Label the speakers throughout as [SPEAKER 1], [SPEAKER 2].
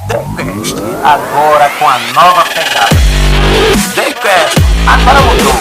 [SPEAKER 1] TheCast, agora com a nova pegada. TheCast, agora mudou.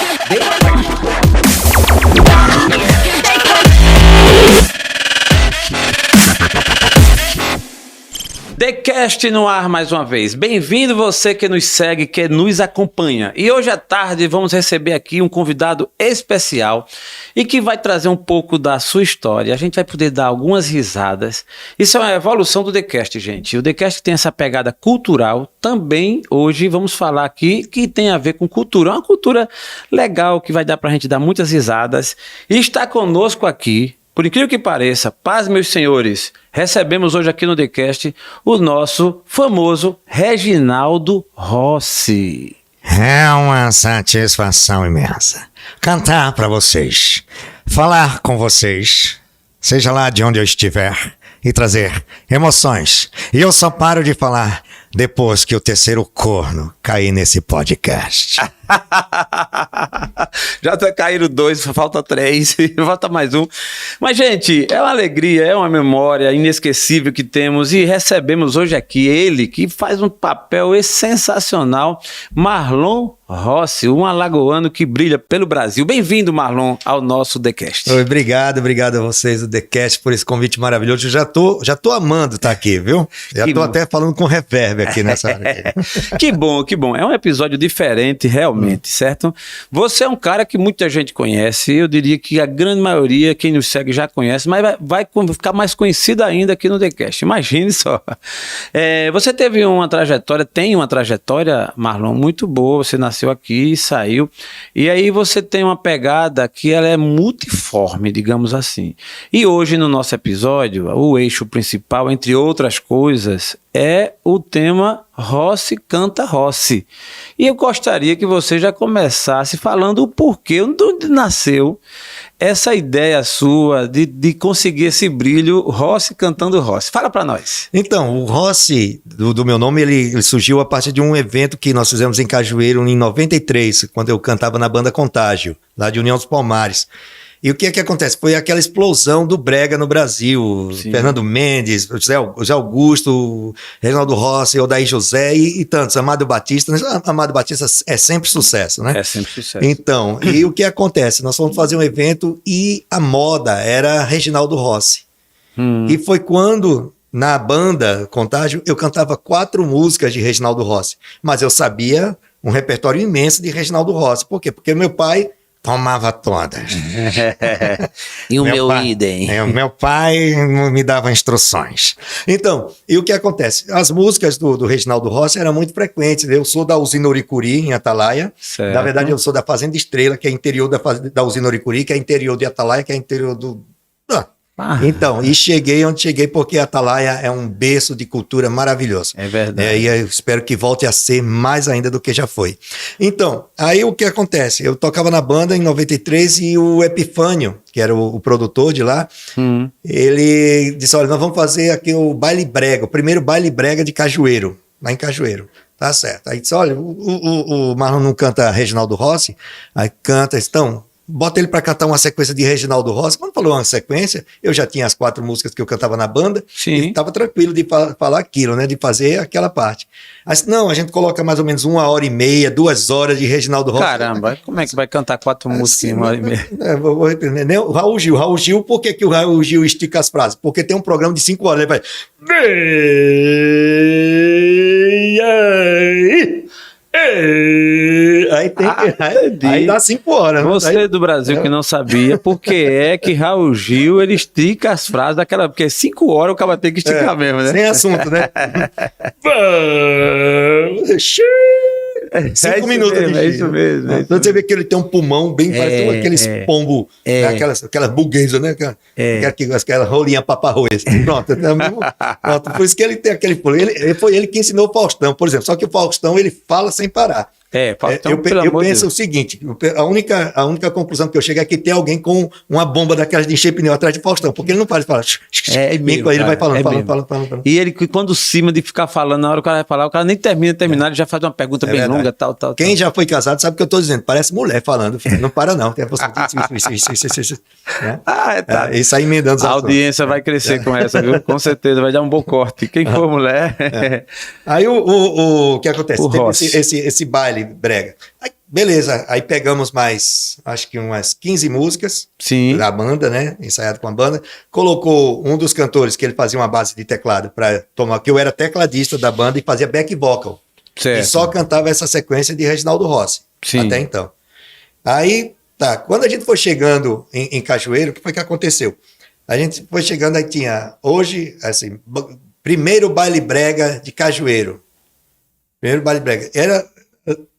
[SPEAKER 2] TheCast no ar mais uma vez. Bem-vindo você que nos segue, que nos acompanha. E hoje à tarde vamos receber aqui um convidado especial e que vai trazer um pouco da sua história. A gente vai poder dar algumas risadas. Isso é uma evolução do TheCast, gente. O TheCast tem essa pegada cultural. Também hoje vamos falar aqui que tem a ver com cultura. Uma cultura legal que vai dar pra gente dar muitas risadas. E está conosco aqui, por incrível que pareça, paz, meus senhores, recebemos hoje aqui no TheCast o nosso famoso Reginaldo Rossi.
[SPEAKER 3] É uma satisfação imensa cantar para vocês, falar com vocês, seja lá de onde eu estiver, e trazer emoções. E eu só paro de falar depois que o terceiro corno cair nesse podcast.
[SPEAKER 2] Já caíram 2, falta 3, falta mais um. Mas, gente, é uma alegria, é uma memória inesquecível que temos e recebemos hoje aqui ele, que faz um papel sensacional, Marlon Rossi, um alagoano que brilha pelo Brasil. Bem-vindo, Marlon, ao nosso TheCast.
[SPEAKER 3] Obrigado a vocês do TheCast por esse convite maravilhoso. Eu já tô amando estar aqui, viu? Já tô até falando com reverb aqui nessa hora.
[SPEAKER 2] Que bom, que bom. É um episódio diferente, realmente, certo? Você é um cara que muita gente conhece, eu diria que a grande maioria, quem nos segue já conhece, mas vai ficar mais conhecido ainda aqui no TheCast. Imagine só. Você tem uma trajetória, Marlon, muito boa. Você nasceu aqui e saiu. E aí você tem uma pegada que ela é multiforme, digamos assim. E hoje no nosso episódio, o eixo principal, entre outras coisas, é o tema Rossi Canta Rossi. E eu gostaria que você já começasse falando o porquê, onde nasceu essa ideia sua de conseguir esse brilho Rossi cantando Rossi. Fala para nós.
[SPEAKER 3] Então, o Rossi, do meu nome, ele surgiu a partir de um evento que nós fizemos em Cajueiro em 93, quando eu cantava na banda Contágio, lá de União dos Palmares. E o que é que acontece? Foi aquela explosão do brega no Brasil. Sim. Fernando Mendes, José Augusto, Reginaldo Rossi, Odair José e tantos. Amado Batista. Amado Batista é sempre sucesso, né?
[SPEAKER 2] É sempre sucesso.
[SPEAKER 3] Então, e o que acontece? Nós fomos fazer um evento e a moda era Reginaldo Rossi. E foi quando, na banda Contágio, eu cantava 4 músicas de Reginaldo Rossi. Mas eu sabia um repertório imenso de Reginaldo Rossi. Por quê? Porque meu pai tomava todas.
[SPEAKER 2] E o meu idem.
[SPEAKER 3] O meu pai me dava instruções. Então, e o que acontece? As músicas do Reginaldo Rossi eram muito frequentes. Eu sou da usina Uricuri, em Atalaia. Certo. Na verdade, eu sou da Fazenda Estrela, que é interior da usina Uricuri, que é interior de Atalaia, que é interior do... Então, e cheguei onde cheguei porque Atalaia é um berço de cultura maravilhoso.
[SPEAKER 2] É verdade.
[SPEAKER 3] E eu espero que volte a ser mais ainda do que já foi. Então, aí o que acontece? Eu tocava na banda em 93 e o Epifânio, que era o produtor de lá, ele disse, olha, nós vamos fazer aqui o baile brega, o primeiro baile brega de Cajueiro, lá em Cajueiro. Tá certo. Aí disse, olha, o Marlon não canta Reginaldo Rossi? Aí canta, então... Bota ele para cantar uma sequência de Reginaldo Rossi. Quando falou uma sequência, eu já tinha as 4 músicas que eu cantava na banda. Sim. E estava tranquilo de falar aquilo, né? De fazer aquela parte. Aí, não, a gente coloca mais ou menos 1h30, 2 horas de Reginaldo Rossi.
[SPEAKER 2] Caramba, como é que vai cantar 4 músicas em 1h30?
[SPEAKER 3] Vou repetir. O Raul Gil, por que o Raul Gil estica as frases? Porque tem um programa de 5 horas. Ele vai... Aí tem aí dá 5 horas.
[SPEAKER 2] Você
[SPEAKER 3] né?
[SPEAKER 2] do Brasil que não sabia por que é que Raul Gil ele estica as frases daquela... Porque 5 horas o cara tem que esticar mesmo, né?
[SPEAKER 3] Sem assunto, né? 5 minutos.
[SPEAKER 2] É isso mesmo.
[SPEAKER 3] Então você vê que ele tem um pulmão bem parecido com aqueles pombo, aquelas buguesas, né? Aquela rolinha paparroias. Pronto. Por isso que ele tem aquele pulo. Foi ele que ensinou o Faustão, por exemplo. Só que o Faustão ele fala sem parar.
[SPEAKER 2] Faustão,
[SPEAKER 3] Eu
[SPEAKER 2] pelo amor de
[SPEAKER 3] penso o
[SPEAKER 2] Deus.
[SPEAKER 3] seguinte, a única conclusão que eu chego é que tem alguém com uma bomba daquelas de encher pneu atrás de Faustão, porque ele não para de falar.
[SPEAKER 2] Mesmo,
[SPEAKER 3] Ele vai
[SPEAKER 2] cara,
[SPEAKER 3] falando.
[SPEAKER 2] E ele, quando cima de ficar falando, na hora que o cara vai falar, o cara nem terminar, ele já faz uma pergunta bem
[SPEAKER 3] verdade.
[SPEAKER 2] longa, tal.
[SPEAKER 3] Quem já foi casado sabe o que eu estou dizendo. Parece mulher falando. Não para não. Tem você, isso, né? Isso aí emendando os
[SPEAKER 2] A
[SPEAKER 3] assuntos.
[SPEAKER 2] audiência vai crescer com essa, viu? Com certeza, vai dar um bom corte. Quem for mulher...
[SPEAKER 3] Aí o que acontece?
[SPEAKER 2] O
[SPEAKER 3] Teve
[SPEAKER 2] Rossi.
[SPEAKER 3] esse baile brega. Aí, beleza, aí pegamos mais, acho que umas 15 músicas
[SPEAKER 2] Sim.
[SPEAKER 3] da banda, né? Ensaiado com a banda. Colocou um dos cantores que ele fazia uma base de teclado para tomar, que eu era tecladista da banda e fazia back vocal.
[SPEAKER 2] Certo.
[SPEAKER 3] E só cantava essa sequência de Reginaldo Rossi.
[SPEAKER 2] Sim.
[SPEAKER 3] Até então. Aí, tá. Quando a gente foi chegando em Cajueiro, o que foi que aconteceu? A gente foi chegando, aí tinha, hoje, assim, primeiro baile brega de Cajueiro. Primeiro baile brega.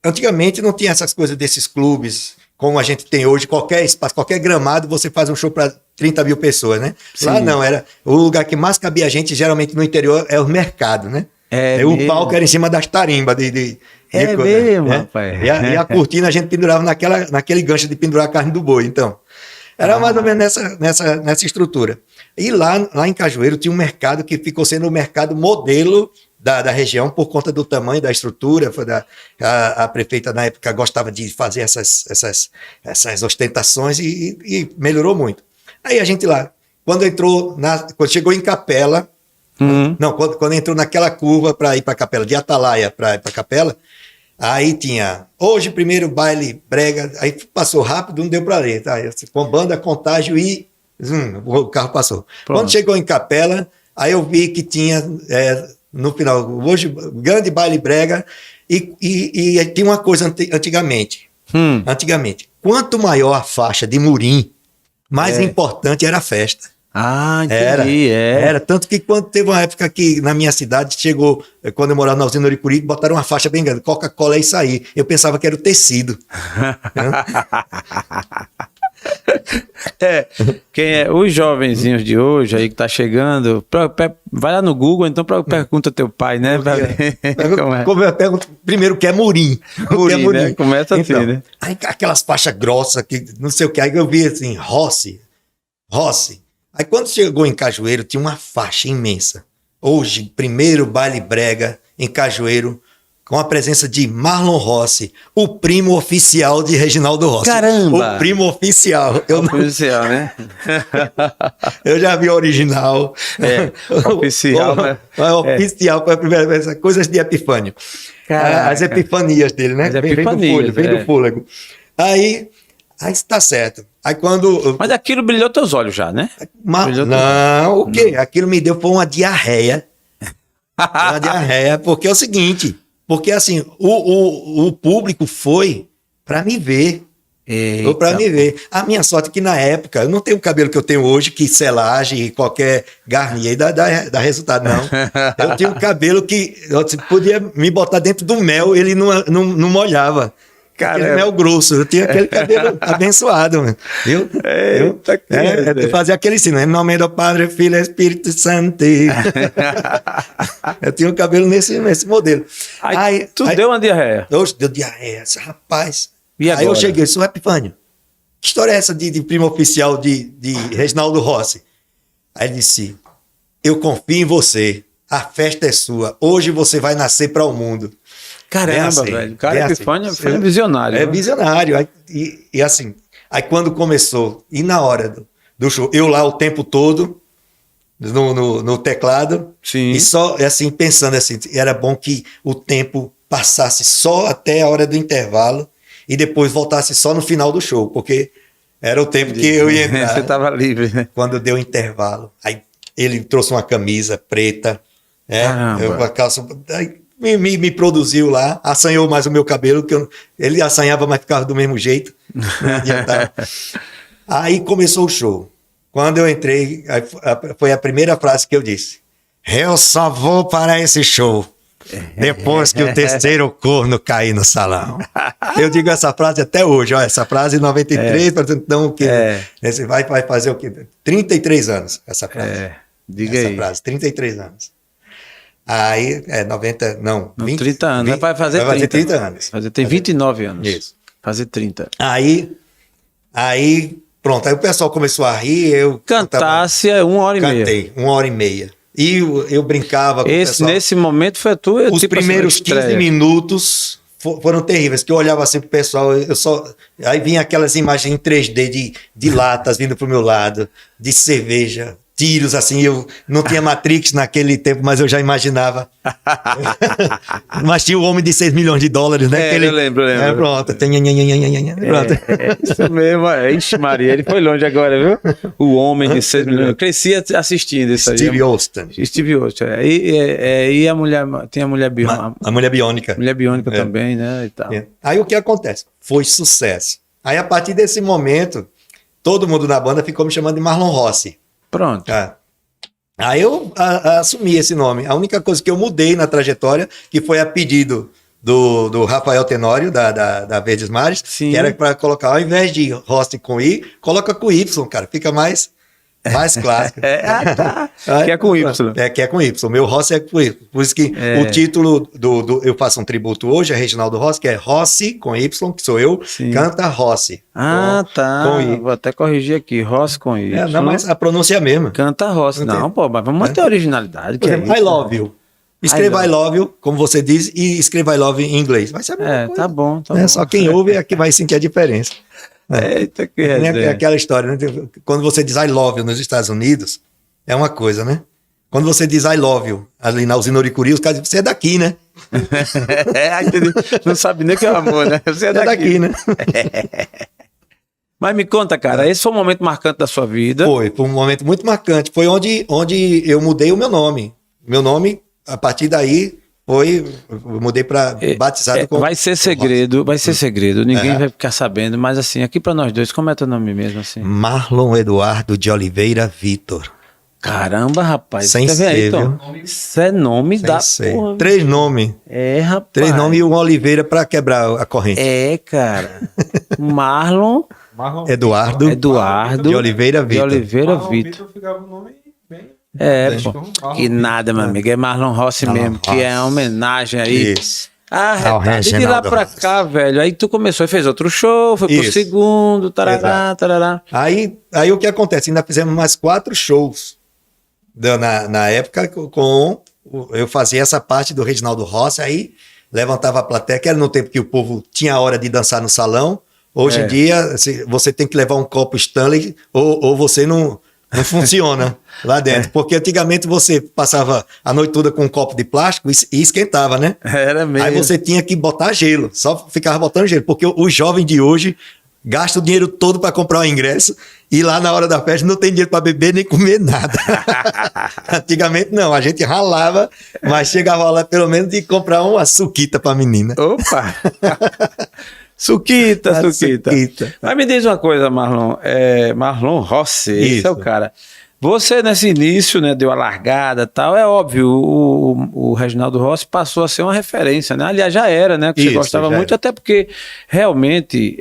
[SPEAKER 3] Antigamente não tinha essas coisas desses clubes, como a gente tem hoje, qualquer espaço, qualquer gramado, você faz um show para 30 mil pessoas, né?
[SPEAKER 2] Sim.
[SPEAKER 3] Lá não, era o lugar que mais cabia a gente, geralmente no interior, é o mercado, né? O
[SPEAKER 2] mesmo?
[SPEAKER 3] palco era em cima das tarimbas de
[SPEAKER 2] É
[SPEAKER 3] coisa,
[SPEAKER 2] mesmo,
[SPEAKER 3] né?
[SPEAKER 2] rapaz.
[SPEAKER 3] E a cortina a gente pendurava naquele gancho de pendurar a carne do boi, então. Era mais ou menos nessa estrutura. E lá em Cajueiro tinha um mercado que ficou sendo o mercado modelo da região por conta do tamanho da estrutura. A prefeita na época gostava de fazer essas ostentações e melhorou muito. Aí a gente lá, quando chegou em Capela, quando entrou naquela curva para ir para a Capela, de Atalaia para ir para a Capela, aí tinha, hoje primeiro baile brega, aí passou rápido, não deu para ler, tá? Com banda, contágio e o carro passou.
[SPEAKER 2] Pronto.
[SPEAKER 3] Quando chegou em Capela, aí eu vi que tinha, no final, hoje grande baile brega e tinha uma coisa antigamente, quanto maior a faixa de murim, mais importante era a festa.
[SPEAKER 2] Ah, entendi.
[SPEAKER 3] Era, tanto que quando teve uma época que na minha cidade chegou, quando eu morava na usina Uricuri, botaram uma faixa bem grande, Coca-Cola é isso aí. Eu pensava que era o tecido.
[SPEAKER 2] Os jovenzinhos de hoje aí que tá chegando, vai lá no Google, então pergunta teu pai, né? Pra ver como é.
[SPEAKER 3] Como eu pergunto, primeiro o que é murim. O que é
[SPEAKER 2] Murim,
[SPEAKER 3] murim.
[SPEAKER 2] né? Começa assim,
[SPEAKER 3] Então,
[SPEAKER 2] né?
[SPEAKER 3] Aí aquelas faixas grossas, que não sei o que, aí eu vi assim, Rossi. Aí quando chegou em Cajueiro, tinha uma faixa imensa. Hoje, primeiro baile brega em Cajueiro, com a presença de Marlon Rossi, o primo oficial de Reginaldo Rossi.
[SPEAKER 2] Caramba!
[SPEAKER 3] O primo oficial.
[SPEAKER 2] Oficial, né?
[SPEAKER 3] Eu já vi o original.
[SPEAKER 2] Oficial, né?
[SPEAKER 3] Oficial foi a primeira vez. Coisas de Epifânio.
[SPEAKER 2] Caraca.
[SPEAKER 3] As epifanias dele, né?
[SPEAKER 2] As epifanias,
[SPEAKER 3] Vem do fôlego. Aí está certo. Aí quando...
[SPEAKER 2] Mas aquilo brilhou teus olhos já, né?
[SPEAKER 3] Não, o quê? Aquilo me deu foi uma diarreia. Uma diarreia, porque é o seguinte... Porque, assim, o público foi para me ver. Foi para me ver. A minha sorte é que, na época, eu não tenho o cabelo que eu tenho hoje, que selagem e qualquer garnier dá resultado, não. Eu tinha um cabelo que podia me botar dentro do mel, ele não molhava. Aquele mel grosso. Eu tinha aquele cabelo abençoado, mano. Viu? Fazia aquele sino. Em nome do Padre, Filho e Espírito Santo. Eu tinha o cabelo nesse modelo.
[SPEAKER 2] Aí deu uma diarreia.
[SPEAKER 3] Hoje deu diarreia, rapaz.
[SPEAKER 2] E agora?
[SPEAKER 3] Aí eu cheguei, sou Epifânio. Que história é essa de primo oficial de Reginaldo Rossi? Aí ele disse, eu confio em você. A festa é sua. Hoje você vai nascer para o mundo.
[SPEAKER 2] Caramba,
[SPEAKER 3] assim,
[SPEAKER 2] velho. O cara Epifânio foi visionário.
[SPEAKER 3] É
[SPEAKER 2] né?
[SPEAKER 3] visionário. E assim, aí quando começou, e na hora do show, eu lá o tempo todo, no teclado,
[SPEAKER 2] Sim.
[SPEAKER 3] e só assim, pensando assim, era bom que o tempo passasse só até a hora do intervalo e depois voltasse só no final do show, porque era o tempo que eu ia entrar.
[SPEAKER 2] Você tava livre, né?
[SPEAKER 3] Quando deu o intervalo, aí ele trouxe uma camisa preta, uma calça... Aí, me produziu lá, assanhou mais o meu cabelo, que ele assanhava, mas ficava do mesmo jeito. Não adiantava. Aí começou o show. Quando eu entrei, foi a primeira frase que eu disse. Eu só vou para esse show depois que o terceiro corno cair no salão. Eu digo essa frase até hoje. Ó, essa frase em 93, então esse vai fazer o quê? 33 anos essa frase.
[SPEAKER 2] Diga
[SPEAKER 3] essa
[SPEAKER 2] aí.
[SPEAKER 3] frase, 33 anos. Aí, 90, não.
[SPEAKER 2] 30 anos, vai fazer
[SPEAKER 3] 30 anos.
[SPEAKER 2] Tem 29 anos.
[SPEAKER 3] Isso.
[SPEAKER 2] Fazer 30.
[SPEAKER 3] Aí, pronto, aí o pessoal começou a rir, eu...
[SPEAKER 2] Cantasse 1h30.
[SPEAKER 3] Cantei, 1h30. E eu brincava com o pessoal.
[SPEAKER 2] Nesse momento foi a tua...
[SPEAKER 3] Os primeiros 15 minutos foram terríveis, que eu olhava assim pro pessoal, aí vinha aquelas imagens em 3D de latas vindo pro meu lado, de cerveja, tiros, assim, eu não tinha Matrix naquele tempo, mas eu já imaginava. Mas tinha o homem de 6 milhões de dólares, né?
[SPEAKER 2] Eu lembro.
[SPEAKER 3] Pronto. Pronto.
[SPEAKER 2] Isso mesmo, Ixi Maria, ele foi longe agora, viu? O homem de 6 milhões. Eu cresci assistindo isso aí.
[SPEAKER 3] Steve Austin.
[SPEAKER 2] E a mulher, tem a mulher biônica.
[SPEAKER 3] A mulher biônica.
[SPEAKER 2] Mulher biônica também, né? E tal.
[SPEAKER 3] Aí o que acontece? Foi sucesso. Aí a partir desse momento, todo mundo na banda ficou me chamando de Marlon Rossi.
[SPEAKER 2] Pronto.
[SPEAKER 3] Aí eu assumi esse nome. A única coisa que eu mudei na trajetória, que foi a pedido do Rafael Tenório, da Verdes Mares, que era para colocar, ao invés de Rossi com I, coloca com Y, cara. Fica mais clássico.
[SPEAKER 2] Tá. Que é com Y.
[SPEAKER 3] Que é com Y. Meu Rossi é com Y. Por isso que o título eu faço um tributo hoje a Reginaldo Rossi, que é Rossi com Y, que sou eu, canta Rossi.
[SPEAKER 2] Com I. Vou até corrigir aqui, Rossi com Y.
[SPEAKER 3] Não, mas a pronúncia é a mesma.
[SPEAKER 2] Canta Rossi. Não, pô, mas vamos manter a originalidade.
[SPEAKER 3] Por exemplo, I love you. Escreva I love you, como você diz, e escreva I love you em inglês. Vai ser a mesma coisa.
[SPEAKER 2] Tá bom.
[SPEAKER 3] Só quem ouve é que vai sentir a diferença.
[SPEAKER 2] Eita, que resenha.
[SPEAKER 3] Aquela história, né? Quando você diz I love you nos Estados Unidos, é uma coisa, né? Quando você diz I love you ali na usina Uricuri, os caras dizem, você é daqui, né?
[SPEAKER 2] Entendi. Não sabe nem o que é amor, né? Você é daqui,
[SPEAKER 3] né?
[SPEAKER 2] Mas me conta, cara, esse foi um momento marcante da sua vida.
[SPEAKER 3] Foi um momento muito marcante. Foi onde eu mudei o meu nome. Meu nome, a partir daí, eu mudei para batizado com...
[SPEAKER 2] Vai ser segredo, ninguém vai ficar sabendo, mas assim, aqui para nós dois, como é teu nome mesmo assim?
[SPEAKER 3] Marlon Eduardo de Oliveira Vitor.
[SPEAKER 2] Caramba, rapaz.
[SPEAKER 3] Sem ser,
[SPEAKER 2] aí, então? Isso é nome da porra.
[SPEAKER 3] 3 nomes.
[SPEAKER 2] Rapaz.
[SPEAKER 3] 3 nomes e um Oliveira para quebrar a corrente.
[SPEAKER 2] Cara. Marlon
[SPEAKER 3] Eduardo de Oliveira Vitor.
[SPEAKER 2] Vitor ficava o nome bem... pô. Que nada, meu amigo. É Marlon Rossi mesmo, que é uma homenagem aí.
[SPEAKER 3] Isso.
[SPEAKER 2] E de lá pra cá, velho, aí tu começou e fez outro show, foi pro segundo, tarará.
[SPEAKER 3] Aí o que acontece? Ainda fizemos mais 4 shows. Na época, eu fazia essa parte do Reginaldo Rossi, aí levantava a plateia, que era no tempo que o povo tinha a hora de dançar no salão. Hoje em dia, você tem que levar um copo Stanley ou você não funciona lá dentro. Porque antigamente você passava a noite toda com um copo de plástico e esquentava, né?
[SPEAKER 2] Era mesmo.
[SPEAKER 3] Aí você tinha que botar gelo, só ficava botando gelo. Porque o jovem de hoje gasta o dinheiro todo para comprar o ingresso e lá na hora da festa não tem dinheiro para beber nem comer nada. Antigamente não, a gente ralava, mas chegava lá pelo menos de comprar uma suquita para a menina.
[SPEAKER 2] Opa! Suquita. Mas me diz uma coisa, Marlon. Marlon Rossi, esse é o cara. Você, nesse início, né, deu a largada e tal, é óbvio, o Reginaldo Rossi passou a ser uma referência, né? Aliás, já era, né? Que você gostava muito, até porque realmente,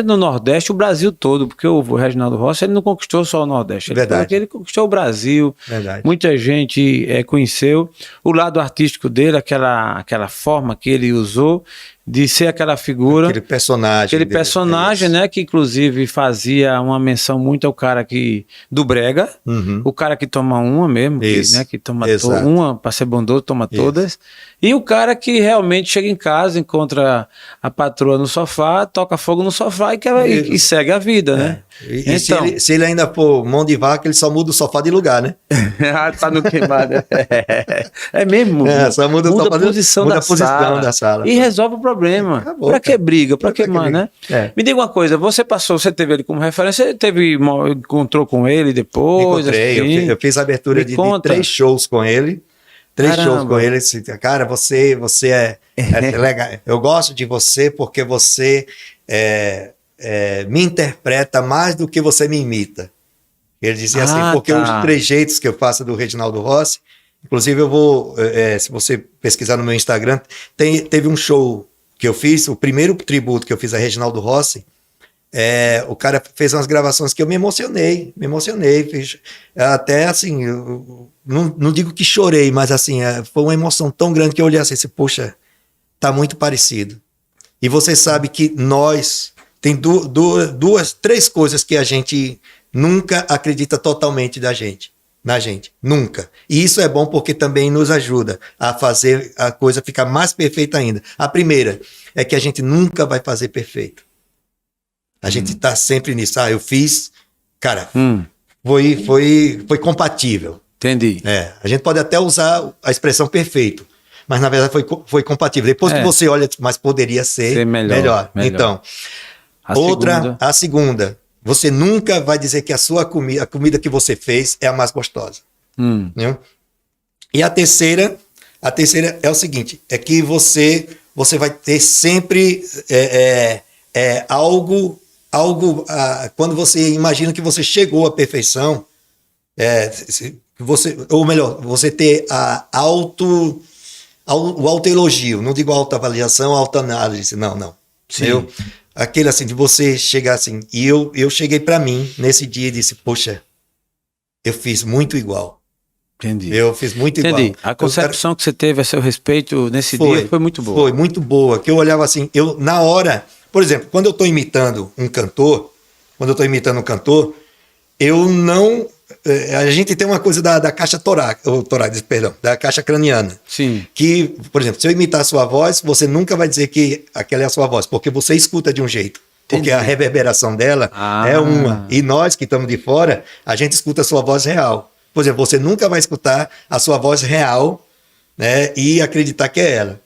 [SPEAKER 2] no Nordeste, o Brasil todo, porque o Reginaldo Rossi, ele não conquistou só o Nordeste, ele conquistou o Brasil.
[SPEAKER 3] Verdade.
[SPEAKER 2] Muita gente conheceu o lado artístico dele, aquela forma que ele usou de ser aquela figura,
[SPEAKER 3] aquele personagem,
[SPEAKER 2] né, que inclusive fazia uma menção muito ao cara do brega, o cara que toma uma mesmo, que toma uma, para ser bondoso, toma todas, e o cara que realmente chega em casa, encontra a patroa no sofá, toca fogo no sofá e segue a vida, né?
[SPEAKER 3] E então, se ele ainda for mão de vaca, ele só muda o sofá de lugar, né?
[SPEAKER 2] Tá no queimado. É mesmo.
[SPEAKER 3] Só muda o sofá,
[SPEAKER 2] a posição da sala. E resolve o problema.
[SPEAKER 3] Acabou,
[SPEAKER 2] pra que briga? Pra que mais, né? Me diga uma coisa, você teve ele como referência, você encontrou com ele depois?
[SPEAKER 3] Encontrei, assim? eu fiz a abertura de 3 shows com ele. 3 shows com ele. Cara, você é legal. Eu gosto de você porque você me interpreta mais do que você me imita. Ele dizia assim, porque os trejeitos que eu faço do Reginaldo Rossi, inclusive eu vou, se você pesquisar no meu Instagram, teve um show que eu fiz, o primeiro tributo que eu fiz a Reginaldo Rossi, o cara fez umas gravações que eu me emocionei, fiz, até assim, eu não digo que chorei, mas assim, foi uma emoção tão grande que eu olhei assim, poxa, tá muito parecido. E você sabe que nós, tem três coisas que a gente nunca acredita totalmente na gente, nunca. E isso é bom porque também nos ajuda a fazer a coisa ficar mais perfeita ainda. A primeira é que a gente nunca vai fazer perfeito. A gente tá sempre nisso. Eu fiz, cara, foi compatível.
[SPEAKER 2] Entendi.
[SPEAKER 3] A gente pode até usar a expressão perfeito, mas na verdade foi compatível. Depois que você olha, mas poderia ser melhor. Então, a segunda, você nunca vai dizer que a comida que você fez é a mais gostosa. Né? E a terceira é o seguinte, é que você vai ter sempre algo, quando você imagina que você chegou à perfeição, ou melhor, você ter o autoelogio, não digo autoavaliação, autoanálise, não.
[SPEAKER 2] Sim.
[SPEAKER 3] Aquele assim, de você chegar assim, e eu cheguei para mim nesse dia e disse, poxa, eu fiz muito igual.
[SPEAKER 2] Entendi.
[SPEAKER 3] Eu fiz muito igual.
[SPEAKER 2] A concepção que você teve a seu respeito nesse dia foi muito boa.
[SPEAKER 3] Foi muito boa, que eu olhava assim, na hora, por exemplo, quando eu estou imitando um cantor, eu não... A gente tem uma coisa da caixa da caixa craniana.
[SPEAKER 2] Sim.
[SPEAKER 3] Que, por exemplo, se eu imitar a sua voz, você nunca vai dizer que aquela é a sua voz, porque você escuta de um jeito. Porque a reverberação dela é uma. E nós que estamos de fora, a gente escuta a sua voz real. Por exemplo, você nunca vai escutar a sua voz real, né, e acreditar que é ela.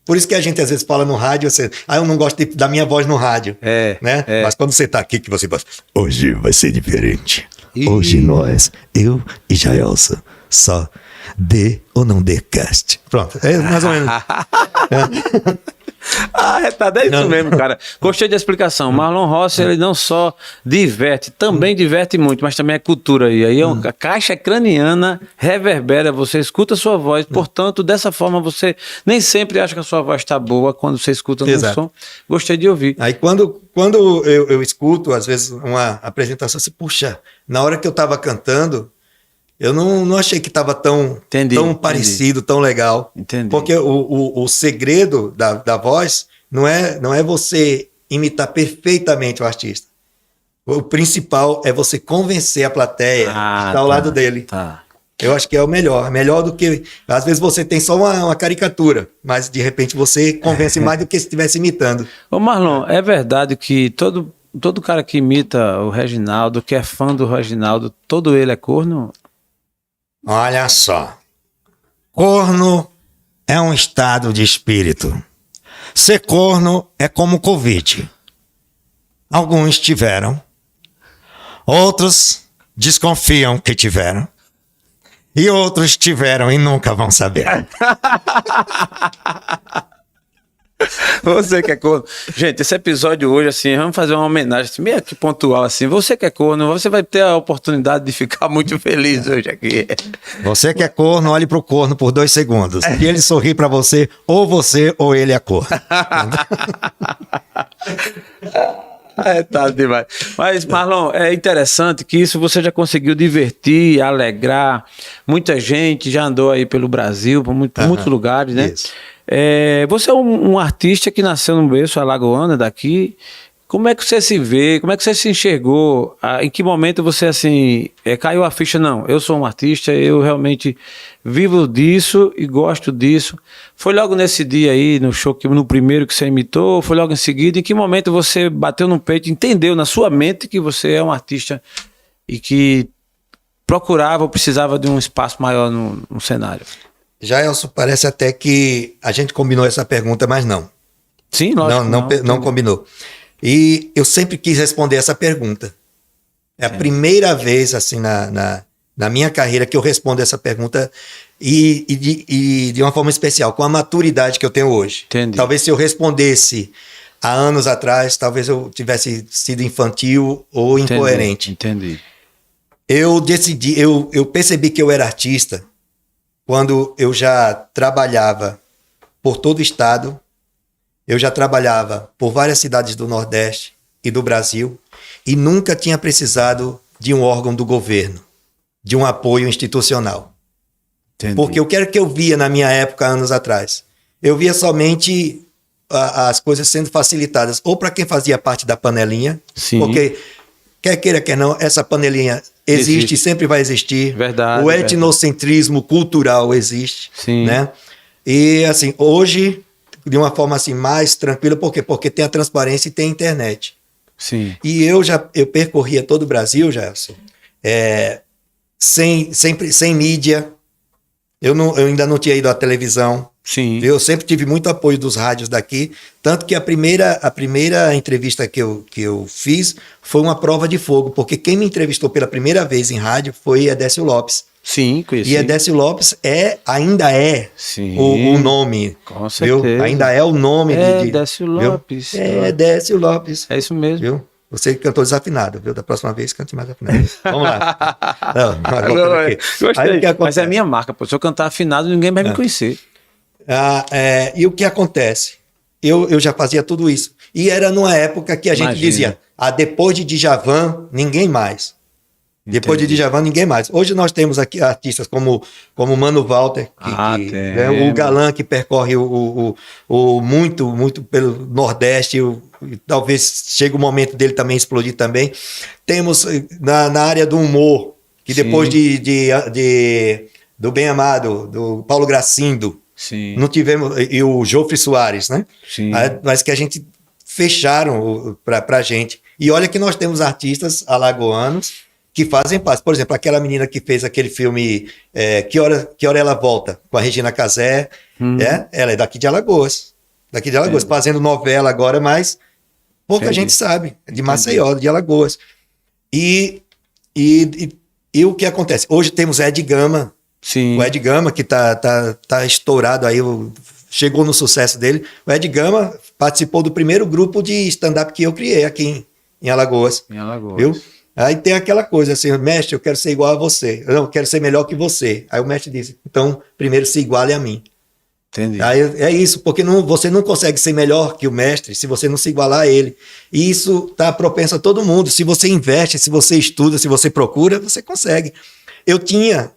[SPEAKER 3] Por isso que a gente às vezes fala no rádio, eu não gosto da minha voz no rádio. Né? Mas quando você está aqui, que você fala, hoje vai ser diferente. Hoje nós, eu e Jaelson, só dê ou não dê cast. Pronto, é mais ou menos.
[SPEAKER 2] É isso mesmo, cara. Gostei da explicação. Marlon Rossi, ele não só diverte, também diverte muito, mas também é cultura aí. Aí a caixa craniana reverbera, você escuta a sua voz, portanto, dessa forma você nem sempre acha que a sua voz está boa quando você escuta no som. Gostei de ouvir.
[SPEAKER 3] Aí quando eu escuto, às vezes, uma apresentação, assim, puxa, na hora que eu estava cantando, eu não achei que estava tão parecido, tão legal.
[SPEAKER 2] Entendi.
[SPEAKER 3] Porque o segredo da voz não é você imitar perfeitamente o artista. O principal é você convencer a plateia que está ao lado dele.
[SPEAKER 2] Tá.
[SPEAKER 3] Eu acho que é o melhor. Melhor do que... Às vezes você tem só uma caricatura, mas de repente você convence mais do que se estivesse imitando.
[SPEAKER 2] Ô Marlon, é verdade que todo cara que imita o Reginaldo, que é fã do Reginaldo, todo ele é corno?
[SPEAKER 3] Olha só, corno é um estado de espírito. Ser corno é como Covid. Alguns tiveram, outros desconfiam que tiveram, e outros tiveram e nunca vão saber.
[SPEAKER 2] Você que é corno. Gente, esse episódio hoje, assim, vamos fazer uma homenagem assim, meio que pontual, assim. Você que é corno, você vai ter a oportunidade de ficar muito feliz hoje aqui.
[SPEAKER 3] Você que é corno, olhe pro corno por 2 segundos. Se ele sorrir pra você ou ele é corno.
[SPEAKER 2] Tá demais. Mas, Marlon, é interessante que isso você já conseguiu divertir, alegrar. Muita gente já andou aí pelo Brasil, por muitos lugares, né?
[SPEAKER 3] Isso.
[SPEAKER 2] Você é um artista que nasceu no berço alagoana daqui. Como é que você se vê? Como é que você se enxergou? Em que momento você, assim, caiu a ficha? Não, eu sou um artista, eu realmente vivo disso e gosto disso. Foi logo nesse dia aí, no show, no primeiro que você imitou? Foi logo em seguida? Em que momento você bateu no peito, entendeu na sua mente que você é um artista e que procurava ou precisava de um espaço maior no cenário?
[SPEAKER 3] Jaelson, parece até que a gente combinou essa pergunta, mas não.
[SPEAKER 2] Sim, lógico.
[SPEAKER 3] Não combinou. E eu sempre quis responder essa pergunta. É a primeira vez, assim, na minha carreira que eu respondo essa pergunta e de uma forma especial, com a maturidade que eu tenho hoje.
[SPEAKER 2] Entendi.
[SPEAKER 3] Talvez se eu respondesse há anos atrás, talvez eu tivesse sido infantil ou incoerente.
[SPEAKER 2] Entendi.
[SPEAKER 3] Eu percebi que eu era artista quando eu já trabalhava por todo o estado, eu já trabalhava por várias cidades do Nordeste e do Brasil e nunca tinha precisado de um órgão do governo, de um apoio institucional.
[SPEAKER 2] Entendi.
[SPEAKER 3] Porque o que era que eu via na minha época, anos atrás? Eu via somente as coisas sendo facilitadas, ou para quem fazia parte da panelinha,
[SPEAKER 2] Sim.
[SPEAKER 3] porque quer queira, quer não, essa panelinha existe e sempre vai existir.
[SPEAKER 2] Verdade.
[SPEAKER 3] O etnocentrismo cultural existe.
[SPEAKER 2] Sim.
[SPEAKER 3] Né? E assim, hoje, de uma forma assim, mais tranquila, por quê? Porque tem a transparência e tem a internet.
[SPEAKER 2] Sim.
[SPEAKER 3] E eu percorria todo o Brasil, Gerson, sem mídia. Eu ainda não tinha ido à televisão.
[SPEAKER 2] Sim.
[SPEAKER 3] Eu sempre tive muito apoio dos rádios daqui, tanto que a primeira entrevista que eu fiz foi uma prova de fogo, porque quem me entrevistou pela primeira vez em rádio foi Edécio Lopes.
[SPEAKER 2] Sim, conheci.
[SPEAKER 3] E Edécio Lopes ainda é
[SPEAKER 2] Sim.
[SPEAKER 3] o nome.
[SPEAKER 2] Com certeza.
[SPEAKER 3] Viu? Ainda é o nome de
[SPEAKER 2] Edécio Lopes.
[SPEAKER 3] É Edécio Lopes.
[SPEAKER 2] É isso mesmo.
[SPEAKER 3] Viu? Você cantou desafinado, viu? Da próxima vez, cante mais afinado. Vamos lá. Não, aqui.
[SPEAKER 2] Gostei.
[SPEAKER 3] Aí, o que acontece?
[SPEAKER 2] Mas é a minha marca, pô. Se eu cantar afinado, ninguém vai me conhecer.
[SPEAKER 3] E o que acontece? Eu já fazia tudo isso. E era numa época que a gente dizia, depois de Djavan, ninguém mais. Depois de Djavan, ninguém mais. Hoje nós temos aqui artistas como Mano Walter, o galã que percorre muito pelo Nordeste, talvez chegue o momento dele também explodir também. Temos na área do humor, que depois do Bem Amado, do Paulo Gracindo,
[SPEAKER 2] Sim.
[SPEAKER 3] não tivemos, e o Jofre Soares, né?
[SPEAKER 2] Sim.
[SPEAKER 3] Mas que a gente fecharam pra gente. E olha que nós temos artistas alagoanos que fazem parte. Por exemplo, aquela menina que fez aquele filme Que Hora Ela Volta, com a Regina Casé, ela é daqui de Alagoas. Fazendo novela agora, mas pouca gente sabe, de Maceió, de Alagoas. E o que acontece? Hoje temos Ed Gama.
[SPEAKER 2] Sim.
[SPEAKER 3] O Ed Gama, que tá estourado aí, chegou no sucesso dele. O Ed Gama participou do primeiro grupo de stand-up que eu criei aqui em Alagoas.
[SPEAKER 2] Em Alagoas.
[SPEAKER 3] Viu? Aí tem aquela coisa assim, mestre, eu quero ser igual a você. Eu não quero ser melhor que você. Aí o mestre disse, então, primeiro se iguale a mim.
[SPEAKER 2] Entendi.
[SPEAKER 3] Aí é isso, porque você não consegue ser melhor que o mestre se você não se igualar a ele. E isso está propenso a todo mundo. Se você investe, se você estuda, se você procura, você consegue. Eu tinha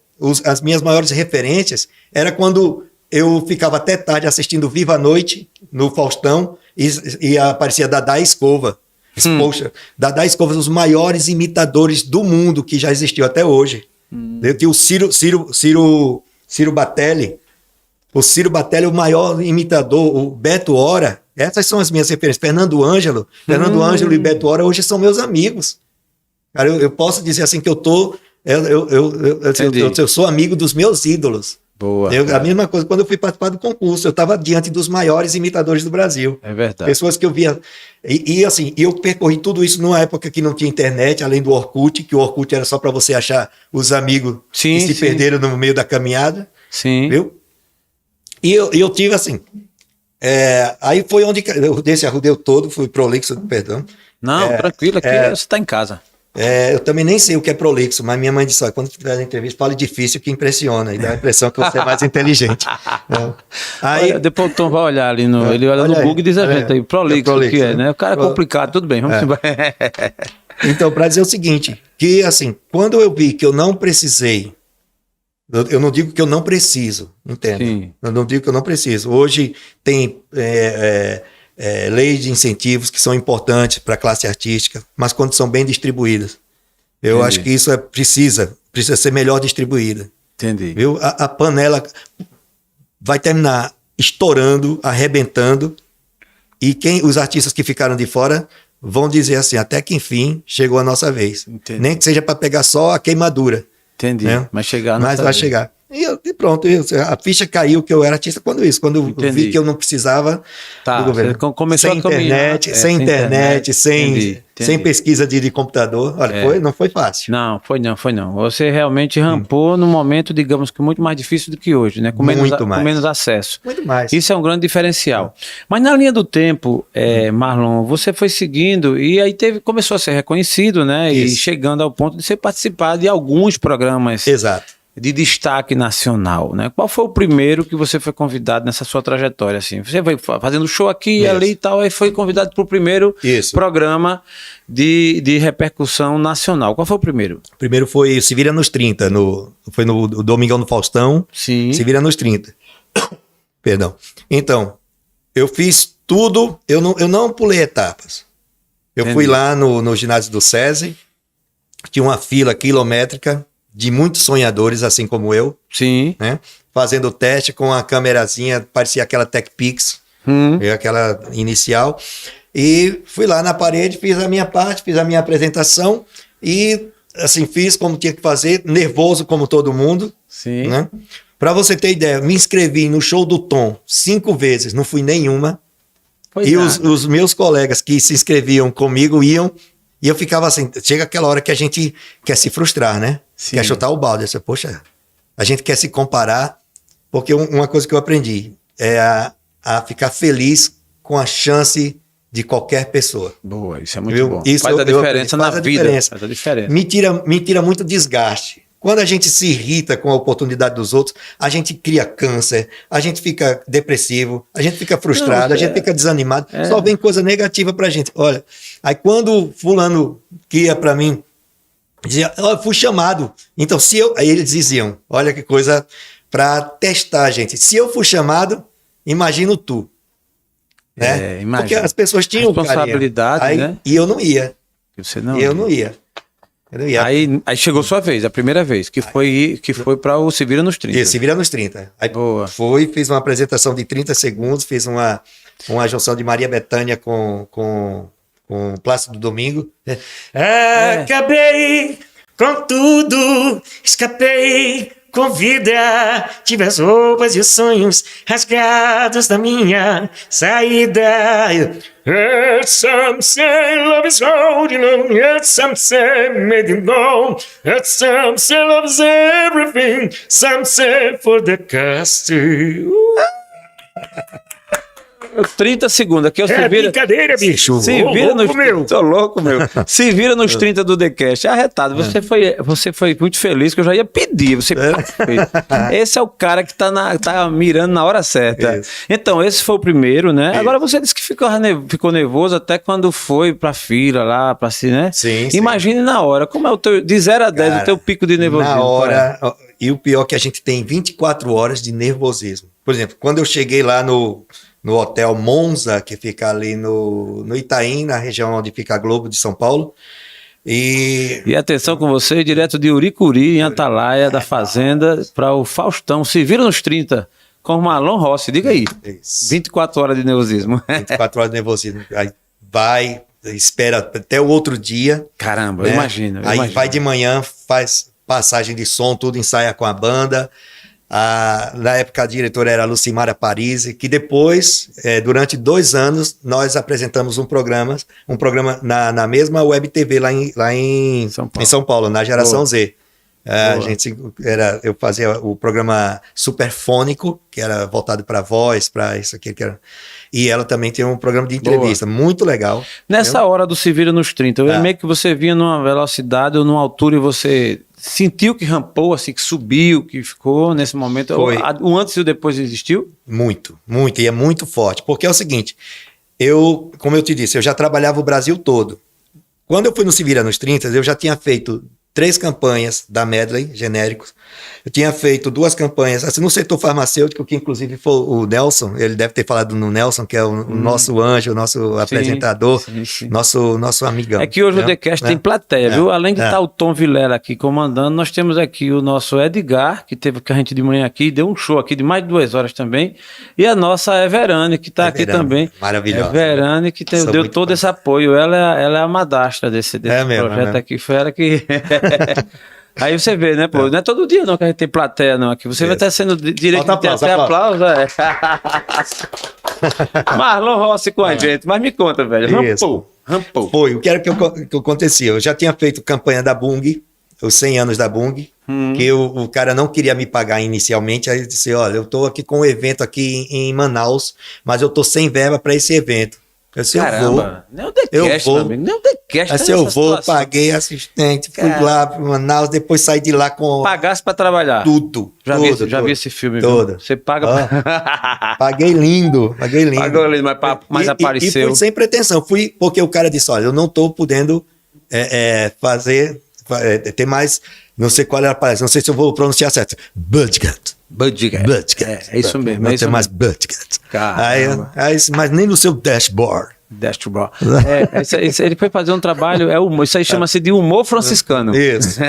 [SPEAKER 3] as minhas maiores referências, era quando eu ficava até tarde assistindo Viva a Noite, no Faustão, e aparecia Dadá Escova. Poxa, Dadá Escova, os maiores imitadores do mundo que já existiu até hoje. Eu tinha o Ciro Batelli. O Ciro Batelli é o maior imitador, o Beto Hora. Essas são as minhas referências. Fernando Ângelo e Beto Hora hoje são meus amigos. Cara, eu posso dizer assim que eu sou amigo dos meus ídolos.
[SPEAKER 2] Boa.
[SPEAKER 3] A mesma coisa, quando eu fui participar do concurso, eu estava diante dos maiores imitadores do Brasil.
[SPEAKER 2] É verdade.
[SPEAKER 3] Pessoas que eu via. E assim, eu percorri tudo isso numa época que não tinha internet, além do Orkut, que o Orkut era só para você achar os amigos que se perderam no meio da caminhada.
[SPEAKER 2] Sim.
[SPEAKER 3] Viu? E eu tive assim. Aí foi onde eu desse arrudeu todo, fui prolixo, perdão.
[SPEAKER 2] Não, tranquilo, aqui você está em casa.
[SPEAKER 3] Eu também nem sei o que é prolixo, mas minha mãe disse, olha, quando tiver na entrevista, fale difícil que impressiona, e dá a impressão que você é mais inteligente. Aí,
[SPEAKER 2] olha, depois o Tom vai olhar ali, ele olha no Google e diz a gente aí, prolixo, o que é, né? O cara é complicado, tudo bem, vamos embora.
[SPEAKER 3] Então, para dizer o seguinte, que assim, quando eu vi que eu não precisei, eu não digo que eu não preciso, entende?
[SPEAKER 2] Sim.
[SPEAKER 3] Eu não digo que eu não preciso. Hoje tem leis de incentivos que são importantes para a classe artística, mas quando são bem distribuídas. Eu acho que isso precisa ser melhor distribuída.
[SPEAKER 2] Entendi.
[SPEAKER 3] Viu? A panela vai terminar estourando, arrebentando, e os artistas que ficaram de fora vão dizer assim, até que enfim chegou a nossa vez.
[SPEAKER 2] Entendi.
[SPEAKER 3] Nem que seja para pegar só a queimadura.
[SPEAKER 2] Entendi,
[SPEAKER 3] né?
[SPEAKER 2] Mas
[SPEAKER 3] vai chegar. E pronto, a ficha caiu que eu era artista quando eu vi que eu não precisava do governo.
[SPEAKER 2] Começou
[SPEAKER 3] sem internet, sem pesquisa de computador. Olha, não foi fácil.
[SPEAKER 2] Não, foi não. Você realmente rampou num momento, digamos que muito mais difícil do que hoje, né? Com menos acesso.
[SPEAKER 3] Muito mais.
[SPEAKER 2] Isso é um grande diferencial. Mas na linha do tempo, Marlon, você foi seguindo e aí começou a ser reconhecido, né? Isso. E chegando ao ponto de você participar de alguns programas.
[SPEAKER 3] Exato.
[SPEAKER 2] de destaque nacional, né? Qual foi o primeiro que você foi convidado nessa sua trajetória, assim? Você foi fazendo show aqui e ali e tal, aí foi convidado para o primeiro programa de repercussão nacional. Qual foi o primeiro?
[SPEAKER 3] O primeiro foi Se Vira nos 30, foi no Domingão do Faustão.
[SPEAKER 2] Sim.
[SPEAKER 3] Se Vira nos 30. Perdão. Então, eu fiz tudo, eu não pulei etapas. Eu fui lá no ginásio do SESI, tinha uma fila quilométrica de muitos sonhadores, assim como eu.
[SPEAKER 2] Sim.
[SPEAKER 3] Né? Fazendo teste com a câmerazinha, parecia aquela TechPix, aquela inicial. E fui lá na parede, fiz a minha parte, fiz a minha apresentação e, assim, fiz como tinha que fazer, nervoso como todo mundo.
[SPEAKER 2] Sim.
[SPEAKER 3] Né? Pra você ter ideia, me inscrevi no show do Tom 5 vezes, não fui nenhuma. E os meus colegas que se inscreviam comigo iam, e eu ficava assim, chega aquela hora que a gente quer se frustrar, né?
[SPEAKER 2] Sim.
[SPEAKER 3] Quer chutar o balde. Eu disse, poxa, a gente quer se comparar, porque uma coisa que eu aprendi é a ficar feliz com a chance de qualquer pessoa.
[SPEAKER 2] Boa, isso é muito bom.
[SPEAKER 3] Isso
[SPEAKER 2] faz a diferença na
[SPEAKER 3] faz a
[SPEAKER 2] vida.
[SPEAKER 3] diferença.
[SPEAKER 2] Faz a diferença.
[SPEAKER 3] Me tira muito desgaste. Quando a gente se irrita com a oportunidade dos outros, a gente cria câncer, a gente fica depressivo, a gente fica frustrado, a gente fica desanimado, só vem coisa negativa pra gente. Olha, aí quando fulano que ia pra mim, dizia, eu fui chamado, então aí eles diziam, olha que coisa pra testar, gente, se eu fui chamado, imagino tu. Né? Porque as pessoas tinham
[SPEAKER 2] responsabilidade,
[SPEAKER 3] aí,
[SPEAKER 2] né?
[SPEAKER 3] E eu não ia.
[SPEAKER 2] Você não.
[SPEAKER 3] Eu não ia.
[SPEAKER 2] Aí chegou sua vez, a primeira vez, que foi para o Se Vira nos 30.
[SPEAKER 3] Isso, Se Vira nos 30. Aí
[SPEAKER 2] boa.
[SPEAKER 3] Fiz uma apresentação de 30 segundos, fiz uma junção de Maria Bethânia com Plácido Domingo. Acabei com tudo, escapei com vida, tive as roupas e os sonhos rasgados da minha saída. Some say love is holding on, some say made it go, some say love is everything, some say for the cost.
[SPEAKER 2] 30 segundos, aqui eu Se Vira...
[SPEAKER 3] brincadeira, bicho.
[SPEAKER 2] Se Vira nos 30. Tô louco, meu. Se Vira nos 30 do TheCast. Arretado. Você foi muito feliz, que eu já ia pedir. Você esse é o cara que tá mirando na hora certa. Isso. Então, esse foi o primeiro, né? Isso. Agora você disse que ficou nervoso até quando foi pra fila lá, pra si, né?
[SPEAKER 3] Sim.
[SPEAKER 2] Imagine na hora. Como é o teu, de 0 a 10, cara, o teu pico de nervosismo?
[SPEAKER 3] Na hora. E o pior é que a gente tem 24 horas de nervosismo. Por exemplo, quando eu cheguei lá no Hotel Monza, que fica ali no Itaim, na região onde fica a Globo de São Paulo. E
[SPEAKER 2] atenção com você, direto de Uricuri, em Atalaia, da Fazenda, para o Faustão. Se Vira nos 30, com o Marlon Rossi. Diga aí. Isso. 24 horas de nervosismo.
[SPEAKER 3] 24 horas de nervosismo. Aí vai, espera até o outro dia.
[SPEAKER 2] Caramba,
[SPEAKER 3] né?
[SPEAKER 2] eu imagino.
[SPEAKER 3] Aí vai de manhã, faz passagem de som, tudo, ensaia com a banda. Na época a diretora era a Lucimara Parisi, que depois, durante 2 anos, nós apresentamos um programa na mesma Web TV lá em São Paulo, na Geração Z. Eu fazia o programa Superfônico, que era voltado para voz, para isso aqui, e ela também tem um programa de entrevista, muito legal.
[SPEAKER 2] Nessa hora do Se Vira nos 30, meio que você vinha numa velocidade ou numa altura e você sentiu que rampou, assim, que subiu, que ficou nesse momento?
[SPEAKER 3] Foi.
[SPEAKER 2] O antes e o depois existiu?
[SPEAKER 3] Muito, e é muito forte, porque é o seguinte, como eu te disse, eu já trabalhava o Brasil todo. Quando eu fui no Se Vira nos 30, eu já tinha feito 3 campanhas da Medley, genéricos. Eu tinha feito 2 campanhas, assim, no setor farmacêutico, que inclusive foi o Nelson, ele deve ter falado no Nelson, que é o nosso anjo, o nosso apresentador, sim. Nosso amigão.
[SPEAKER 2] É que hoje o TheCast tem plateia, viu? Além de estar o Tom Vilela aqui comandando, nós temos aqui o nosso Edgar, que teve com a gente de manhã aqui, deu um show aqui de mais de 2 horas também, e a nossa Everane, que está aqui também.
[SPEAKER 3] Maravilhosa.
[SPEAKER 2] Everane, que deu todo esse apoio. Ela é a madastra desse projeto aqui, foi ela que... Aí você vê, né, pô? Não é todo dia não que a gente tem plateia, não. Aqui você vai estar sendo direito de ter até aplauso. Marlon Rossi com a gente. Mas me conta, velho. Rampou.
[SPEAKER 3] Foi. O que era que acontecia? Eu já tinha feito campanha da Bung, os 100 anos da Bung, que o cara não queria me pagar inicialmente. Aí ele disse, olha, eu tô aqui com um evento aqui em Manaus, mas eu tô sem verba para esse evento. Eu disse, eu vou.
[SPEAKER 2] Caramba, nem o TheCast,
[SPEAKER 3] vou.
[SPEAKER 2] meu amigo, nem o TheCast.
[SPEAKER 3] Assim, eu vou, paguei assistente, fui lá para Manaus, depois saí de lá com
[SPEAKER 2] Pagasse pra trabalhar.
[SPEAKER 3] tudo.
[SPEAKER 2] Já vi esse filme.
[SPEAKER 3] Tudo.
[SPEAKER 2] Viu? Você paga pra...
[SPEAKER 3] Paguei lindo.
[SPEAKER 2] Pagou lindo, mas apareceu.
[SPEAKER 3] E fui sem pretensão. Fui porque o cara disse, olha, eu não tô podendo ter mais, não sei qual era a palavra, não sei se eu vou pronunciar certo. Budget.
[SPEAKER 2] É isso mesmo.
[SPEAKER 3] Não
[SPEAKER 2] é isso
[SPEAKER 3] tem mais
[SPEAKER 2] mesmo.
[SPEAKER 3] budget.
[SPEAKER 2] Caramba.
[SPEAKER 3] Mas nem no seu dashboard.
[SPEAKER 2] Dashboard. Ele foi fazer um trabalho, isso aí chama-se de humor franciscano.
[SPEAKER 3] Isso.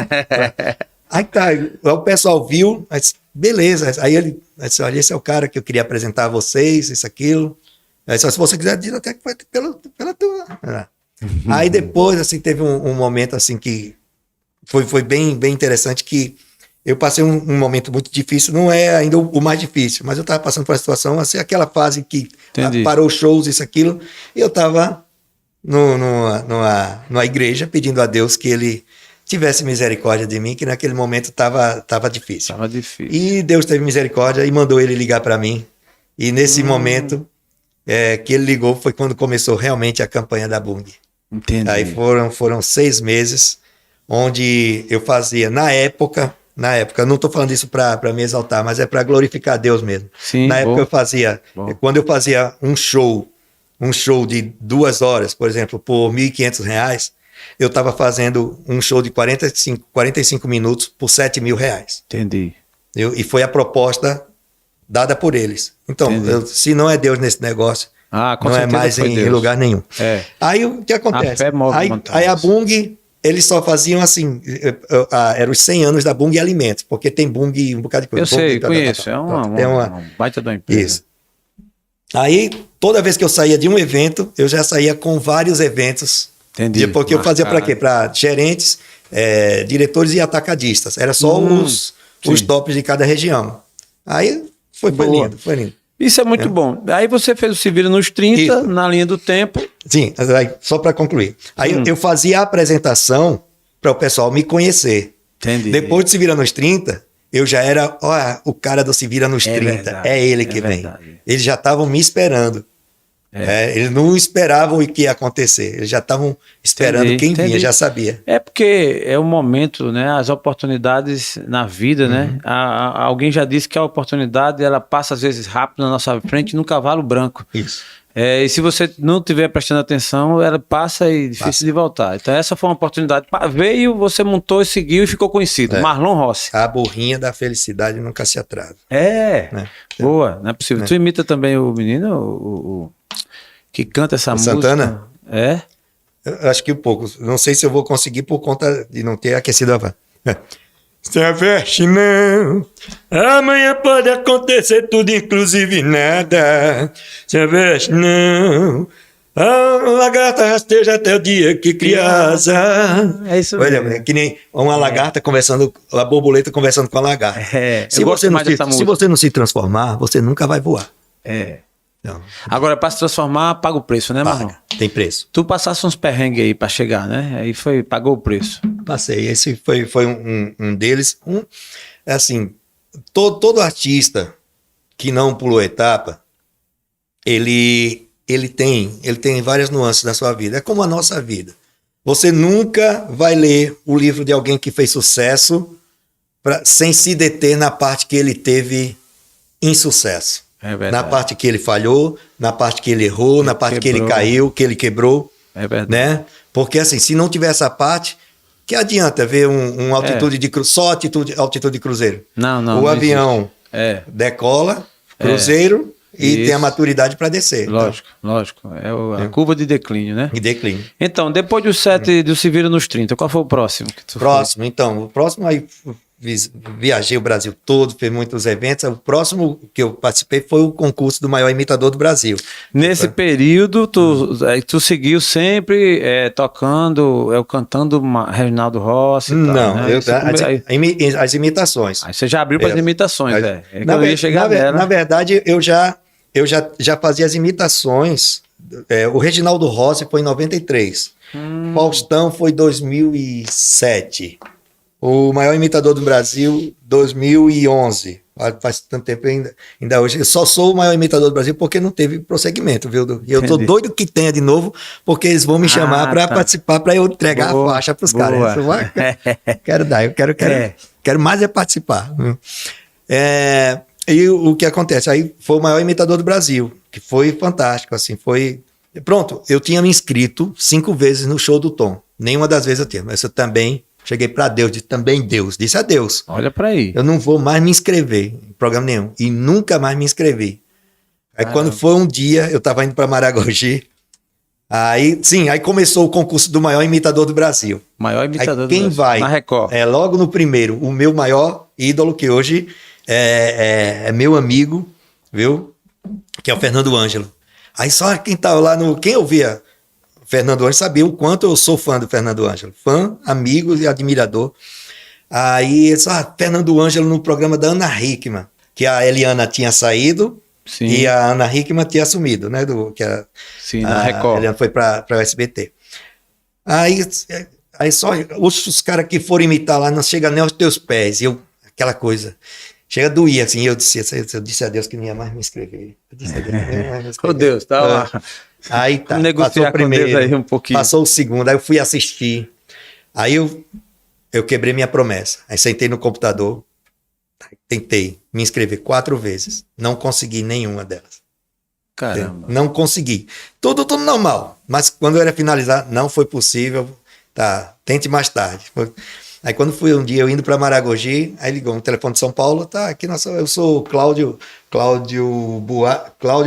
[SPEAKER 3] Aí tá, o pessoal viu, mas beleza. Aí ele disse, olha, esse é o cara que eu queria apresentar a vocês, isso, aquilo. Aí só se você quiser, diz até que foi pela tua. Aí depois, assim, teve um momento, assim, que foi bem interessante, que eu passei um momento muito difícil, não é ainda o mais difícil, mas eu estava passando por uma situação, assim, aquela fase que parou shows, isso, aquilo, e eu estava numa igreja pedindo a Deus que ele tivesse misericórdia de mim, que naquele momento estava difícil.
[SPEAKER 2] Tava difícil.
[SPEAKER 3] E Deus teve misericórdia e mandou ele ligar para mim, e nesse momento que ele ligou foi quando começou realmente a campanha da Bung.
[SPEAKER 2] Entendi.
[SPEAKER 3] Aí foram 6 meses, onde eu fazia, na época, eu não estou falando isso para me exaltar, mas é para glorificar a Deus mesmo.
[SPEAKER 2] Sim,
[SPEAKER 3] na época eu fazia, quando eu fazia um show de 2 horas, por exemplo, por R$1.500, eu estava fazendo um show de 45 minutos por R$7.000.
[SPEAKER 2] Entendi.
[SPEAKER 3] E foi a proposta dada por eles. Então, se não é Deus nesse negócio, não é mais em lugar nenhum. Aí o que acontece?
[SPEAKER 2] A fé move
[SPEAKER 3] aí a Bung, eles só faziam assim, eram os 100 anos da Bung Alimentos, porque tem Bung um bocado de coisa.
[SPEAKER 2] Eu sei, conheço, é uma baita da empresa.
[SPEAKER 3] Isso. Aí, toda vez que eu saía de um evento, eu já saía com vários eventos.
[SPEAKER 2] Entendi.
[SPEAKER 3] Porque eu fazia para quê? Para gerentes, diretores e atacadistas. Era só os tops de cada região. Aí foi lindo, foi lindo.
[SPEAKER 2] Isso é muito bom. Aí você fez o Se Vira nos 30, isso, na linha do tempo.
[SPEAKER 3] Sim, só para concluir. Aí eu fazia a apresentação para o pessoal me conhecer.
[SPEAKER 2] Entendi.
[SPEAKER 3] Depois de Se Vira nos 30, eu já era o cara do Se Vira nos 30. Verdade, é ele que vem. Verdade. Eles já estavam me esperando. Eles não esperavam o que ia acontecer. Eles já estavam esperando quem vinha, já sabia.
[SPEAKER 2] É porque é o momento, né? As oportunidades na vida, né? Alguém já disse que a oportunidade ela passa às vezes rápido na nossa frente num cavalo branco.
[SPEAKER 3] Isso.
[SPEAKER 2] E se você não estiver prestando atenção, ela passa e difícil de voltar. Então essa foi uma oportunidade. Veio, você montou, seguiu e ficou conhecido. Marlon Rossi.
[SPEAKER 3] A burrinha da felicidade nunca se atrasa.
[SPEAKER 2] Boa, não é possível. Tu imita também o menino, o que canta essa música?
[SPEAKER 3] Santana?
[SPEAKER 2] Eu
[SPEAKER 3] acho que um pouco. Não sei se eu vou conseguir por conta de não ter aquecido a van. Se aveste não, amanhã pode acontecer tudo, inclusive nada. Se aveste não, a lagarta rasteja até o dia que criasa.
[SPEAKER 2] É isso mesmo.
[SPEAKER 3] Olha, que nem uma lagarta conversando, a borboleta conversando com a lagarta. Se você não se transformar, você nunca vai voar.
[SPEAKER 2] Não. Agora, para se transformar, paga o preço, né, Marlon?
[SPEAKER 3] Tem preço.
[SPEAKER 2] Tu passasse uns perrengues aí para chegar, né? Aí pagou o preço.
[SPEAKER 3] Passei. Esse foi um deles. Assim, todo artista que não pulou etapa, ele tem várias nuances na sua vida. É como a nossa vida. Você nunca vai ler o livro de alguém que fez sucesso sem se deter na parte que ele teve insucesso. Na parte que ele falhou, na parte que ele errou, na parte que ele caiu, que ele quebrou.
[SPEAKER 2] É verdade.
[SPEAKER 3] Né? Porque assim, se não tiver essa parte, que adianta ver uma altitude só altitude de cruzeiro?
[SPEAKER 2] Não.
[SPEAKER 3] O avião decola, cruzeiro, e tem a maturidade para descer.
[SPEAKER 2] Lógico. É a curva de declínio, né?
[SPEAKER 3] De declínio.
[SPEAKER 2] Então, depois do 7 do Se Vira nos 30, qual foi o próximo?
[SPEAKER 3] O próximo aí... Viajei o Brasil todo, fiz muitos eventos. O próximo que eu participei foi o concurso do maior imitador do Brasil.
[SPEAKER 2] Nesse período, tu seguiu sempre tocando, cantando Reginaldo Rossi?
[SPEAKER 3] Não,
[SPEAKER 2] né?
[SPEAKER 3] as imitações.
[SPEAKER 2] Aí você já abriu para as imitações,
[SPEAKER 3] Na verdade, eu já fazia as imitações. O Reginaldo Rossi foi em 93. Faustão foi em 2007. O maior imitador do Brasil, 2011. faz tanto tempo ainda hoje. Eu só sou o maior imitador do Brasil porque não teve prosseguimento, viu? E eu tô doido que tenha de novo, porque eles vão me chamar para participar, para eu entregar a faixa para os caras. Quero dar, eu quero mais é participar. E o que acontece? Aí foi o maior imitador do Brasil, que foi fantástico, assim, foi... Pronto, eu tinha me inscrito 5 vezes no show do Tom. Nenhuma das vezes eu tinha, mas eu também cheguei para Deus, disse a Deus.
[SPEAKER 2] Olha para aí.
[SPEAKER 3] Eu não vou mais me inscrever em programa nenhum. E nunca mais me inscrevi. Aí quando foi um dia, eu estava indo para Maragogi, aí começou o concurso do maior imitador do Brasil.
[SPEAKER 2] Maior imitador
[SPEAKER 3] do Brasil. Quem vai?
[SPEAKER 2] Na Record.
[SPEAKER 3] Logo no primeiro, o meu maior ídolo, que hoje é meu amigo, viu? Que é o Fernando Ângelo. Aí só quem estava lá quem ouvia Fernando Ângelo sabia o quanto eu sou fã do Fernando Ângelo. Fã, amigo e admirador. Aí, Fernando Ângelo no programa da Ana Hickman, que a Eliana tinha saído. Sim. E a Ana Hickman tinha assumido, né?
[SPEAKER 2] Sim, na Record.
[SPEAKER 3] A Eliana foi para o SBT. Aí só os caras que foram imitar lá não chegam nem aos teus pés. Aquela coisa. Chega a doer, assim, eu disse a Deus que não ia mais me inscrever. Eu disse a Deus que não ia mais me inscrever.
[SPEAKER 2] Ô Deus, tá lá.
[SPEAKER 3] Aí tá,
[SPEAKER 2] passou o primeiro, aí um pouquinho.
[SPEAKER 3] Passou o segundo, aí eu fui assistir. Aí eu quebrei minha promessa. Aí sentei no computador, tentei me inscrever 4 vezes. Não consegui nenhuma delas.
[SPEAKER 2] Caramba.
[SPEAKER 3] Não consegui. Tudo normal. Mas quando eu ia finalizar, não foi possível. Tá, tente mais tarde. Aí quando fui um dia eu indo para Maragogi, aí ligou um telefone de São Paulo, tá, aqui eu sou o Cláudio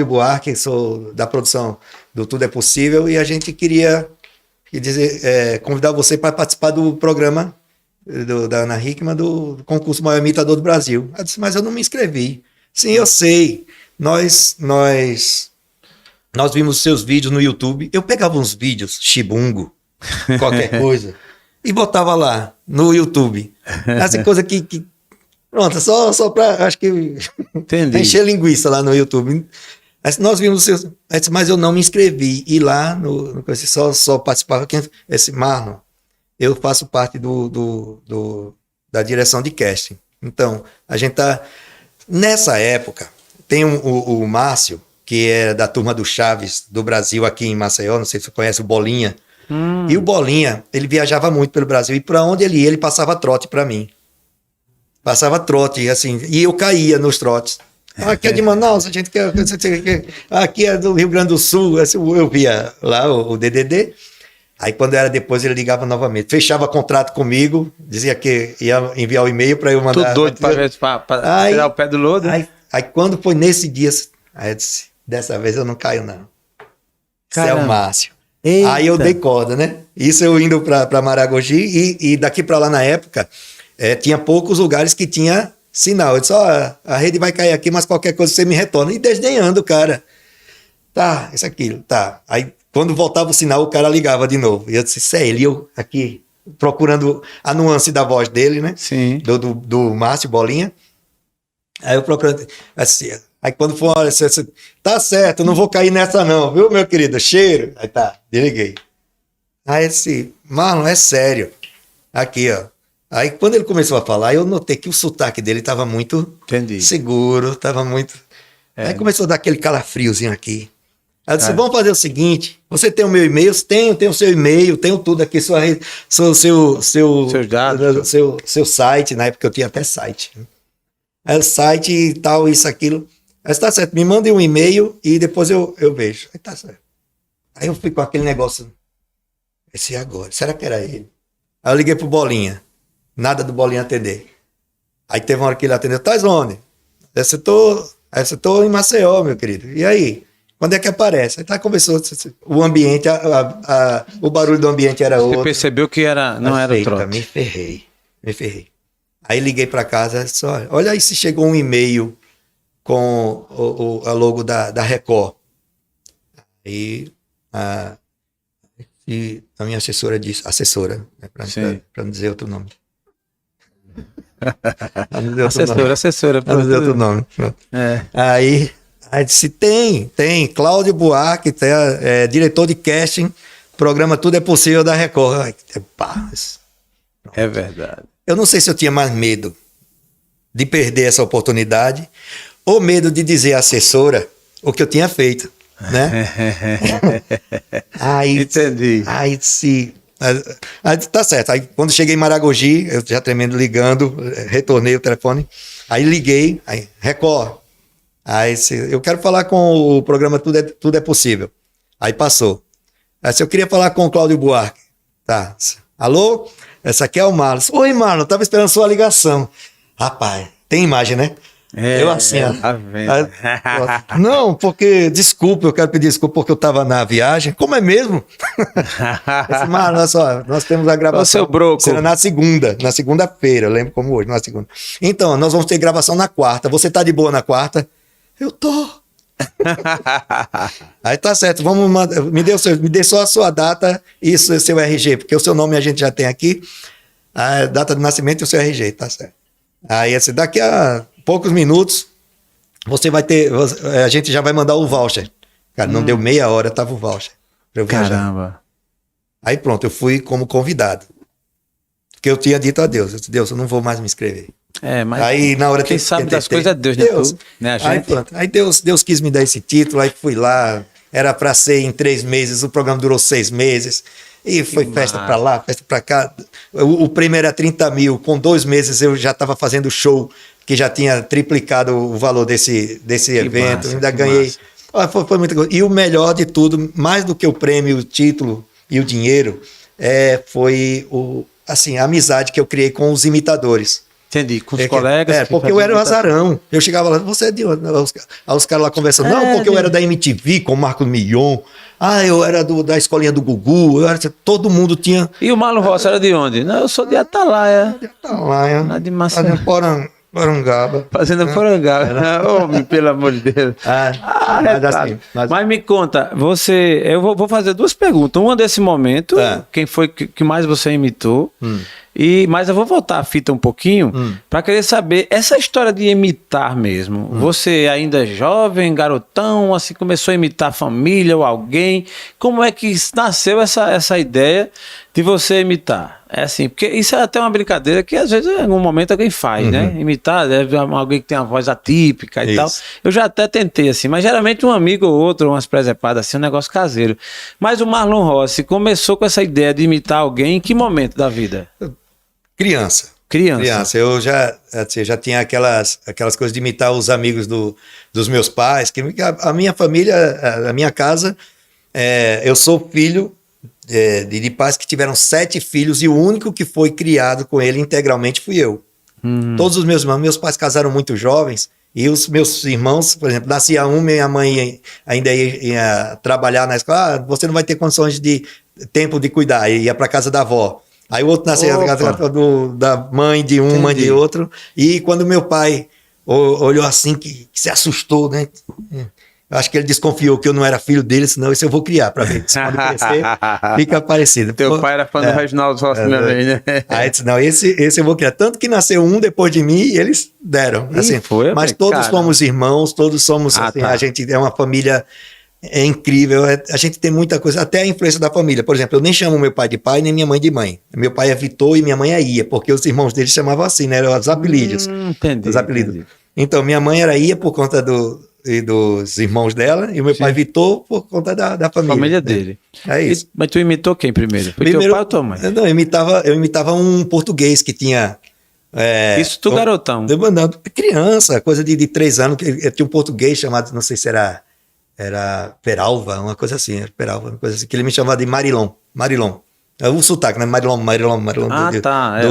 [SPEAKER 3] Buarque, sou da produção do Tudo é Possível, e a gente queria convidar você para participar do programa da Ana Hickman, do concurso Maior Imitador do Brasil. Eu disse, mas eu não me inscrevi. Sim, eu sei, nós vimos seus vídeos no YouTube, eu pegava uns vídeos, chibungo, qualquer coisa, e botava lá no YouTube. Essa coisa que pronto, só para, acho que encher linguiça lá no YouTube. Nós vimos seus, mas eu não me inscrevi. E lá só participava esse Marlon. Eu faço parte da direção de casting. Então, a gente tá nessa época. Tem o Márcio, que é da turma do Chaves do Brasil aqui em Maceió. Não sei se você conhece o Bolinha. E o Bolinha, ele viajava muito pelo Brasil, e para onde ele ia, ele passava trote para mim. Passava trote, assim, e eu caía nos trotes. Aqui é de Manaus, a gente quer. Aqui é do Rio Grande do Sul, eu via lá o DDD. Aí quando era depois, ele ligava novamente. Fechava contrato comigo, dizia que ia enviar o e-mail para eu mandar.
[SPEAKER 2] Tudo doido para tirar o pé do lodo.
[SPEAKER 3] Aí quando foi nesse dia, aí eu disse, dessa vez eu não caio, não. Isso é o Márcio. Eita. Aí eu dei corda, né? Isso eu indo para Maragogi, e daqui para lá na época, tinha poucos lugares que tinha sinal. Eu disse, a rede vai cair aqui, mas qualquer coisa você me retorna. E desdenhando, cara. Tá, isso aqui, tá. Aí quando voltava o sinal, o cara ligava de novo. E eu disse, isso é ele. Eu aqui, procurando a nuance da voz dele, né?
[SPEAKER 2] Sim.
[SPEAKER 3] Do Márcio Bolinha. Aí eu procurando, assim... Aí quando for, olha, tá certo, não vou cair nessa não, viu, meu querido? Cheiro. Aí tá, desliguei. Aí esse Marlon, é sério. Aqui, ó. Aí quando ele começou a falar, eu notei que o sotaque dele tava muito seguro, tava muito... Aí começou a dar aquele calafriozinho aqui. Aí eu disse, vamos fazer o seguinte, você tem o meu e-mail? Tenho o seu e-mail, tenho tudo aqui, seus dados, seu site, na época eu tinha até site. Aí o site e tal, isso, aquilo... Aí tá certo, me mande um e-mail e depois eu vejo. Aí tá certo. Aí eu fui com aquele negócio. Esse agora, será que era ele? Aí eu liguei pro Bolinha. Nada do Bolinha atender. Aí teve uma hora que ele atendeu. Tá onde? Eu tô em Maceió, meu querido. E aí? Quando é que aparece? Aí tá, começou. O ambiente, o barulho do ambiente era outro.
[SPEAKER 2] Você percebeu que não era o trote.
[SPEAKER 3] Me ferrei. Aí liguei pra casa. Olha aí se chegou um e-mail com a logo da Record. E a minha assessora disse, né, para não dizer outro nome.
[SPEAKER 2] Assessora.
[SPEAKER 3] Para não dizer outro nome. Aí disse, tem, Cláudio Buarque, diretor de casting, programa Tudo é Possível da Record.
[SPEAKER 2] É verdade.
[SPEAKER 3] Eu não sei se eu tinha mais medo de perder essa oportunidade, ou medo de dizer à assessora o que eu tinha feito, né?
[SPEAKER 2] Entendi.
[SPEAKER 3] Aí tá certo. Aí quando cheguei em Maragogi, eu já tremendo ligando, retornei o telefone, aí liguei, aí Record. Aí eu quero falar com o programa Tudo é Possível. Aí passou. Aí eu queria falar com o Cláudio Buarque. Tá. Alô? Essa aqui é o Marlon. Oi, Marlon, tava esperando sua ligação. Rapaz, tem imagem, né? Eu assim, ó. Aí, não, porque, desculpa, eu quero pedir desculpa porque eu tava na viagem. Como é mesmo? Esse, Marlon, olha só, nós temos a gravação.
[SPEAKER 2] O seu broco.
[SPEAKER 3] Será na segunda-feira, eu lembro como hoje, na segunda. Então, nós vamos ter gravação na quarta. Você tá de boa na quarta? Eu tô. Aí tá certo, vamos mandar, me dê só a sua data e seu RG, porque o seu nome a gente já tem aqui, a data de nascimento e o seu RG, tá certo. Aí assim, daqui a poucos minutos você vai ter, a gente já vai mandar o voucher. Cara, não deu meia hora, tava o voucher pra eu viajar.
[SPEAKER 2] Caramba.
[SPEAKER 3] Aí pronto, eu fui como convidado, porque eu tinha dito a Deus, eu disse, Deus, eu não vou mais me inscrever.
[SPEAKER 2] Mas
[SPEAKER 3] aí, na hora
[SPEAKER 2] quem sabe das coisas é Deus, né?
[SPEAKER 3] Deus.
[SPEAKER 2] Né?
[SPEAKER 3] Aí, pronto. Aí Deus quis me dar esse título, aí fui lá, era para ser em 3 meses, o programa durou 6 meses, e foi festa para lá, festa para cá. O prêmio era 30 mil, com 2 meses eu já estava fazendo show, que já tinha triplicado o valor desse evento,
[SPEAKER 2] massa,
[SPEAKER 3] ainda ganhei. Foi muita coisa. E o melhor de tudo, mais do que o prêmio, o título e o dinheiro, foi a amizade que eu criei com os imitadores.
[SPEAKER 2] Entendi, com os colegas.
[SPEAKER 3] Porque eu era o azarão. Eu chegava lá, você é de onde? Aí os caras lá conversando, não, porque eu era da MTV com o Marco Mion. Eu era da escolinha do Gugu. Todo mundo tinha.
[SPEAKER 2] E o Marlon Rossi era de onde? Não, eu sou de Atalaia.
[SPEAKER 3] De Atalaia.
[SPEAKER 2] Lá de Maceió.
[SPEAKER 3] Porangaba.
[SPEAKER 2] Fazenda Porangaba. Homem, pelo amor de Deus. Mas me conta, eu vou fazer 2 perguntas. Uma desse momento, quem foi que mais você imitou? Mas eu vou voltar a fita um pouquinho para querer saber essa história de imitar mesmo. Você ainda jovem, garotão, assim começou a imitar a família ou alguém. Como é que nasceu essa ideia de você imitar? É assim, porque isso é até uma brincadeira que às vezes em algum momento alguém faz, né? Imitar, deve alguém que tem uma voz atípica e tal. Eu já até tentei assim, mas geralmente um amigo ou outro, umas presepadas assim, um negócio caseiro. Mas o Marlon Rossi começou com essa ideia de imitar alguém em que momento da vida?
[SPEAKER 3] Criança. Eu já tinha aquelas coisas de imitar os amigos dos meus pais, que a minha família, a minha casa, eu sou filho de pais que tiveram 7 filhos e o único que foi criado com ele integralmente fui eu. Todos os meus pais casaram muito jovens e os meus irmãos, por exemplo, nascia minha mãe ainda ia trabalhar na escola, você não vai ter condições de tempo de cuidar, ia para casa da avó. Aí o outro nasceu da mãe de um, entendi. Mãe de outro. E quando meu pai olhou assim, que se assustou, né? Eu acho que ele desconfiou que eu não era filho dele, senão esse eu vou criar para ver se quando crescer fica parecido.
[SPEAKER 2] Teu pai era fã do Reginaldo Rossi também, né?
[SPEAKER 3] Aí disse, não, esse eu vou criar. Tanto que nasceu um depois de mim e eles deram. Assim, mas todos somos irmãos, todos somos, a gente é uma família... É incrível, a gente tem muita coisa, até a influência da família. Por exemplo, eu nem chamo meu pai de pai, nem minha mãe de mãe. Meu pai é Vitor e minha mãe é Ia, porque os irmãos deles chamavam assim, né? Eram os apelidos.
[SPEAKER 2] Entendi.
[SPEAKER 3] Os apelidos. Entendi. Então, minha mãe era Ia por conta dos irmãos dela, e o meu pai Vitor por conta da família.
[SPEAKER 2] Família dele.
[SPEAKER 3] É isso.
[SPEAKER 2] Mas tu imitou quem primeiro? Foi teu pai ou tua mãe?
[SPEAKER 3] Não, eu imitava um português que tinha...
[SPEAKER 2] isso tu garotão.
[SPEAKER 3] Criança, coisa de 3 anos, que tinha um português chamado, não sei se era Peralva, uma coisa assim, que ele me chamava de Marilon. O sotaque, né? Marilon.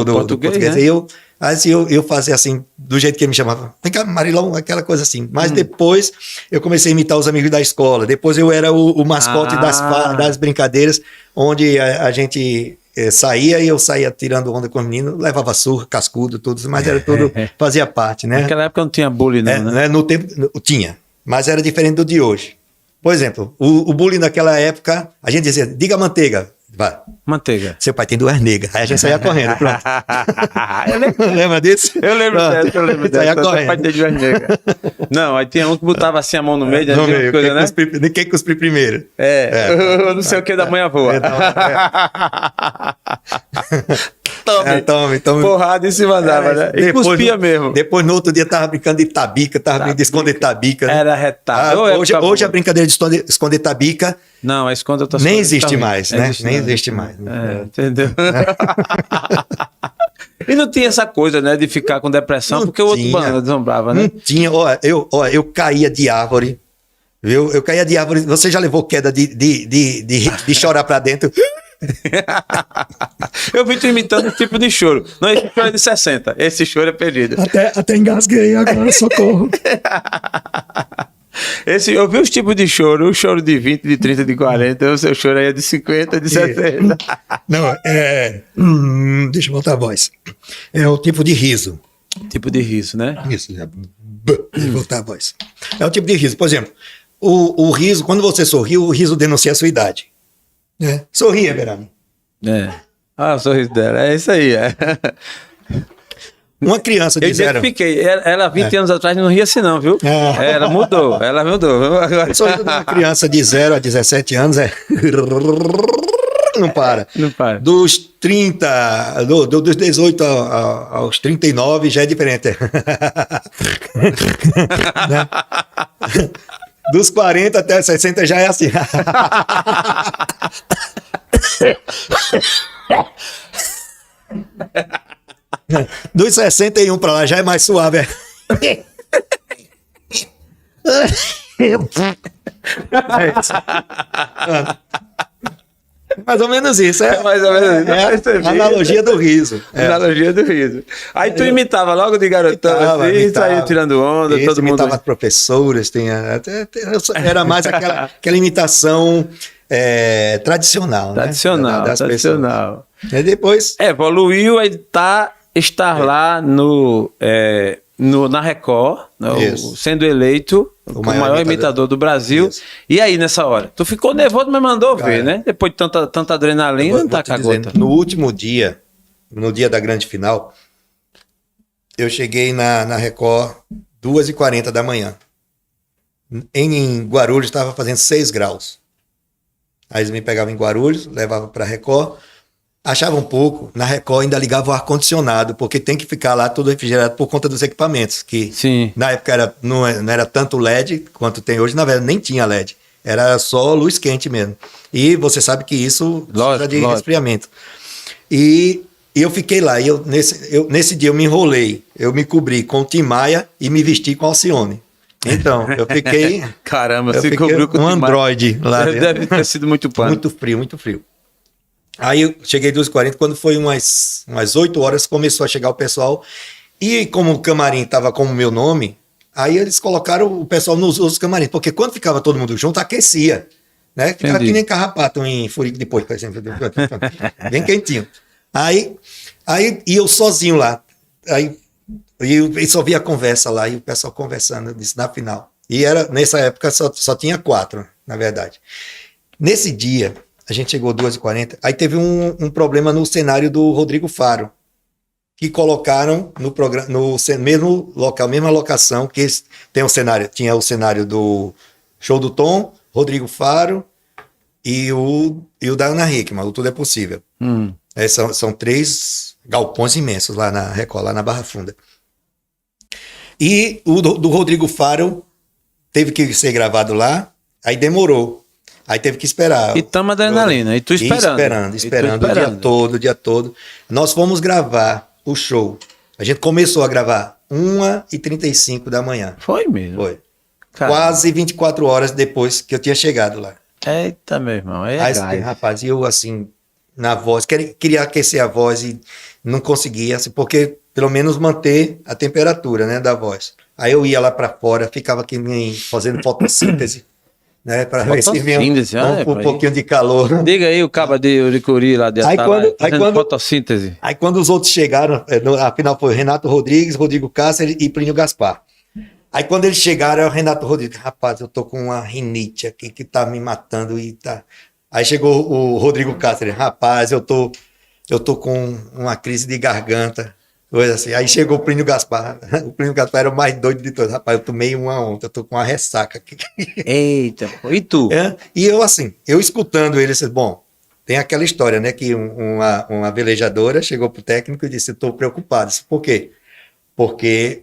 [SPEAKER 3] Do português. Né? E eu fazia assim, do jeito que ele me chamava. Vem cá, Marilon, aquela coisa assim. Mas depois eu comecei a imitar os amigos da escola. Depois eu era o mascote das brincadeiras, onde a gente saía e eu saía tirando onda com os meninos, levava surra, cascudo, tudo, mas era tudo, fazia parte, né?
[SPEAKER 2] Naquela época não tinha bullying, não, né?
[SPEAKER 3] No tempo, tinha. Mas era diferente do de hoje. Por exemplo, o bullying naquela época, a gente dizia, diga manteiga. Vai.
[SPEAKER 2] Manteiga.
[SPEAKER 3] Seu pai tem 2 negas. Aí a gente saía correndo. Pronto. Lembra disso?
[SPEAKER 2] Eu lembro dessa.
[SPEAKER 3] Saía correndo.
[SPEAKER 2] Seu pai tem 2 negas. Não, aí tinha um que botava assim a mão no meio.
[SPEAKER 3] Coisa, né? Quem cuspir primeiro.
[SPEAKER 2] Não sei o que da mãe avó.
[SPEAKER 3] Tome.
[SPEAKER 2] Porrada em cima dava, né? E cuspia mesmo.
[SPEAKER 3] Depois, no outro dia, tava brincando de tabica, brincando de esconder tabica. Né?
[SPEAKER 2] Era retado.
[SPEAKER 3] Hoje a brincadeira de esconder tabica
[SPEAKER 2] não, a esconda outras
[SPEAKER 3] nem
[SPEAKER 2] coisas
[SPEAKER 3] existe
[SPEAKER 2] também.
[SPEAKER 3] mais, né? Nem existe mais.
[SPEAKER 2] Entendeu? E não tinha essa coisa, né, de ficar com depressão,
[SPEAKER 3] Não
[SPEAKER 2] porque o outro
[SPEAKER 3] tinha.
[SPEAKER 2] bando deslumbrava, né?
[SPEAKER 3] Não tinha. Eu caía de árvore. Viu? Eu caía de árvore. Você já levou queda de chorar pra dentro?
[SPEAKER 2] Eu vi tu imitando um tipo de choro. Não, esse choro é de 60. Esse choro é perdido.
[SPEAKER 3] Até engasguei agora, socorro.
[SPEAKER 2] Eu vi os tipos de choro, o choro de 20, de 30, de 40, o seu choro aí é de 50, de 70.
[SPEAKER 3] Não, deixa eu voltar a voz. É o tipo de riso.
[SPEAKER 2] Tipo de riso, né?
[SPEAKER 3] Isso, deixa eu voltar a voz. É o tipo de riso. Por exemplo, o riso, quando você sorri, o riso denuncia a sua idade. Sorria, Berami.
[SPEAKER 2] Ah, o sorriso dela, é isso aí.
[SPEAKER 3] Uma criança de
[SPEAKER 2] Eu
[SPEAKER 3] zero...
[SPEAKER 2] identifiquei, ela 20 anos atrás não ria assim não, viu? Ela mudou.
[SPEAKER 3] O sorriso de uma criança de 0 a 17 anos é... Não para.
[SPEAKER 2] Não para.
[SPEAKER 3] Dos 30, dos 18 aos 39 já é diferente. Né? Dos 40 até 60 já é assim. Dos 61 para lá já é mais suave. Mais ou menos isso.
[SPEAKER 2] Mais ou menos isso.
[SPEAKER 3] A analogia do riso.
[SPEAKER 2] Analogia do riso. Aí tu imitava logo de garotão, assim, saía tirando onda,
[SPEAKER 3] isso,
[SPEAKER 2] todo mundo...
[SPEAKER 3] imitava professoras, era mais aquela imitação tradicional.
[SPEAKER 2] Tradicional,
[SPEAKER 3] né? Das
[SPEAKER 2] tradicional.
[SPEAKER 3] Pessoas. E depois...
[SPEAKER 2] Evoluiu, aí estar lá na Record, sendo eleito o maior imitador do Brasil. Isso. E aí, nessa hora? Tu ficou nervoso, mas mandou ver, né? Depois de tanta adrenalina, não tá cagota.
[SPEAKER 3] No último dia, no dia da grande final, eu cheguei na Record 2h40 da manhã. Em Guarulhos estava fazendo 6 graus. Aí eles me pegavam em Guarulhos, levavam para Record. Achava um pouco, na Record ainda ligava o ar-condicionado, porque tem que ficar lá todo refrigerado por conta dos equipamentos, que
[SPEAKER 2] Sim.
[SPEAKER 3] Na época não era tanto LED quanto tem hoje, na verdade nem tinha LED, era só luz quente mesmo. E você sabe que isso precisa de resfriamento. E eu fiquei lá, nesse dia eu me enrolei, eu me cobri com Tim Maia e me vesti com Alcione. Então, eu fiquei...
[SPEAKER 2] Caramba, você cobriu com
[SPEAKER 3] um androide lá dentro.
[SPEAKER 2] Deve ter sido muito pano.
[SPEAKER 3] Muito frio, muito frio. Aí eu cheguei 2h40, quando foi umas 8 horas, começou a chegar o pessoal. E como o camarim estava com o meu nome, aí eles colocaram o pessoal nos outros camarins. Porque quando ficava todo mundo junto, aquecia. Né? Ficava que nem carrapato em furico de porco, por exemplo. Bem quentinho. Aí e eu sozinho lá. Aí eu só via a conversa lá, e o pessoal conversando disso na final. E nessa época só tinha 4, na verdade. Nesse dia... A gente chegou 2h40. Aí teve um problema no cenário do Rodrigo Faro, que colocaram no programa, no mesmo local, mesma locação, que tem tinha o cenário do Show do Tom, Rodrigo Faro e o Diana Hickman, o Tudo é Possível. São 3 galpões imensos lá na Record, lá na Barra Funda. E o do Rodrigo Faro teve que ser gravado lá, aí demorou. Aí teve que esperar.
[SPEAKER 2] E tamo adrenalina. E tu esperando.
[SPEAKER 3] Esperando o dia todo. Nós fomos gravar o show. A gente começou a gravar 1h35 da manhã.
[SPEAKER 2] Foi mesmo?
[SPEAKER 3] Foi.
[SPEAKER 2] Caramba.
[SPEAKER 3] Quase 24 horas depois que eu tinha chegado lá.
[SPEAKER 2] Eita, meu irmão. Aí,
[SPEAKER 3] rapaz, eu assim, na voz, queria aquecer a voz e não conseguia, assim, porque pelo menos manter a temperatura, né, da voz. Aí eu ia lá para fora, ficava aqui fazendo fotossíntese. Né, para ver se vinha um pouquinho de calor.
[SPEAKER 2] Diga aí o cabo de Uricuri lá dentro.
[SPEAKER 3] Quando
[SPEAKER 2] fotossíntese.
[SPEAKER 3] Aí quando os outros chegaram, afinal foi Renato Rodrigues, Rodrigo Cáceres e Plínio Gaspar. Aí quando eles chegaram, é o Renato Rodrigues, rapaz, eu tô com uma rinite aqui que tá me matando e tá... Aí chegou o Rodrigo Cáceres, rapaz, eu tô com uma crise de garganta. Coisa assim. Aí chegou o Plínio Gaspar. O Plínio Gaspar era o mais doido de todos. Rapaz, eu tomei uma ontem, eu tô com uma ressaca aqui.
[SPEAKER 2] Eita, e tu?
[SPEAKER 3] E eu assim, eu escutando ele, disse, bom, tem aquela história, né? Que uma velejadora chegou pro técnico e disse, estou preocupado. Disse, por quê? Porque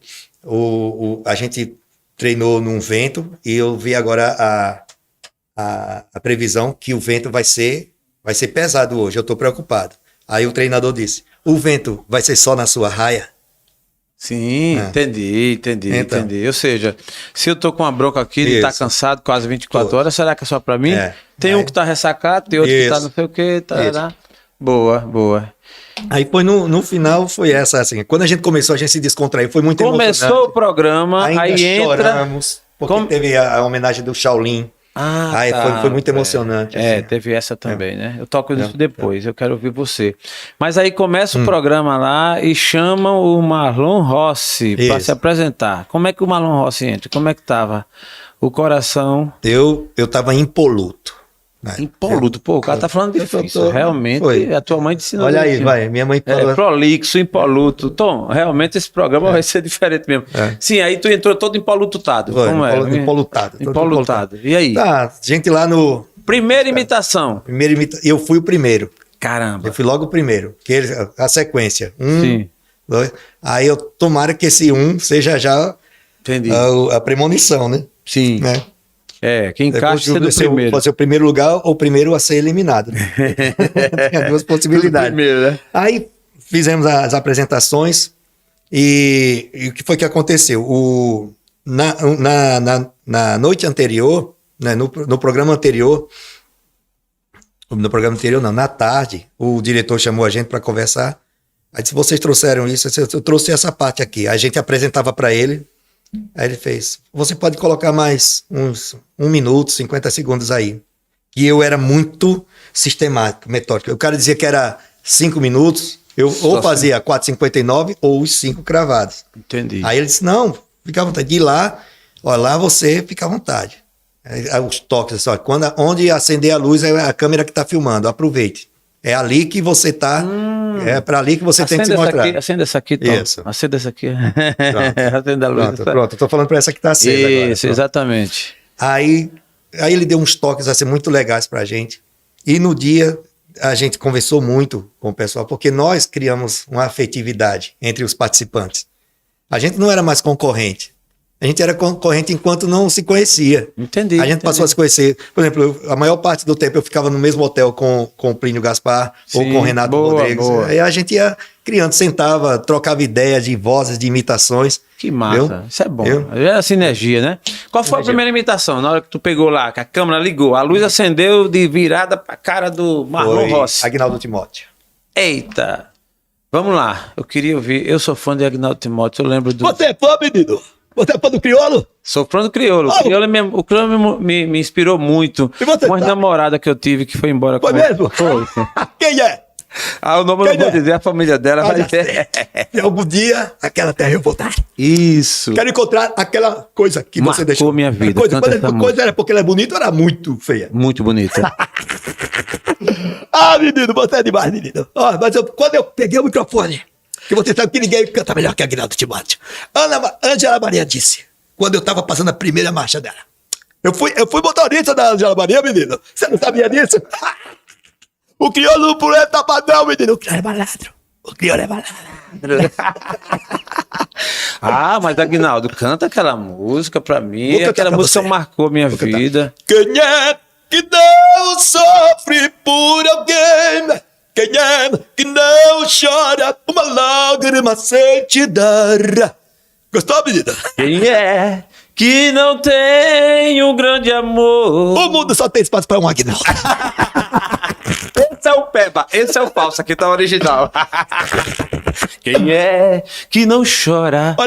[SPEAKER 3] a gente treinou num vento e eu vi agora a previsão que o vento vai ser pesado hoje, eu estou preocupado. Aí o treinador disse, o vento vai ser só na sua raia?
[SPEAKER 2] Sim, entendi. Ou seja, se eu tô com uma bronca aqui de estar cansado quase 24 horas, será que é só pra mim? Tem um que tá ressacado, tem outro que tá não sei o que, tá. Boa.
[SPEAKER 3] Aí foi no final, foi essa, assim, quando a gente começou, a gente se descontraiu, foi muito emocionante.
[SPEAKER 2] Começou o programa,
[SPEAKER 3] ainda
[SPEAKER 2] aí
[SPEAKER 3] choramos, porque teve a homenagem do Shaolin. Aí foi muito emocionante. Assim.
[SPEAKER 2] Teve essa também, né? Eu toco isso depois, eu quero ouvir você. Mas aí começa o programa lá e chamam o Marlon Rossi para se apresentar. Como é que o Marlon Rossi entra? Como é que tava o coração?
[SPEAKER 3] Eu tava impoluto.
[SPEAKER 2] Impoluto, pô, o cara tá falando difícil. Realmente, a tua mãe te ensinou.
[SPEAKER 3] Olha aí, vai, minha mãe falou.
[SPEAKER 2] Prolixo, impoluto. Tom, realmente esse programa vai ser diferente mesmo. Sim, aí tu entrou todo impolutado. Como é? Impolutado. E aí?
[SPEAKER 3] Tá, gente lá no...
[SPEAKER 2] Primeira imitação.
[SPEAKER 3] Eu fui o primeiro.
[SPEAKER 2] Caramba.
[SPEAKER 3] Eu fui logo o primeiro, a sequência.
[SPEAKER 2] Sim.
[SPEAKER 3] 2. Aí eu tomara que esse seja já a premonição, né?
[SPEAKER 2] Sim.
[SPEAKER 3] Né?
[SPEAKER 2] Que encaixa sendo o primeiro.
[SPEAKER 3] Pode ser o primeiro lugar ou o primeiro a ser eliminado. Né? Tinha duas possibilidades.
[SPEAKER 2] Primeiro, né?
[SPEAKER 3] Aí fizemos as apresentações e o que foi que aconteceu? Na noite anterior, né, no programa anterior, na tarde, o diretor chamou a gente para conversar. Aí disse, vocês trouxeram isso? Eu trouxe essa parte aqui. A gente apresentava para ele. Aí ele fez, você pode colocar mais uns 1 minuto, 50 segundos aí. E eu era muito sistemático, metódico. O cara dizia que era 5 minutos, eu ou fazia 4,59 ou os 5 cravados.
[SPEAKER 2] Entendi.
[SPEAKER 3] Aí ele disse, não, fica à vontade. De lá, lá você fica à vontade. Aí, os toques, só onde acender a luz é a câmera que está filmando, aproveite. É ali que você está... É para ali que você tem que se mostrar.
[SPEAKER 2] Acenda essa aqui, Tom.
[SPEAKER 3] Isso.
[SPEAKER 2] Acenda essa aqui. Acenda a luz.
[SPEAKER 3] Pronto. Eu tô falando para essa que tá acesa agora.
[SPEAKER 2] Isso, exatamente.
[SPEAKER 3] Aí ele deu uns toques assim muito legais pra gente. E no dia a gente conversou muito com o pessoal, porque nós criamos uma afetividade entre os participantes. A gente não era mais concorrente. A gente era concorrente enquanto não se conhecia.
[SPEAKER 2] Entendi.
[SPEAKER 3] A gente passou a se conhecer. Por exemplo, a maior parte do tempo eu ficava no mesmo hotel com o Plínio Gaspar ou com o Renato Rodrigues. Aí a gente ia criando, sentava, trocava ideias de vozes, de imitações.
[SPEAKER 2] Que massa. Viu? Isso é bom. É a sinergia, né? Qual foi a primeira imitação? Na hora que tu pegou lá, que a câmera ligou, a luz acendeu de virada pra cara do Marlon Rossi.
[SPEAKER 3] Aguinaldo Timóteo.
[SPEAKER 2] Eita. Vamos lá. Eu queria ouvir. Eu sou fã de Aguinaldo Timóteo. Eu lembro do...
[SPEAKER 4] Você é fã, menino? Você é fã do Criolo?
[SPEAKER 2] Sou fã do Criolo. O Criolo me inspirou muito. Uma namorada que eu tive que foi embora
[SPEAKER 4] com
[SPEAKER 2] mesmo?
[SPEAKER 4] Foi. Quem é?
[SPEAKER 2] O nome eu não vou dizer, a família dela vai ter.
[SPEAKER 4] E algum dia, aquela terra eu voltar.
[SPEAKER 2] Isso.
[SPEAKER 4] Quero encontrar aquela coisa que
[SPEAKER 2] Marcou
[SPEAKER 4] você deixou.
[SPEAKER 2] Minha vida.
[SPEAKER 4] Coisa era porque ela é bonita ou era muito feia?
[SPEAKER 2] Muito bonita.
[SPEAKER 4] Menino, você é demais, menino. Mas quando eu peguei o microfone, que você sabe que ninguém canta melhor que Aguinaldo Timóteo. Ângela Maria disse, quando eu tava passando a primeira marcha dela. Eu fui motorista da Ângela Maria, menino. Você não sabia disso? O crioulo não pula tapadão, menino. O crioulo é malandro. O crioulo é malandro.
[SPEAKER 2] Mas Aguinaldo, canta aquela música pra mim. Aquela música marcou minha vida.
[SPEAKER 4] Quem é que não sofre por alguém? Quem é que não chora uma lágrima sem te dar? Gostou, menina?
[SPEAKER 2] Quem é que não tem um grande amor?
[SPEAKER 4] O mundo só tem espaço para um Aguinaldo.
[SPEAKER 2] Esse é o Peba, esse é o falso, aqui tá o original. Quem é que não chora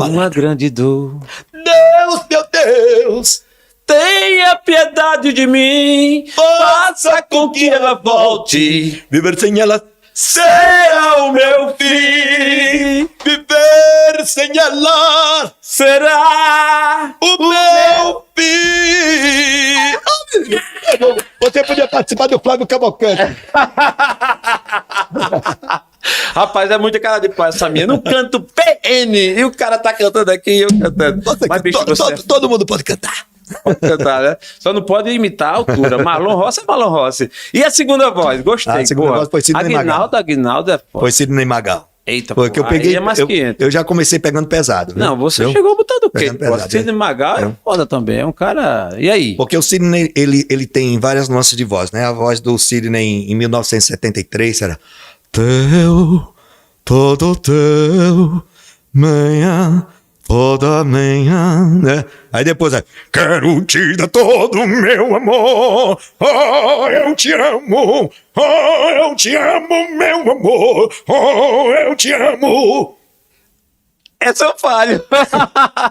[SPEAKER 2] uma grande dor?
[SPEAKER 4] Deus, meu Deus,
[SPEAKER 2] tenha piedade de mim, faça com que ela volte.
[SPEAKER 4] Viver sem ela
[SPEAKER 2] será o meu fim.
[SPEAKER 4] Viver sem ela
[SPEAKER 2] será
[SPEAKER 4] o meu fim. Você podia participar do Flávio Cavalcante.
[SPEAKER 2] Rapaz, é muita cara de pau essa minha. Eu não canto PN. E o cara tá cantando aqui e eu cantando.
[SPEAKER 4] Todo mundo pode cantar.
[SPEAKER 2] Pode cantar, né? Só não pode imitar a altura. Marlon Rossi é Marlon Rossi. E a segunda voz? Gostei.
[SPEAKER 3] A segunda voz foi Sidney Magal.
[SPEAKER 2] Aguinaldo é foda.
[SPEAKER 3] Foi Sidney Magal.
[SPEAKER 2] Eita,
[SPEAKER 3] Foi que eu
[SPEAKER 2] pô,
[SPEAKER 3] peguei.
[SPEAKER 2] aí é mais 500.
[SPEAKER 3] Eu já comecei pegando pesado. Viu?
[SPEAKER 2] Não, você
[SPEAKER 3] Viu?
[SPEAKER 2] chegou botando quê?
[SPEAKER 3] Pegando pesado,
[SPEAKER 2] Sidney Magal é foda também. É um cara... E aí?
[SPEAKER 3] Porque o Sidney, ele tem várias nuances de voz, né? A voz do Sidney em 1973 era teu, todo teu, manhã, toda manhã, né? Aí depois é quero te dar todo o meu amor, oh, eu te amo, oh, eu te amo, meu amor, oh, eu te amo.
[SPEAKER 2] Essa eu falho.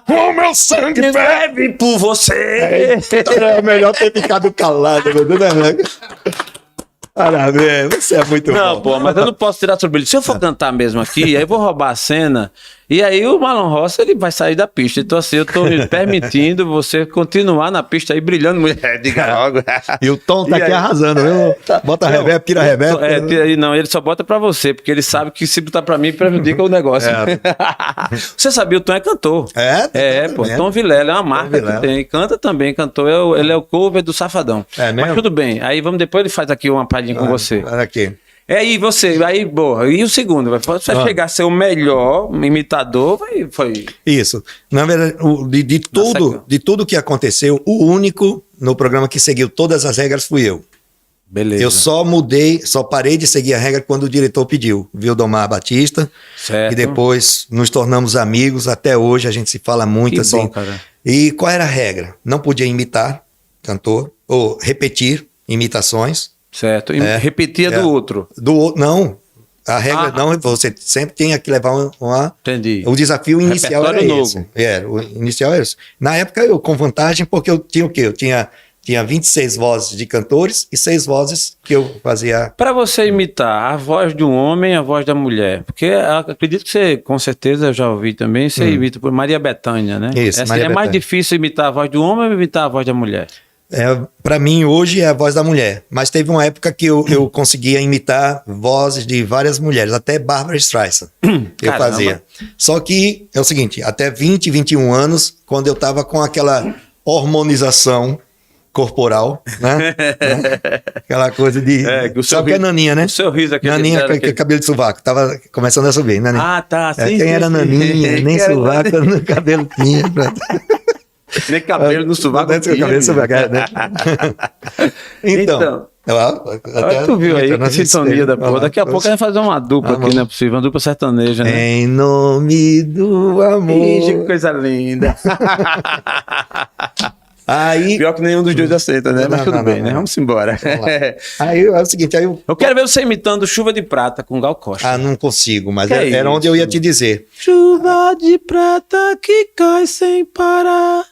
[SPEAKER 3] O meu sangue
[SPEAKER 2] Bebe por você.
[SPEAKER 3] é melhor ter ficado calado, meu Deus, né? Parabéns, você é muito
[SPEAKER 2] Não,
[SPEAKER 3] bom.
[SPEAKER 2] pô, mas eu não posso tirar sobre ele. Se eu for cantar mesmo aqui, aí eu vou roubar a cena. E aí o Marlon Rossi, ele vai sair da pista. Então assim, eu tô me permitindo você continuar na pista aí brilhando. Mulher, diga logo.
[SPEAKER 3] E o Tom tá
[SPEAKER 2] E
[SPEAKER 3] aqui
[SPEAKER 2] aí?
[SPEAKER 3] arrasando, viu? Bota reverb, tira reverb.
[SPEAKER 2] Não, ele só bota pra você, porque ele sabe que se botar pra mim, prejudica o negócio. Você sabia, o Tom é cantor.
[SPEAKER 3] É,
[SPEAKER 2] Pô,
[SPEAKER 3] mesmo.
[SPEAKER 2] Tom Vilela é uma marca
[SPEAKER 3] Vilela.
[SPEAKER 2] que tem. Canta também, cantor. Ele é o cover do Safadão.
[SPEAKER 3] É mesmo?
[SPEAKER 2] Mas tudo bem. Aí vamos depois ele faz aqui uma palhinha com você.
[SPEAKER 3] Olha aqui.
[SPEAKER 2] Aí você, aí, boa. E o segundo? Você vai chegar a ser o melhor imitador, foi.
[SPEAKER 3] Isso. Na verdade, de tudo que aconteceu, o único no programa que seguiu todas as regras fui eu.
[SPEAKER 2] Beleza.
[SPEAKER 3] Eu só parei de seguir a regra quando o diretor pediu, Vildomar Batista.
[SPEAKER 2] Certo.
[SPEAKER 3] E depois nos tornamos amigos, até hoje a gente se fala muito
[SPEAKER 2] Que
[SPEAKER 3] assim.
[SPEAKER 2] bom, cara.
[SPEAKER 3] E qual era a regra? Não podia imitar cantor ou repetir imitações.
[SPEAKER 2] Certo. E repetia do outro.
[SPEAKER 3] Não. A regra não, você sempre tem que levar uma.
[SPEAKER 2] Entendi.
[SPEAKER 3] O desafio inicial era
[SPEAKER 2] Repertório
[SPEAKER 3] esse.
[SPEAKER 2] novo.
[SPEAKER 3] O inicial era esse. Na época eu com vantagem porque eu tinha o quê? Eu tinha 26 vozes de cantores e 6 vozes que eu fazia.
[SPEAKER 2] Para você imitar a voz de um homem e a voz da mulher, porque acredito que você, com certeza, eu já ouvi também, você imita por Maria Bethânia, né?
[SPEAKER 3] Isso,
[SPEAKER 2] Essa
[SPEAKER 3] Maria
[SPEAKER 2] é mais
[SPEAKER 3] Bethânia.
[SPEAKER 2] difícil imitar a voz do homem ou imitar a voz da mulher?
[SPEAKER 3] Para mim hoje é a voz da mulher, mas teve uma época que eu conseguia imitar vozes de várias mulheres, até Barbra Streisand eu
[SPEAKER 2] Caramba.
[SPEAKER 3] fazia. Só que é o seguinte, até 20, 21 anos, quando eu tava com aquela hormonização corporal, né? Aquela coisa de...
[SPEAKER 2] que o seu
[SPEAKER 3] sabe que é naninha, né?
[SPEAKER 2] o seu riso aqui,
[SPEAKER 3] Naninha
[SPEAKER 2] era
[SPEAKER 3] com
[SPEAKER 2] aquele-
[SPEAKER 3] cabelo de sovaco, tava começando a subir, né?
[SPEAKER 2] Ah, tá.
[SPEAKER 3] Quem era naninha, nem sovaco no cabelo tinha. Pronto.
[SPEAKER 2] Nem cabelo no sovaco.
[SPEAKER 3] Não tem cabelo no sovaco, né? Então,
[SPEAKER 2] Olha, tu viu aí, que sintonia da porra. Daqui a pouco a gente vai fazer uma dupla aqui, não é possível, uma dupla sertaneja, né?
[SPEAKER 3] Em nome do amor.
[SPEAKER 2] Ih, que coisa linda.
[SPEAKER 3] Aí,
[SPEAKER 2] Pior que nenhum dos dois aceita, né? Mas
[SPEAKER 3] Não,
[SPEAKER 2] tudo
[SPEAKER 3] não,
[SPEAKER 2] bem,
[SPEAKER 3] não,
[SPEAKER 2] né?
[SPEAKER 3] não.
[SPEAKER 2] Vamos embora.
[SPEAKER 3] aí é o seguinte, aí
[SPEAKER 2] Eu quero ver você imitando Chuva de Prata com Gal Costa.
[SPEAKER 3] não consigo, mas
[SPEAKER 2] Que é
[SPEAKER 3] era onde eu
[SPEAKER 2] isso?
[SPEAKER 3] ia te dizer.
[SPEAKER 2] Chuva de prata que cai sem parar.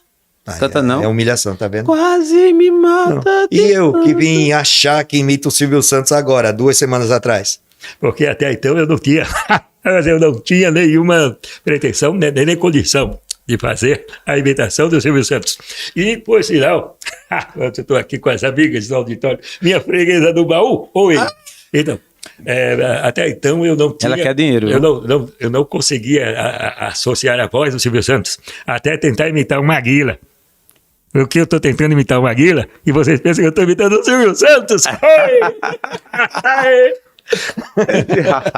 [SPEAKER 2] Canta não?
[SPEAKER 3] É humilhação, tá vendo?
[SPEAKER 2] Quase me mata.
[SPEAKER 3] E eu que vim achar que imito o Silvio Santos agora, 2 semanas atrás.
[SPEAKER 4] Porque até então eu não tinha, mas eu não tinha nenhuma pretensão, nem condição de fazer a imitação do Silvio Santos. E, por sinal, eu estou aqui com as amigas do auditório, minha freguesa do baú, oi. Então, até então eu não tinha...
[SPEAKER 2] Ela quer dinheiro,
[SPEAKER 4] Eu não conseguia associar a voz do Silvio Santos, até tentar imitar o Maguila. Porque eu estou tentando imitar o Maguila e vocês pensam que eu estou imitando o Silvio Santos.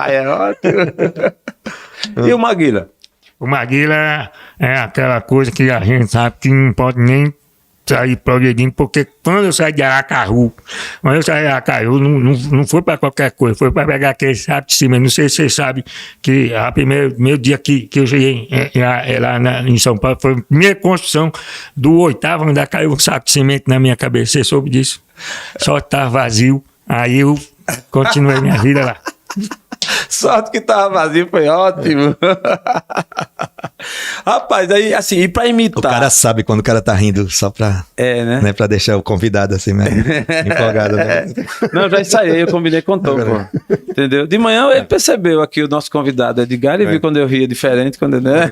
[SPEAKER 2] É ótimo. E o Maguila?
[SPEAKER 4] O Maguila é aquela coisa que a gente sabe que não pode nem sair progredindo, porque quando eu saí de Aracaju, não foi para qualquer coisa, foi para pegar aquele saco de cimento. Não sei se vocês sabem que o primeiro dia que eu cheguei lá em São Paulo, foi a primeira construção do 8º andar, caiu um saco de cimento na minha cabeça. Você soube disso? Só estava vazio. Aí eu continuei minha vida lá.
[SPEAKER 2] Sorte que tava vazio, foi ótimo. Rapaz, aí assim, e pra
[SPEAKER 3] O
[SPEAKER 2] imitar?
[SPEAKER 3] cara sabe quando o cara tá rindo, só pra,
[SPEAKER 2] né?
[SPEAKER 3] pra deixar o convidado assim, mesmo, empolgado, né?
[SPEAKER 2] Não, já ensaiei, eu combinei com o Tom, pô. Entendeu? De manhã ele percebeu aqui o nosso convidado Edgar e viu quando eu ria diferente, quando, né?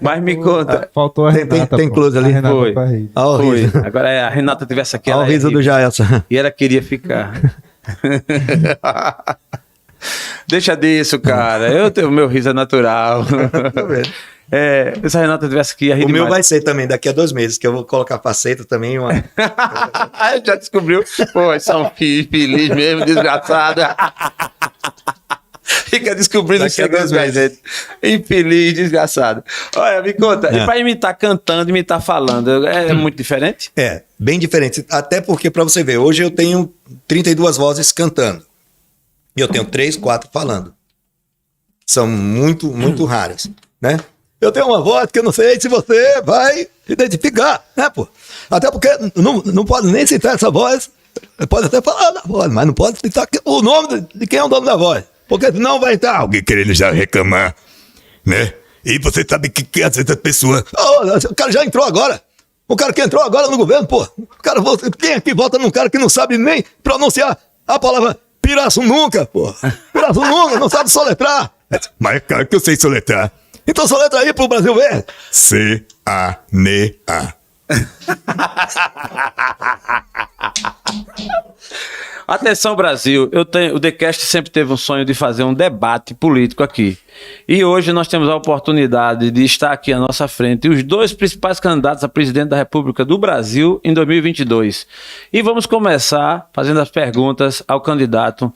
[SPEAKER 2] Mas me conta.
[SPEAKER 5] Faltou a
[SPEAKER 3] Tem-
[SPEAKER 5] Renata.
[SPEAKER 3] tem
[SPEAKER 5] pô.
[SPEAKER 3] close ali.
[SPEAKER 5] A Renata
[SPEAKER 2] Foi.
[SPEAKER 5] pra rir.
[SPEAKER 3] Olha o
[SPEAKER 2] Foi.
[SPEAKER 3] riso.
[SPEAKER 2] Agora a Renata tivesse aqui,
[SPEAKER 3] Olha o
[SPEAKER 2] ela ia
[SPEAKER 3] riso do
[SPEAKER 2] rir.
[SPEAKER 3] Jaelson.
[SPEAKER 2] E ela queria ficar. Deixa disso, cara. O meu riso é natural. Se a Renata tivesse aqui, ia rir
[SPEAKER 3] O meu
[SPEAKER 2] demais.
[SPEAKER 3] vai ser também daqui a 2 meses, que eu vou colocar faceta também.
[SPEAKER 2] Já descobriu. Pô, são infeliz mesmo, desgraçado. Fica descobrindo
[SPEAKER 3] Daqui a 2 meses.
[SPEAKER 2] Infeliz, desgraçado. Olha, me conta, e pra imitar cantando, imitar falando, é muito diferente?
[SPEAKER 3] É, bem diferente. Até porque, para você ver, hoje eu tenho 32 vozes cantando. E eu tenho 3, 4 falando. São muito, muito raras, né?
[SPEAKER 4] Eu tenho uma voz que eu não sei se você vai identificar, né, pô? Até porque não pode nem citar essa voz. Pode até falar da voz, mas não pode citar o nome de quem é o dono da voz. Porque senão vai estar alguém querendo já reclamar, né? E você sabe que às vezes a pessoa... o cara já entrou agora. O cara que entrou agora no governo, pô. O cara, quem aqui vota num cara que não sabe nem pronunciar a palavra Pirassununga, pô? Pirassununga, não sabe soletrar. Mas é claro que eu sei soletrar. Então soletra aí pro Brasil ver. C-A-N-A.
[SPEAKER 2] Atenção, Brasil, o TheCast sempre teve um sonho de fazer um debate político aqui. E hoje nós temos a oportunidade de estar aqui à nossa frente os 2 principais candidatos a presidente da República do Brasil em 2022. E vamos começar fazendo as perguntas ao candidato.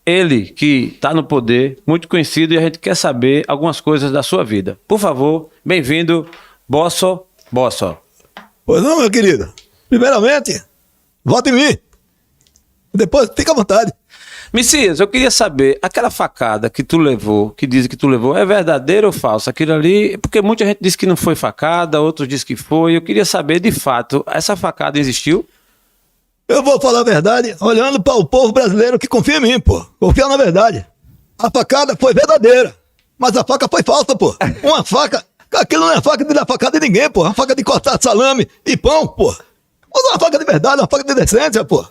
[SPEAKER 2] Ele que está no poder, muito conhecido, e a gente quer saber algumas coisas da sua vida. Por favor, bem-vindo, Bosso.
[SPEAKER 4] Pois não, meu querido. Primeiramente, vote em mim. Depois, fica à vontade.
[SPEAKER 2] Messias, eu queria saber, aquela facada que tu levou, que dizem que tu levou, é verdadeira ou falsa? Aquilo ali, porque muita gente disse que não foi facada, outros dizem que foi. Eu queria saber, de fato, essa facada existiu?
[SPEAKER 4] Eu vou falar a verdade olhando para o povo brasileiro que confia em mim, pô. Confia na verdade. A facada foi verdadeira, mas a faca foi falsa, pô. Uma faca, aquilo não é faca de dar facada em ninguém, pô. É uma faca de cortar salame e pão, pô. Usa uma faca de verdade, uma faca de decência, pô.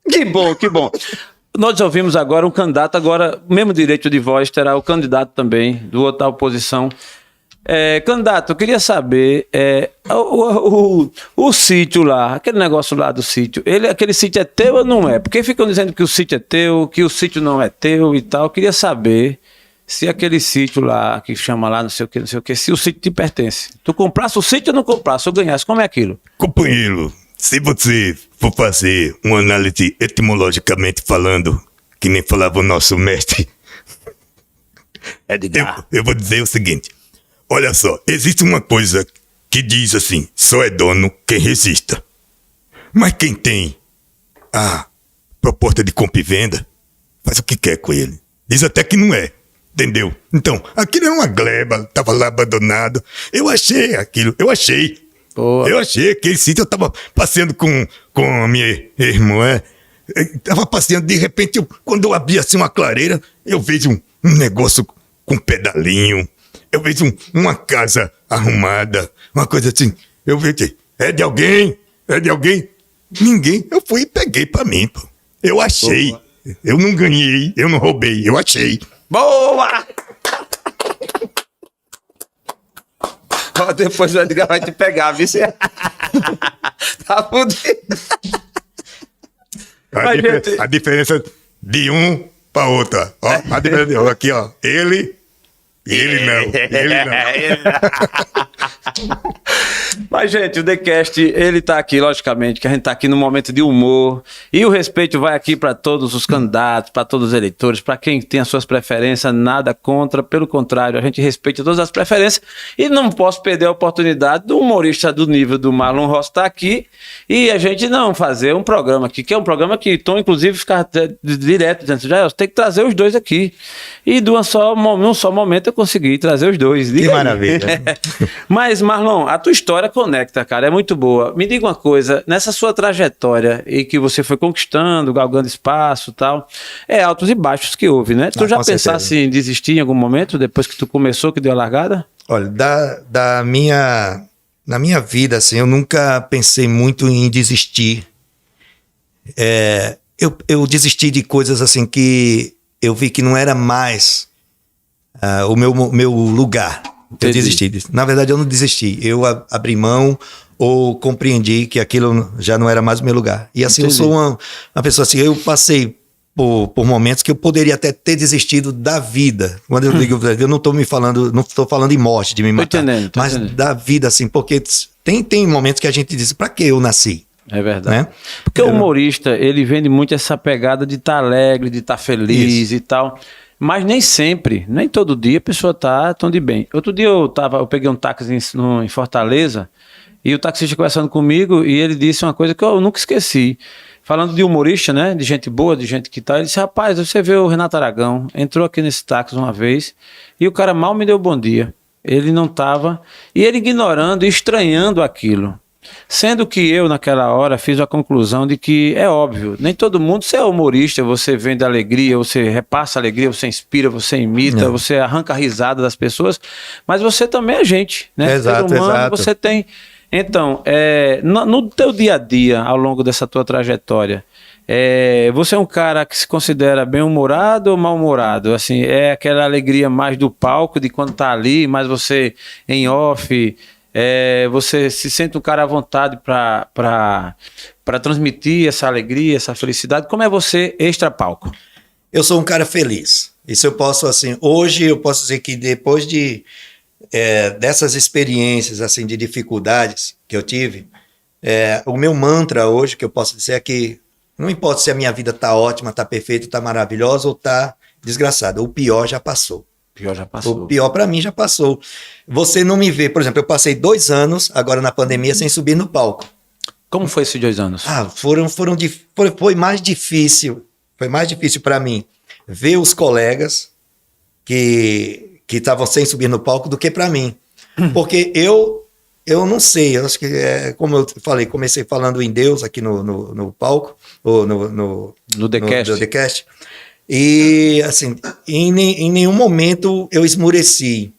[SPEAKER 2] Que bom, que bom. Nós ouvimos agora um candidato, agora, mesmo direito de voz, terá o candidato também, do outro da oposição. Candidato, eu queria saber, o sítio lá, aquele negócio lá do sítio, aquele sítio é teu ou não é? Porque ficam dizendo que o sítio é teu, que o sítio não é teu e tal. Eu queria saber se aquele sítio lá, que chama lá, não sei o que, se o sítio te pertence. Tu comprasse o sítio ou não comprasse? Ou ganhasse? Como é aquilo?
[SPEAKER 5] Companheiro, se você for fazer uma análise etimologicamente falando, que nem falava o nosso mestre, eu vou dizer o seguinte. Olha só, existe uma coisa que diz assim, só é dono quem resista. Mas quem tem a proposta de compra e venda, faz o que quer com ele. Diz até que não é, entendeu? Então, aquilo é uma gleba, tava lá abandonado. Eu achei aquilo, eu achei.
[SPEAKER 2] Boa.
[SPEAKER 5] Eu achei aquele sítio, eu tava passeando com a minha irmã, tava passeando, de repente, quando eu abri assim uma clareira, eu vejo um negócio com pedalinho, eu vejo uma casa arrumada, uma coisa assim, eu vejo, é de alguém, ninguém, eu fui e peguei pra mim, pô. Eu achei, boa. Eu não ganhei, eu não roubei, eu achei.
[SPEAKER 2] Boa! Depois o Edgar vai te pegar, viu? Tá fudido.
[SPEAKER 5] A diferença de um para outro. Ó, a diferença de aqui, ó. Ele não.
[SPEAKER 2] Mas, gente, o TheCast, ele tá aqui, logicamente, que a gente tá aqui no momento de humor. E o respeito vai aqui para todos os candidatos, para todos os eleitores, para quem tem as suas preferências, nada contra. Pelo contrário, a gente respeita todas as preferências. E não posso perder a oportunidade do humorista do nível do Marlon Rossi estar aqui e a gente não fazer um programa aqui, que é um programa que Tom, inclusive, fica direto dizendo, já tem que trazer os dois aqui. E num só momento eu consegui trazer os dois.
[SPEAKER 3] Que maravilha.
[SPEAKER 2] Mas, Marlon, a tua história conecta, cara, é muito boa. Me diga uma coisa, nessa sua trajetória e que você foi conquistando, galgando espaço e tal, altos e baixos que houve, né? Tu já pensasse em desistir em algum momento, depois que tu começou, que deu a largada?
[SPEAKER 3] Olha, na minha vida, assim, eu nunca pensei muito em desistir. Eu desisti de coisas, assim, que eu vi que não era mais o meu lugar. Eu desisti disso. Na verdade, eu não desisti. Eu abri mão ou compreendi que aquilo já não era mais o meu lugar. E assim, eu sou uma pessoa assim, eu passei por momentos que eu poderia até ter desistido da vida. Quando eu digo, eu não estou falando em morte, de me matar,
[SPEAKER 2] tô
[SPEAKER 3] mas
[SPEAKER 2] entendendo.
[SPEAKER 3] da vida, assim, porque tem momentos que a gente diz, pra que eu nasci?
[SPEAKER 2] É verdade.
[SPEAKER 3] Né?
[SPEAKER 2] Porque o humorista, ele vende muito essa pegada de estar alegre, de estar feliz e tal. Mas nem sempre, nem todo dia a pessoa tá tão de bem. Outro dia eu peguei um táxi em Fortaleza e o taxista conversando comigo e ele disse uma coisa que eu nunca esqueci. Falando de humorista, né? De gente boa, de gente que tá. Ele disse, rapaz, você vê o Renato Aragão, entrou aqui nesse táxi uma vez e o cara mal me deu bom dia. Ele não tava... E ele ignorando e estranhando aquilo. Sendo que eu, naquela hora, fiz a conclusão de que é óbvio, nem todo mundo, você é humorista, você vende alegria, você repassa alegria, você inspira, você imita, você arranca a risada das pessoas, mas você também é gente, né?
[SPEAKER 3] Exato,
[SPEAKER 2] Ser humano,
[SPEAKER 3] exato.
[SPEAKER 2] você tem... Então, no teu dia a dia, ao longo dessa tua trajetória, você é um cara que se considera bem-humorado ou mal-humorado? Assim, é aquela alegria mais do palco, de quando tá ali, mas você em off... você se sente um cara à vontade para transmitir essa alegria, essa felicidade. Como é você extra-palco?
[SPEAKER 3] Eu sou um cara feliz. Isso eu posso, assim, hoje eu posso dizer que depois dessas experiências, assim, de dificuldades que eu tive, o meu mantra hoje, que eu posso dizer é que não importa se a minha vida tá ótima, tá perfeita, tá maravilhosa ou tá desgraçada, o pior já passou.
[SPEAKER 2] Pior já passou.
[SPEAKER 3] O pior pra mim já passou. Você não me vê, por exemplo, eu passei 2 anos agora na pandemia sem subir no palco.
[SPEAKER 2] Como foi esses 2 anos?
[SPEAKER 3] Foi mais difícil. Foi mais difícil para mim ver os colegas que estavam sem subir no palco do que para mim. Porque eu não sei, eu acho que como eu falei, comecei falando em Deus aqui no palco, ou no The Cast. E, assim, em nenhum momento eu esmureci.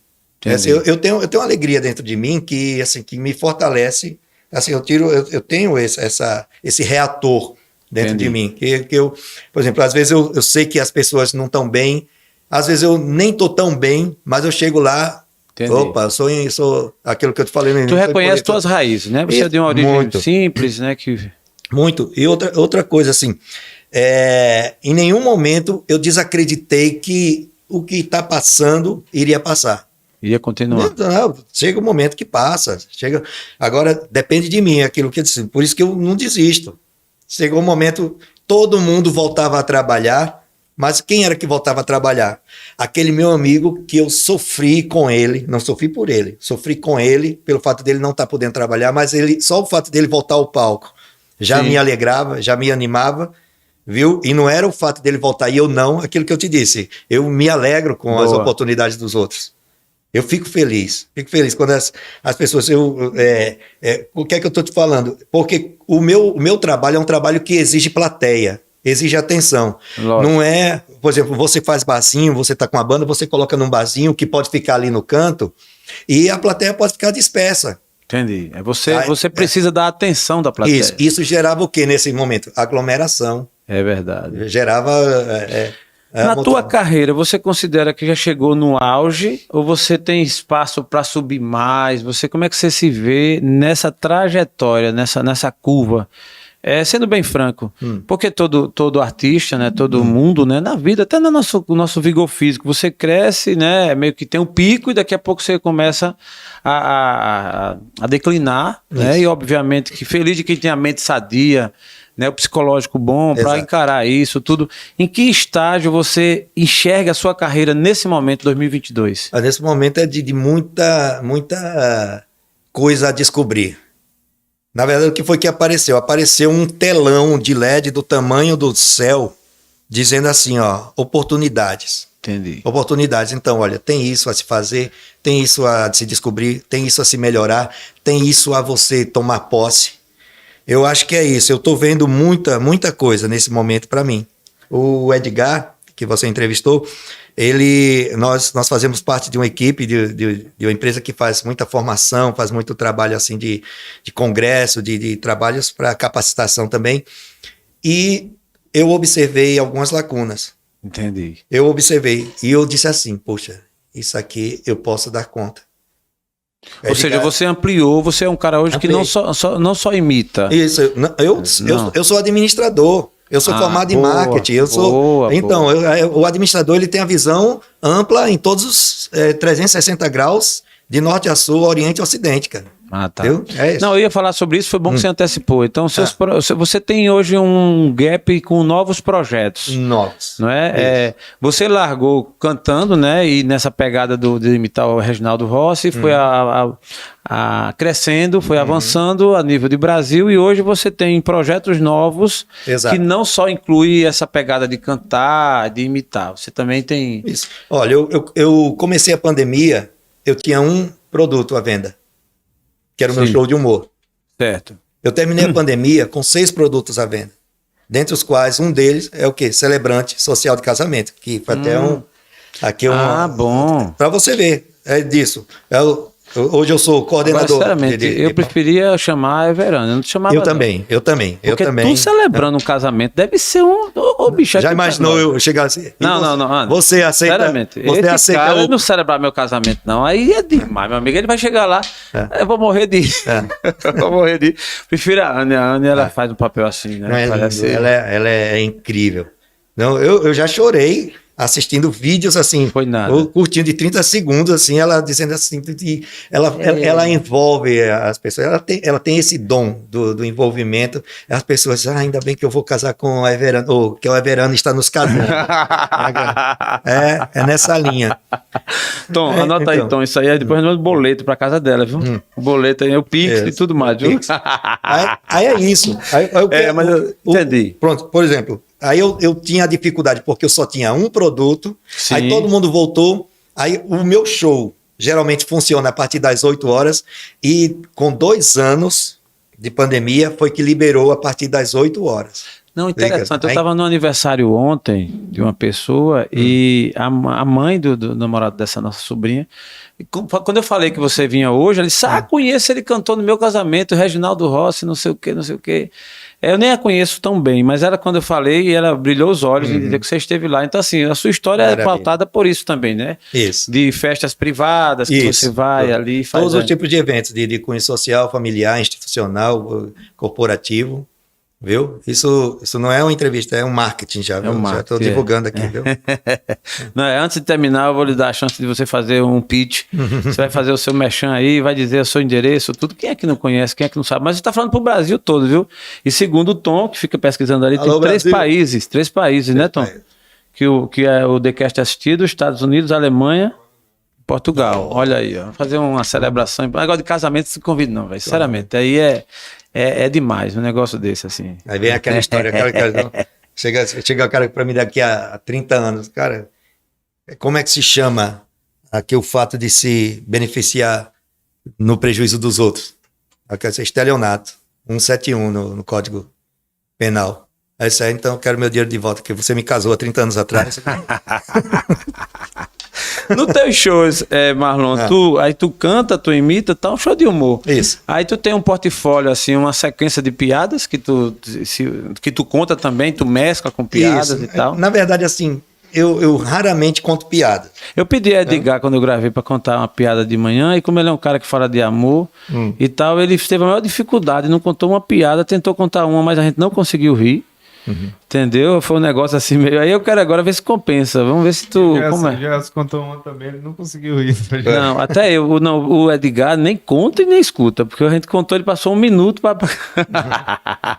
[SPEAKER 3] Assim, eu tenho uma alegria dentro de mim que, assim, que me fortalece. Assim, eu tenho esse reator dentro de mim. Que eu, por exemplo, às vezes eu sei que as pessoas não estão bem, às vezes eu nem estou tão bem, mas eu chego lá, opa, eu sou aquilo que eu te falei.
[SPEAKER 2] Tu reconhece tuas raízes, né? Você é de uma origem simples, né?
[SPEAKER 3] Muito. E outra coisa, assim... em nenhum momento eu desacreditei que o que está passando iria passar.
[SPEAKER 2] Iria continuar.
[SPEAKER 3] Não, chega um momento que passa. Agora depende de mim, aquilo que eu disse. Por isso que eu não desisto. Chegou um momento, todo mundo voltava a trabalhar, mas quem era que voltava a trabalhar? Aquele meu amigo que eu sofri com ele, não sofri por ele, sofri com ele pelo fato dele não estar podendo trabalhar, mas só o fato dele voltar ao palco já me alegrava, já me animava. Viu? E não era o fato dele voltar e eu não, aquilo que eu te disse. Eu me alegro com as oportunidades dos outros. Eu fico feliz quando as pessoas... o que é que eu estou te falando? Porque o meu trabalho é um trabalho que exige plateia, exige atenção. Lógico. Não é, por exemplo, você faz barzinho, você está com a banda, você coloca num barzinho que pode ficar ali no canto e a plateia pode ficar dispersa.
[SPEAKER 2] Entendi. Você precisa da atenção da plateia.
[SPEAKER 3] Isso gerava o que nesse momento? Aglomeração.
[SPEAKER 2] É verdade.
[SPEAKER 3] Gerava...
[SPEAKER 2] Na tua carreira, você considera que já chegou no auge ou você tem espaço para subir mais? Como é que você se vê nessa trajetória, nessa curva? Sendo bem franco, porque todo artista, né, todo mundo, né, na vida, até no nosso vigor físico, você cresce, né, meio que tem um pico e daqui a pouco você começa a declinar, né, e obviamente que feliz de quem tem a mente sadia, né, o psicológico bom para encarar isso tudo. Em que estágio você enxerga a sua carreira nesse momento, 2022?
[SPEAKER 3] Nesse momento é de muita coisa a descobrir. Na verdade, o que foi que apareceu? Apareceu um telão de LED do tamanho do céu, dizendo assim, ó, oportunidades.
[SPEAKER 2] Entendi.
[SPEAKER 3] Oportunidades. Então, olha, tem isso a se fazer, tem isso a se descobrir, tem isso a se melhorar, tem isso a você tomar posse. Eu acho que é isso. Eu estou vendo muita coisa nesse momento para mim. O Edgar, que você entrevistou, nós fazemos parte de uma equipe, de uma empresa que faz muita formação, faz muito trabalho assim de congresso, de trabalhos para capacitação também. E eu observei algumas lacunas.
[SPEAKER 2] Entendi.
[SPEAKER 3] Eu observei e eu disse assim, poxa, isso aqui eu posso dar conta.
[SPEAKER 2] Ou seja, você ampliou, você é um cara hoje que não só imita.
[SPEAKER 3] Isso, eu sou administrador. Eu sou formado em
[SPEAKER 2] boa,
[SPEAKER 3] marketing. Eu sou.
[SPEAKER 2] boa,
[SPEAKER 3] Então, o administrador ele tem a visão ampla em todos os 360 graus, de norte a sul, oriente a ocidente, cara.
[SPEAKER 2] Ah, tá.
[SPEAKER 3] Entendeu? É isso.
[SPEAKER 2] Não, eu ia falar sobre isso, foi bom que você antecipou. Então, você tem hoje um gap com novos projetos.
[SPEAKER 3] Novos.
[SPEAKER 2] Não é? Você largou cantando, né? E nessa pegada de imitar o Reginaldo Rossi, foi crescendo, foi avançando a nível de Brasil, e hoje você tem projetos novos.
[SPEAKER 3] Exato.
[SPEAKER 2] Que não só inclui essa pegada de cantar, de imitar. Você também tem.
[SPEAKER 3] Isso. Olha, eu comecei a pandemia, eu tinha um produto à venda, que era o meu
[SPEAKER 2] Sim.
[SPEAKER 3] show de humor.
[SPEAKER 2] Certo.
[SPEAKER 3] Eu terminei a pandemia com 6 produtos à venda, dentre os quais um deles é o quê? Celebrante social de casamento, que foi até
[SPEAKER 2] Bom.
[SPEAKER 3] Para você ver, é disso. Hoje eu sou coordenador.
[SPEAKER 2] Agora, sinceramente, eu preferia chamar a Everana, eu não te chamava
[SPEAKER 3] Eu também.
[SPEAKER 2] Porque
[SPEAKER 3] eu também.
[SPEAKER 2] tu celebrando um casamento deve ser um... Ô, bicho,
[SPEAKER 3] Já imaginou eu chegar assim?
[SPEAKER 2] Não, Ana.
[SPEAKER 3] Você aceita?
[SPEAKER 2] Sinceramente,
[SPEAKER 3] Você
[SPEAKER 2] esse
[SPEAKER 3] aceita
[SPEAKER 2] cara
[SPEAKER 3] o...
[SPEAKER 2] não celebrar meu casamento, não. Aí é demais, meu amigo. Ele vai chegar lá, eu vou morrer de... eu vou morrer de... Prefiro a Ana. A Ana, ela faz um papel assim, né?
[SPEAKER 3] Não, é
[SPEAKER 2] Parece...
[SPEAKER 3] lindo. Ela é incrível. Não, eu já chorei assistindo vídeos assim,
[SPEAKER 2] Foi nada.
[SPEAKER 3] ou curtindo de 30 segundos, assim, ela dizendo assim, ela envolve as pessoas, ela tem esse dom do envolvimento, as pessoas dizem, ainda bem que eu vou casar com a Everana, ou que a Everana está nos casando. é nessa linha.
[SPEAKER 2] Tom, anota aí,
[SPEAKER 3] então.
[SPEAKER 2] Tom, isso aí é depois do boleto pra casa dela, viu? O boleto aí, o Pix e tudo mais, viu?
[SPEAKER 3] Pix. Aí é isso.
[SPEAKER 2] Mas eu entendi.
[SPEAKER 3] Pronto, por exemplo, aí eu tinha dificuldade porque eu só tinha um produto,
[SPEAKER 2] Sim.
[SPEAKER 3] aí todo mundo voltou, aí o meu show geralmente funciona a partir das 8 horas e com 2 anos de pandemia foi que liberou a partir das 8 horas.
[SPEAKER 2] Não, interessante. Eu estava no aniversário ontem de uma pessoa e a mãe do namorado dessa nossa sobrinha, e quando eu falei que você vinha hoje, ela disse, conheço, ele cantou no meu casamento, Reginaldo Rossi, não sei o quê. Eu nem a conheço tão bem, mas ela, quando eu falei, ela brilhou os olhos e disse que você esteve lá. Então, assim, a sua história é pautada por isso também, né?
[SPEAKER 3] Isso.
[SPEAKER 2] De festas privadas, que você vai ali e faz...
[SPEAKER 3] Todos os tipos de eventos, de cunho social, familiar, institucional, corporativo. Viu? Isso não é uma entrevista, é um marketing já.
[SPEAKER 2] É um marketing,
[SPEAKER 3] já estou divulgando aqui, viu?
[SPEAKER 2] Não, antes de terminar, eu vou lhe dar a chance de você fazer um pitch. Você vai fazer o seu merchan aí, vai dizer o seu endereço, tudo. Quem é que não conhece, quem é que não sabe? Mas você está falando para o Brasil todo, viu? E segundo o Tom, que fica pesquisando ali,
[SPEAKER 3] Alô,
[SPEAKER 2] tem três
[SPEAKER 3] Brasil.
[SPEAKER 2] países, né, Tom?
[SPEAKER 3] países.
[SPEAKER 2] Que é o TheCast assistido, Estados Unidos, Alemanha, Portugal. Olha aí, ó. Fazer uma celebração. Negócio de casamento, se convida não, velho. Sinceramente, aí é demais um negócio desse, assim.
[SPEAKER 3] Aí vem aquela história, chega o cara para mim daqui a 30 anos, cara, como é que se chama aqui o fato de se beneficiar no prejuízo dos outros? Aqui é estelionato, 171 no Código Penal. É isso aí, então eu quero meu dinheiro de volta, que você me casou há 30 anos atrás.
[SPEAKER 2] No teus shows, Marlon, aí tu canta, tu imita, tá um show de humor.
[SPEAKER 3] Isso.
[SPEAKER 2] Aí tu tem um portfólio, assim, uma sequência de piadas que tu conta também, tu mescla com piadas
[SPEAKER 3] Isso.
[SPEAKER 2] e tal.
[SPEAKER 3] Na verdade, assim, eu raramente conto piada.
[SPEAKER 2] Eu pedi a Edgar, quando eu gravei, pra contar uma piada de manhã, e como ele é um cara que fala de amor e tal, ele teve a maior dificuldade, não contou uma piada, tentou contar uma, mas a gente não conseguiu rir. Entendeu? Foi um negócio assim meio. Aí eu quero agora ver se compensa. Vamos ver se tu. Como é?
[SPEAKER 6] Já se contou uma também, ele não conseguiu ir.
[SPEAKER 2] Não, até eu. Não, o Edgar nem conta e nem escuta, porque a gente contou, ele passou 1 minuto para.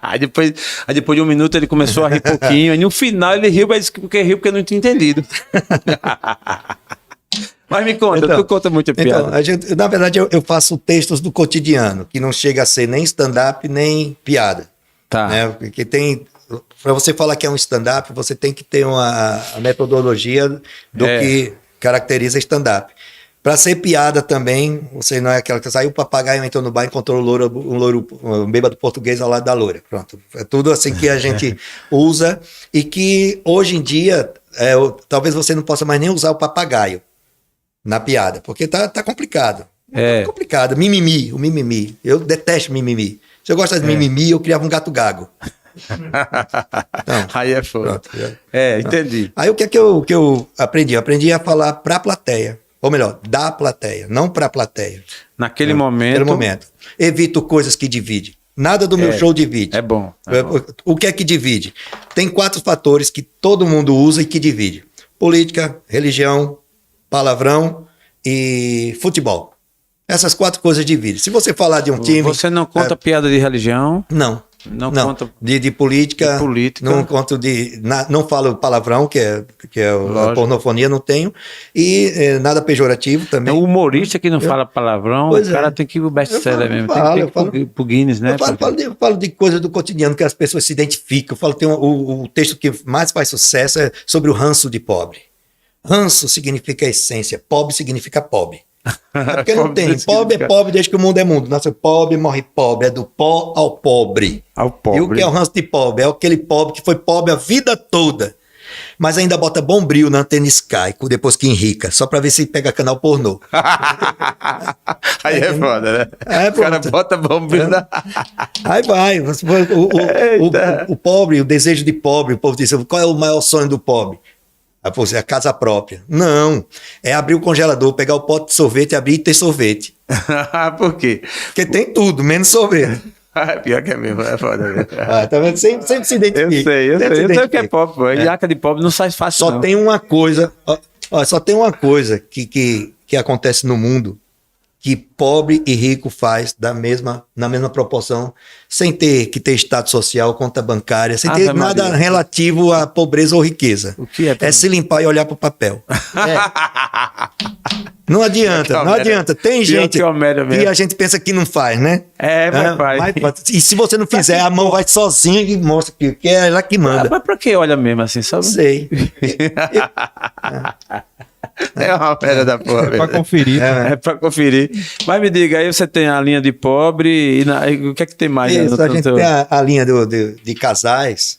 [SPEAKER 2] aí depois de 1 minuto ele começou a rir pouquinho. Aí no final ele riu, mas disse que porque riu porque não tinha entendido. Mas me conta, tu conta muita piada.
[SPEAKER 3] Então, na verdade, eu faço textos do cotidiano, que não chega a ser nem stand-up, nem piada.
[SPEAKER 2] Tá.
[SPEAKER 3] Né? Porque tem. Para você falar que é um stand-up, você tem que ter a metodologia do que caracteriza stand-up. Para ser piada também, você não é aquela que saiu o papagaio, entrou no bar e encontrou um bêbado português ao lado da loura. Pronto. É tudo assim que a gente usa e que hoje em dia, talvez você não possa mais nem usar o papagaio na piada, porque tá complicado. Tá complicado. O mimimi. Eu detesto mimimi. Se eu gostasse de mimimi, eu criava um gato gago.
[SPEAKER 2] Então, aí é foda. Entendi.
[SPEAKER 3] Aí o que é que eu aprendi? Eu aprendi a falar pra plateia. Ou melhor, da plateia, não pra plateia.
[SPEAKER 2] Naquele momento.
[SPEAKER 3] Evito coisas que dividem. Nada do meu show divide.
[SPEAKER 2] É bom.
[SPEAKER 3] O que é que divide? Tem 4 fatores que todo mundo usa e que divide: política, religião, palavrão e futebol. Essas 4 coisas dividem. Se você falar de um time...
[SPEAKER 2] Você não conta piada de religião?
[SPEAKER 3] Não.
[SPEAKER 2] Não conta
[SPEAKER 3] de política,
[SPEAKER 2] de política.
[SPEAKER 3] Não conto não falo palavrão, que é a
[SPEAKER 2] Lógico.
[SPEAKER 3] pornofonia, não tenho. E nada pejorativo também.
[SPEAKER 2] O humorista que não fala palavrão,
[SPEAKER 3] Pois
[SPEAKER 2] o cara
[SPEAKER 3] é.
[SPEAKER 2] tem que ir pro best-seller mesmo.
[SPEAKER 3] falo,
[SPEAKER 2] tem
[SPEAKER 3] eu
[SPEAKER 2] que
[SPEAKER 3] falo.
[SPEAKER 2] ir pro Guinness, né?
[SPEAKER 3] Eu falo de coisas do cotidiano que as pessoas se identificam. Eu falo, o texto que mais faz sucesso é sobre o ranço de pobre. Ranço significa essência, pobre significa pobre. É porque não tem. Pobre é pobre desde que o mundo é mundo. Nasce pobre, morre pobre. É do pó ao pobre.
[SPEAKER 2] Ao pobre.
[SPEAKER 3] E o que é o ranço de pobre? É aquele pobre que foi pobre a vida toda, mas ainda bota bombril na antena Sky depois que enrica, só pra ver se pega canal pornô.
[SPEAKER 2] Aí é foda, né?
[SPEAKER 3] É,
[SPEAKER 2] O cara
[SPEAKER 3] pronto.
[SPEAKER 2] bota bomba na...
[SPEAKER 3] Aí vai. O pobre, o desejo de pobre, o povo diz: qual é o maior sonho do pobre? Aí, pô, é a casa própria. Não. É abrir o congelador, pegar o pote de sorvete, abrir e ter sorvete.
[SPEAKER 2] Por quê?
[SPEAKER 3] Porque tem tudo, menos sorvete.
[SPEAKER 2] Pior que é mesmo, é foda mesmo.
[SPEAKER 3] Tá vendo? Sempre se identifica.
[SPEAKER 2] Eu sei o que é
[SPEAKER 3] identifica.
[SPEAKER 2] pobre, pô. Iaca de pobre não sai fácil,
[SPEAKER 3] Só
[SPEAKER 2] não.
[SPEAKER 3] tem uma coisa, só tem uma coisa que acontece no mundo que pobre e rico faz na mesma proporção, sem ter que ter status social, conta bancária, sem ter
[SPEAKER 2] Ave
[SPEAKER 3] nada
[SPEAKER 2] Maria.
[SPEAKER 3] relativo à pobreza ou riqueza.
[SPEAKER 2] O que é?
[SPEAKER 3] É se limpar e olhar para o papel. Não adianta, não adianta. Tem
[SPEAKER 2] Pior
[SPEAKER 3] gente
[SPEAKER 2] que Homélia mesmo.
[SPEAKER 3] que a gente pensa que não faz, né?
[SPEAKER 2] Mas faz.
[SPEAKER 3] E se você não fizer, a mão vai sozinha e mostra que é ela que manda.
[SPEAKER 2] Mas pra que olha mesmo assim? Só...
[SPEAKER 3] Não sei.
[SPEAKER 2] É uma pedra da porra.
[SPEAKER 6] Pra conferir.
[SPEAKER 2] É pra conferir. Mas me diga, aí você tem a linha de pobre e o que é que tem mais?
[SPEAKER 3] Isso,
[SPEAKER 2] no
[SPEAKER 3] a gente
[SPEAKER 2] teu-
[SPEAKER 3] tem a linha de casais,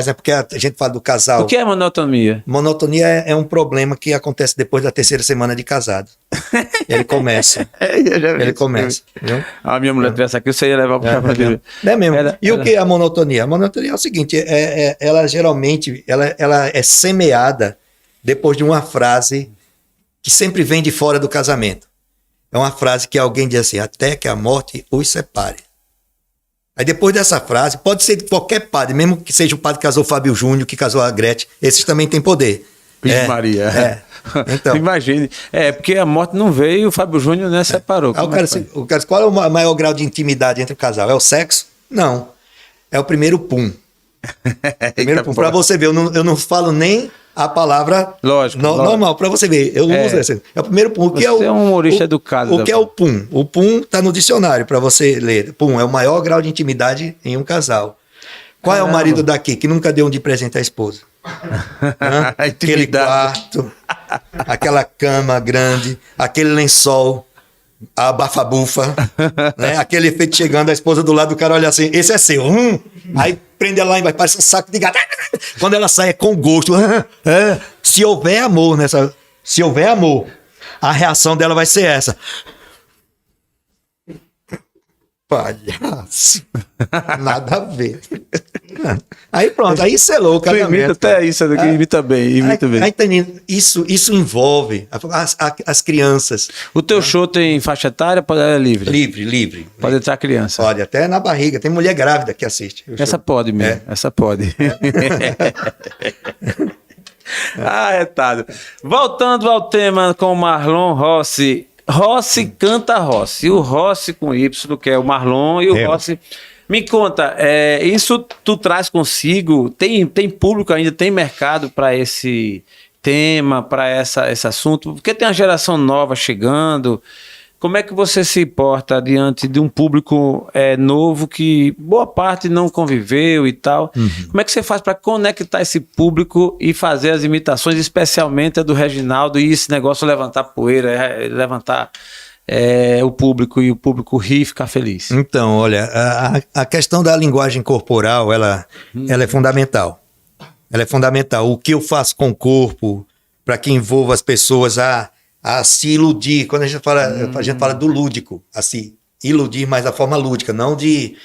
[SPEAKER 3] né? Porque a gente fala do casal.
[SPEAKER 2] O que é monotonia?
[SPEAKER 3] Monotonia é um problema que acontece depois da 3ª semana de casado. Ele começa. Ele começa. Viu?
[SPEAKER 2] A minha mulher tivesse aqui, você ia levar pro capa dele.
[SPEAKER 3] É mesmo.
[SPEAKER 2] Ela-
[SPEAKER 3] E o que é a monotonia? A monotonia é o seguinte: ela geralmente ela é semeada depois de uma frase que sempre vem de fora do casamento. É uma frase que alguém diz assim: até que a morte os separe. Aí depois dessa frase, pode ser de qualquer padre, mesmo que seja o padre que casou o Fábio Júnior, que casou a Gretchen, esses também têm poder.
[SPEAKER 2] Vixe Maria.
[SPEAKER 3] Então.
[SPEAKER 2] Imagine. Porque a morte não veio, o Fábio Júnior, né, separou.
[SPEAKER 3] Aí o cara, qual é o maior grau de intimidade entre o casal? É o sexo? Não. É o primeiro pum. Primeiro pum. Pra você ver, eu não falo nem a palavra
[SPEAKER 2] Lógico,
[SPEAKER 3] normal, pra você ver. Eu uso essa. É o primeiro pum. O que
[SPEAKER 2] Você é um humorista educado,
[SPEAKER 3] O que é o pum? O pum tá no dicionário pra você ler. Pum é o maior grau de intimidade em um casal. Qual é o marido daqui que nunca deu um de presente à esposa? Aquele quarto, aquela cama grande, aquele lençol, a bafa-bufa, né? Aquele efeito chegando, a esposa do lado do cara olha assim: esse é seu. Aí prende ela lá embaixo, parece um saco de gato. Quando ela sai é com gosto. Se houver amor se houver amor, a reação dela vai ser essa. Palhaço. Nada a ver. Aí pronto, aí selou o
[SPEAKER 2] Tu imita
[SPEAKER 3] casamento.
[SPEAKER 2] até isso, imita bem, imita bem.
[SPEAKER 3] Aí, isso envolve as crianças.
[SPEAKER 2] O teu show tem faixa etária, é livre?
[SPEAKER 3] Livre.
[SPEAKER 2] Pode entrar criança.
[SPEAKER 3] Pode, até na barriga. Tem mulher grávida que assiste.
[SPEAKER 2] Essa pode mesmo, essa pode. Retado. Voltando ao tema com o Marlon Rossi. Rossi canta Rossi. O Rossi com Y, que é o Marlon, e o Rossi. Me conta, isso tu traz consigo? Tem público ainda, tem mercado para esse tema, para esse assunto? Porque tem uma geração nova chegando. Como é que você se porta diante de um público novo que boa parte não conviveu e tal? Como é que você faz para conectar esse público e fazer as imitações, especialmente a do Reginaldo, e esse negócio levantar poeira, levantar o público e o público rir e ficar feliz?
[SPEAKER 3] Então, olha, a questão da linguagem corporal, ela é fundamental. Ela é fundamental. O que eu faço com o corpo para que envolva as pessoas a se iludir. Quando a gente fala do lúdico, a se iludir, mas da forma lúdica, não de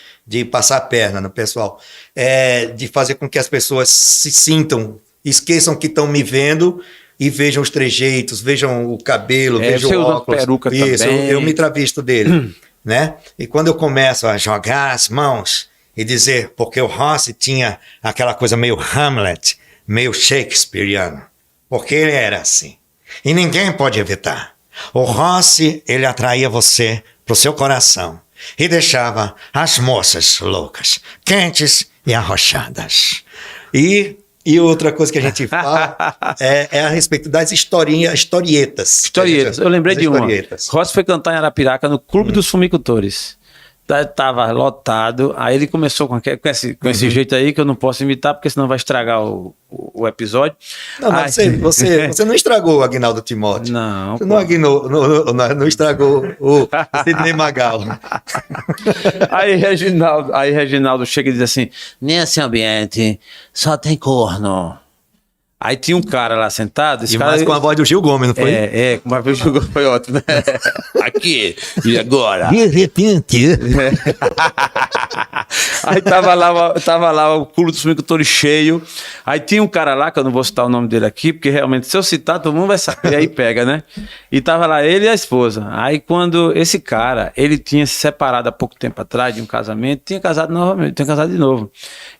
[SPEAKER 3] passar a perna no pessoal. De fazer com que as pessoas se sintam, esqueçam que estão me vendo e vejam os trejeitos, vejam o cabelo, vejam
[SPEAKER 2] você
[SPEAKER 3] o
[SPEAKER 2] usa
[SPEAKER 3] óculos.
[SPEAKER 2] peruca
[SPEAKER 3] Isso,
[SPEAKER 2] também.
[SPEAKER 3] eu me travisto dele. né? E quando eu começo a jogar as mãos e dizer, porque o Rossi tinha aquela coisa meio Hamlet, meio shakespeariano, porque ele era assim. E ninguém pode evitar. O Rossi, ele atraía você pro seu coração e deixava as moças loucas, quentes e arrochadas. E outra coisa que a gente fala é a respeito das historietas.
[SPEAKER 2] Historietas. Eu lembrei
[SPEAKER 3] As
[SPEAKER 2] de uma.
[SPEAKER 3] historietas.
[SPEAKER 2] Rossi foi cantar em Arapiraca no Clube dos Fumicultores. Tava lotado, aí ele começou com esse jeito aí que eu não posso imitar, porque senão vai estragar o episódio.
[SPEAKER 3] Não, mas
[SPEAKER 2] Aí-
[SPEAKER 3] você não estragou o Aguinaldo Timóteo.
[SPEAKER 2] Não,
[SPEAKER 3] Você não estragou o Sidney Magal.
[SPEAKER 2] Aí Reginaldo chega e diz assim: nesse ambiente só tem corno. Aí tinha um cara lá sentado. Esse
[SPEAKER 3] E
[SPEAKER 2] cara,
[SPEAKER 3] mais com a voz do Gil Gomes, não foi?
[SPEAKER 2] como a vez jogou foi ótimo, né? Aqui, e agora?
[SPEAKER 4] De repente,
[SPEAKER 2] Aí tava lá o clube dos fumicultores cheio. Aí tinha um cara lá, que eu não vou citar o nome dele aqui, porque realmente se eu citar, todo mundo vai saber, e aí pega, né? E tava lá ele e a esposa. Aí quando esse cara, ele tinha se separado há pouco tempo atrás de um casamento, tinha casado de novo.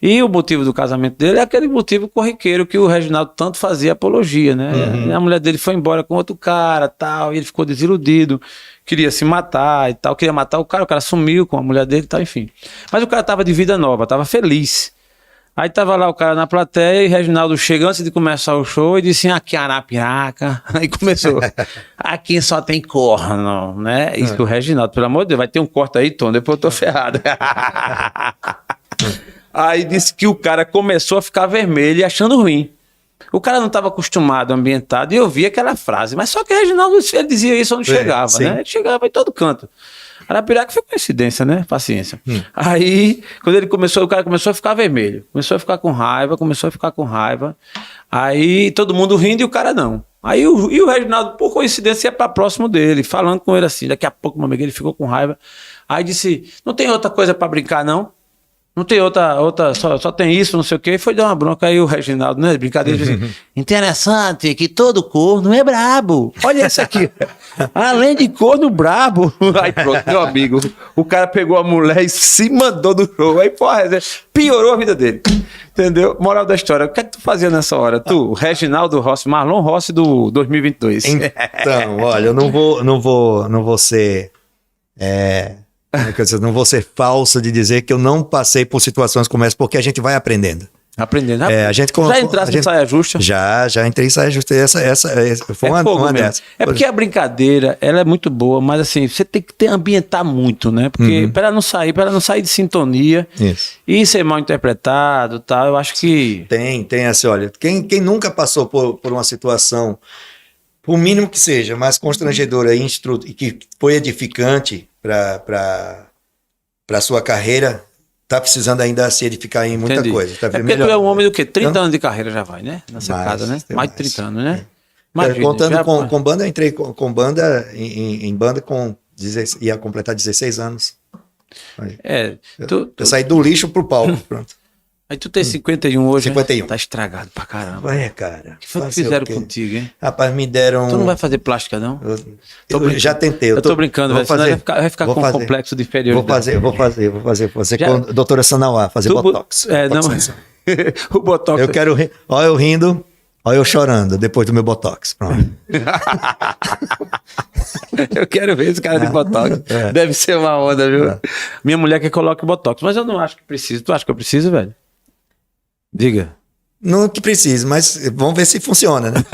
[SPEAKER 2] E o motivo do casamento dele é aquele motivo corriqueiro que o Reginaldo tanto fazia apologia, né? E a mulher dele foi embora com outro cara, tal, e ele ficou desiludido. Queria se matar e tal, queria matar o cara sumiu com a mulher dele e tal, enfim. Mas o cara tava de vida nova, tava feliz. Aí tava lá o cara na plateia e Reginaldo chega antes de começar o show e disse: aqui em Arapiraca. Aí começou: aqui só tem corno, né? Isso, o Reginaldo, pelo amor de Deus, vai ter um corte aí, Tom, depois eu tô ferrado. Aí disse que o cara começou a ficar vermelho e achando ruim. O cara não estava acostumado, ambientado, e eu via aquela frase. Mas só que o Reginaldo, ele dizia isso onde chegava,
[SPEAKER 3] sim.
[SPEAKER 2] né? Ele chegava em todo canto. Arapiraca foi coincidência, né? Paciência. Aí, quando ele começou, o cara começou a ficar vermelho. Começou a ficar com raiva. Aí, todo mundo rindo e o cara não. Aí, o Reginaldo, por coincidência, ia para próximo dele, falando com ele assim. Daqui a pouco, meu amigo, ele ficou com raiva. Aí disse: não tem outra coisa para brincar, não? Não tem outra só tem isso, não sei o quê. E foi dar uma bronca aí o Reginaldo, né? Brincadeira, disse assim: interessante que todo corno é brabo. Olha esse aqui. Além de corno brabo. Aí pronto, meu amigo. O cara pegou a mulher e se mandou do show. Aí, porra, piorou a vida dele. Entendeu? Moral da história. O que é que tu fazia nessa hora? Tu, Reginaldo Rossi, Marlon Rossi do 2022.
[SPEAKER 3] Então, olha, eu não vou ser. Como é que eu dizer? Não vou ser falso de dizer que eu não passei por situações como essa, porque a gente vai aprendendo.
[SPEAKER 2] Aprendendo.
[SPEAKER 3] A gente,
[SPEAKER 2] Já entrasse em saia justa?
[SPEAKER 3] Já entrei em saia justa. Essa foi uma
[SPEAKER 2] fogo mesmo.
[SPEAKER 3] dessas.
[SPEAKER 2] É porque a brincadeira, ela é muito boa, mas assim, você tem que ambientar muito, né? Porque para ela não sair de sintonia
[SPEAKER 3] Isso.
[SPEAKER 2] e ser mal interpretado, tal, eu acho que
[SPEAKER 3] Tem assim, olha, quem nunca passou por uma situação, por mínimo que seja, mais constrangedora e que foi edificante para a sua carreira, tá precisando ainda se edificar em muita
[SPEAKER 2] entendi.
[SPEAKER 3] coisa. Tá
[SPEAKER 2] É porque
[SPEAKER 3] melhor.
[SPEAKER 2] tu é um homem do quê? 30
[SPEAKER 3] Então,
[SPEAKER 2] anos de carreira já vai, né? Nessa
[SPEAKER 3] Mais,
[SPEAKER 2] casa, né?
[SPEAKER 3] tem
[SPEAKER 2] Mais de
[SPEAKER 3] mais.
[SPEAKER 2] 30 anos, né? Imagina,
[SPEAKER 3] contando
[SPEAKER 2] já-
[SPEAKER 3] com banda, eu entrei com banda em banda com 16, ia completar 16 anos.
[SPEAKER 2] É,
[SPEAKER 3] Eu saí do lixo pro palco, pronto.
[SPEAKER 2] aí tu tem 51 hoje,
[SPEAKER 3] 51.
[SPEAKER 2] Né? Tá estragado pra caramba.
[SPEAKER 3] Vai, cara.
[SPEAKER 2] O que foi que
[SPEAKER 3] fazer o
[SPEAKER 2] fizeram
[SPEAKER 3] quê?
[SPEAKER 2] contigo, hein?
[SPEAKER 3] Rapaz, me deram.
[SPEAKER 2] Tu não vai fazer plástica, não?
[SPEAKER 3] Eu já tentei.
[SPEAKER 2] Eu tô brincando,
[SPEAKER 3] vou
[SPEAKER 2] velho. Senão
[SPEAKER 3] fazer.
[SPEAKER 2] vai ficar
[SPEAKER 3] Vou
[SPEAKER 2] com
[SPEAKER 3] fazer.
[SPEAKER 2] complexo de inferioridade.
[SPEAKER 3] Vou fazer
[SPEAKER 2] Já-
[SPEAKER 3] com a doutora Sanauá, fazer
[SPEAKER 2] Tu-
[SPEAKER 3] botox.
[SPEAKER 2] É, não.
[SPEAKER 3] Botox.
[SPEAKER 2] O botox.
[SPEAKER 3] Eu quero rir. Olha eu rindo, olha eu chorando depois do meu botox. Pronto.
[SPEAKER 2] Eu quero ver esse cara de botox. Deve ser uma onda, viu? Minha mulher quer que coloque botox, mas eu não acho que preciso. Tu acha que eu preciso, velho? Diga.
[SPEAKER 3] Não que precise, mas vamos ver se funciona, né?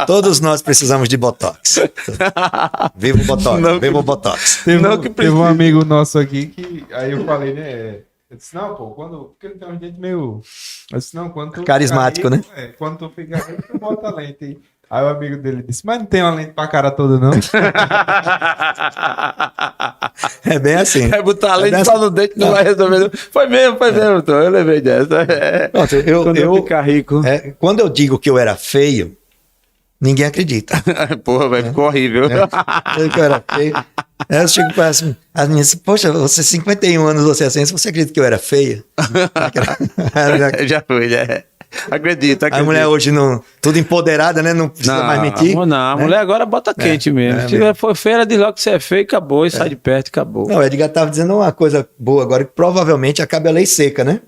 [SPEAKER 3] Todos nós precisamos de botox. Viva o botox,
[SPEAKER 2] Não,
[SPEAKER 3] viva o botox.
[SPEAKER 2] Não que
[SPEAKER 6] Teve um amigo nosso aqui que. Aí eu falei, né? Eu disse, não, pô, porque ele tem um jeito meio. Eu disse, não, quando tu.
[SPEAKER 3] Carismático,
[SPEAKER 6] ficar rico, quando tu fica rico, tu bota a lente aí. Aí o amigo dele disse, mas não tem uma lente pra cara toda, não?
[SPEAKER 3] É bem assim.
[SPEAKER 2] É botar a
[SPEAKER 3] bem
[SPEAKER 2] lente só no dente, não vai resolver. Não. Foi mesmo, Tom. Eu lembrei dessa. É.
[SPEAKER 3] Pronto,
[SPEAKER 2] Quando eu ficar rico.
[SPEAKER 3] quando eu digo que eu era feio, ninguém acredita.
[SPEAKER 2] Porra, velho, ficou horrível.
[SPEAKER 3] Eu que eu era feio. Eu chego para as meninas, poxa, você 51 anos, você é assim, você acredita que eu era feia?
[SPEAKER 2] Já foi, né? Acredito.
[SPEAKER 3] A mulher hoje não, tudo empoderada, né? Não precisa mais mentir.
[SPEAKER 2] Não, a
[SPEAKER 3] né?
[SPEAKER 2] mulher agora bota quente mesmo. Se for feia, ela diz logo que você é feio, acabou, e sai de perto e acabou.
[SPEAKER 3] Não, o Edgar estava dizendo uma coisa boa agora, que provavelmente acaba a lei seca, né?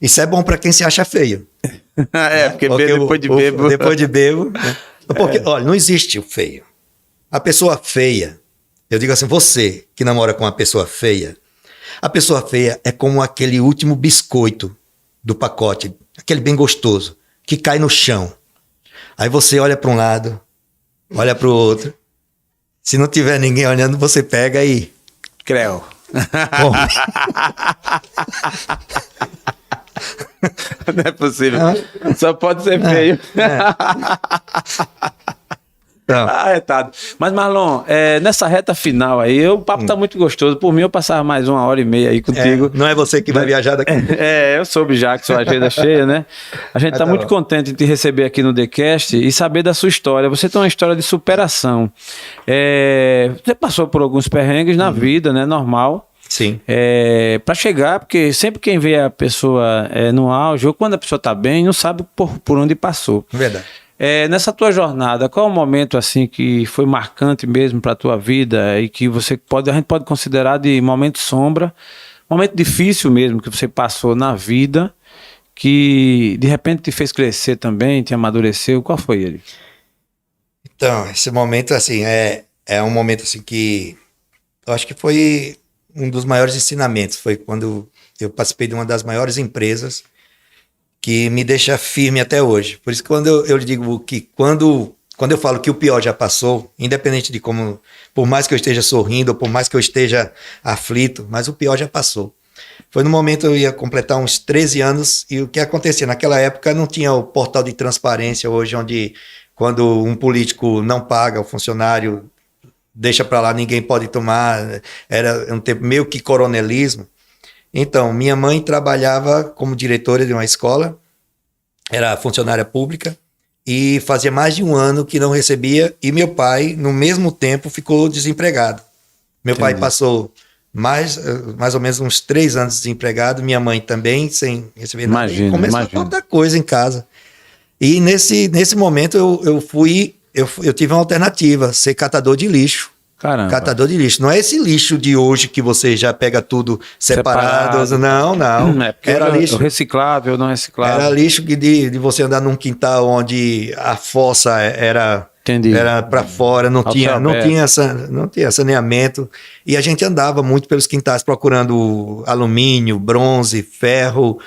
[SPEAKER 3] Isso é bom para quem se acha feio.
[SPEAKER 2] Porque depois de bebo.
[SPEAKER 3] Depois de bebo. Né? Porque, olha, não existe o feio. A pessoa feia, eu digo assim, você que namora com uma pessoa feia, a pessoa feia é como aquele último biscoito do pacote, aquele bem gostoso, que cai no chão. Aí você olha para um lado, olha para o outro. Se não tiver ninguém olhando, você pega e...
[SPEAKER 2] Creu.
[SPEAKER 3] Bom,
[SPEAKER 2] Não é possível. Só pode ser feio.
[SPEAKER 3] então,
[SPEAKER 2] Retado. Mas, Marlon, nessa reta final aí, o papo tá muito gostoso. Por mim, eu passava mais 1h30 aí contigo.
[SPEAKER 3] não é você que vai viajar daqui.
[SPEAKER 2] Eu soube já que sua agenda é cheia, né? A gente tá
[SPEAKER 3] tá
[SPEAKER 2] muito
[SPEAKER 3] bom.
[SPEAKER 2] contente de te receber aqui no TheCast e saber da sua história. Você tem uma história de superação. Você passou por alguns perrengues na vida, né? Normal.
[SPEAKER 3] Sim.
[SPEAKER 2] Para chegar, porque sempre quem vê a pessoa no auge, ou quando a pessoa tá bem, não sabe por onde passou.
[SPEAKER 3] Verdade.
[SPEAKER 2] Nessa tua jornada, qual é o momento assim que foi marcante mesmo para tua vida e que a gente pode considerar de momento sombra, momento difícil mesmo que você passou na vida, que de repente te fez crescer também, te amadureceu? Qual foi ele?
[SPEAKER 3] Então, esse momento, assim, é um momento, assim, que eu acho que foi um dos maiores ensinamentos. Foi quando eu participei de uma das maiores empresas que me deixa firme até hoje. Por isso que quando eu digo que quando eu falo que o pior já passou, independente de como, por mais que eu esteja sorrindo, ou por mais que eu esteja aflito, mas o pior já passou. Foi no momento eu ia completar uns 13 anos e o que acontecia? Naquela época não tinha o portal de transparência hoje, onde quando um político não paga o funcionário, deixa para lá, ninguém pode tomar, era um tempo meio que coronelismo. Então, minha mãe trabalhava como diretora de uma escola, era funcionária pública, e fazia mais de um ano que não recebia, e meu pai, no mesmo tempo, ficou desempregado. Meu pai passou mais ou menos uns 3 anos desempregado, minha mãe também, sem receber nada. E começou a faltar coisa em casa. E nesse momento eu tive uma alternativa, ser catador de lixo.
[SPEAKER 2] Caramba.
[SPEAKER 3] Catador de lixo. Não é esse lixo de hoje que você já pega tudo separado. Não.
[SPEAKER 2] Era lixo reciclável, não reciclável.
[SPEAKER 3] Era lixo de você andar num quintal onde a fossa era para fora, não tinha saneamento. E a gente andava muito pelos quintais procurando alumínio, bronze, ferro,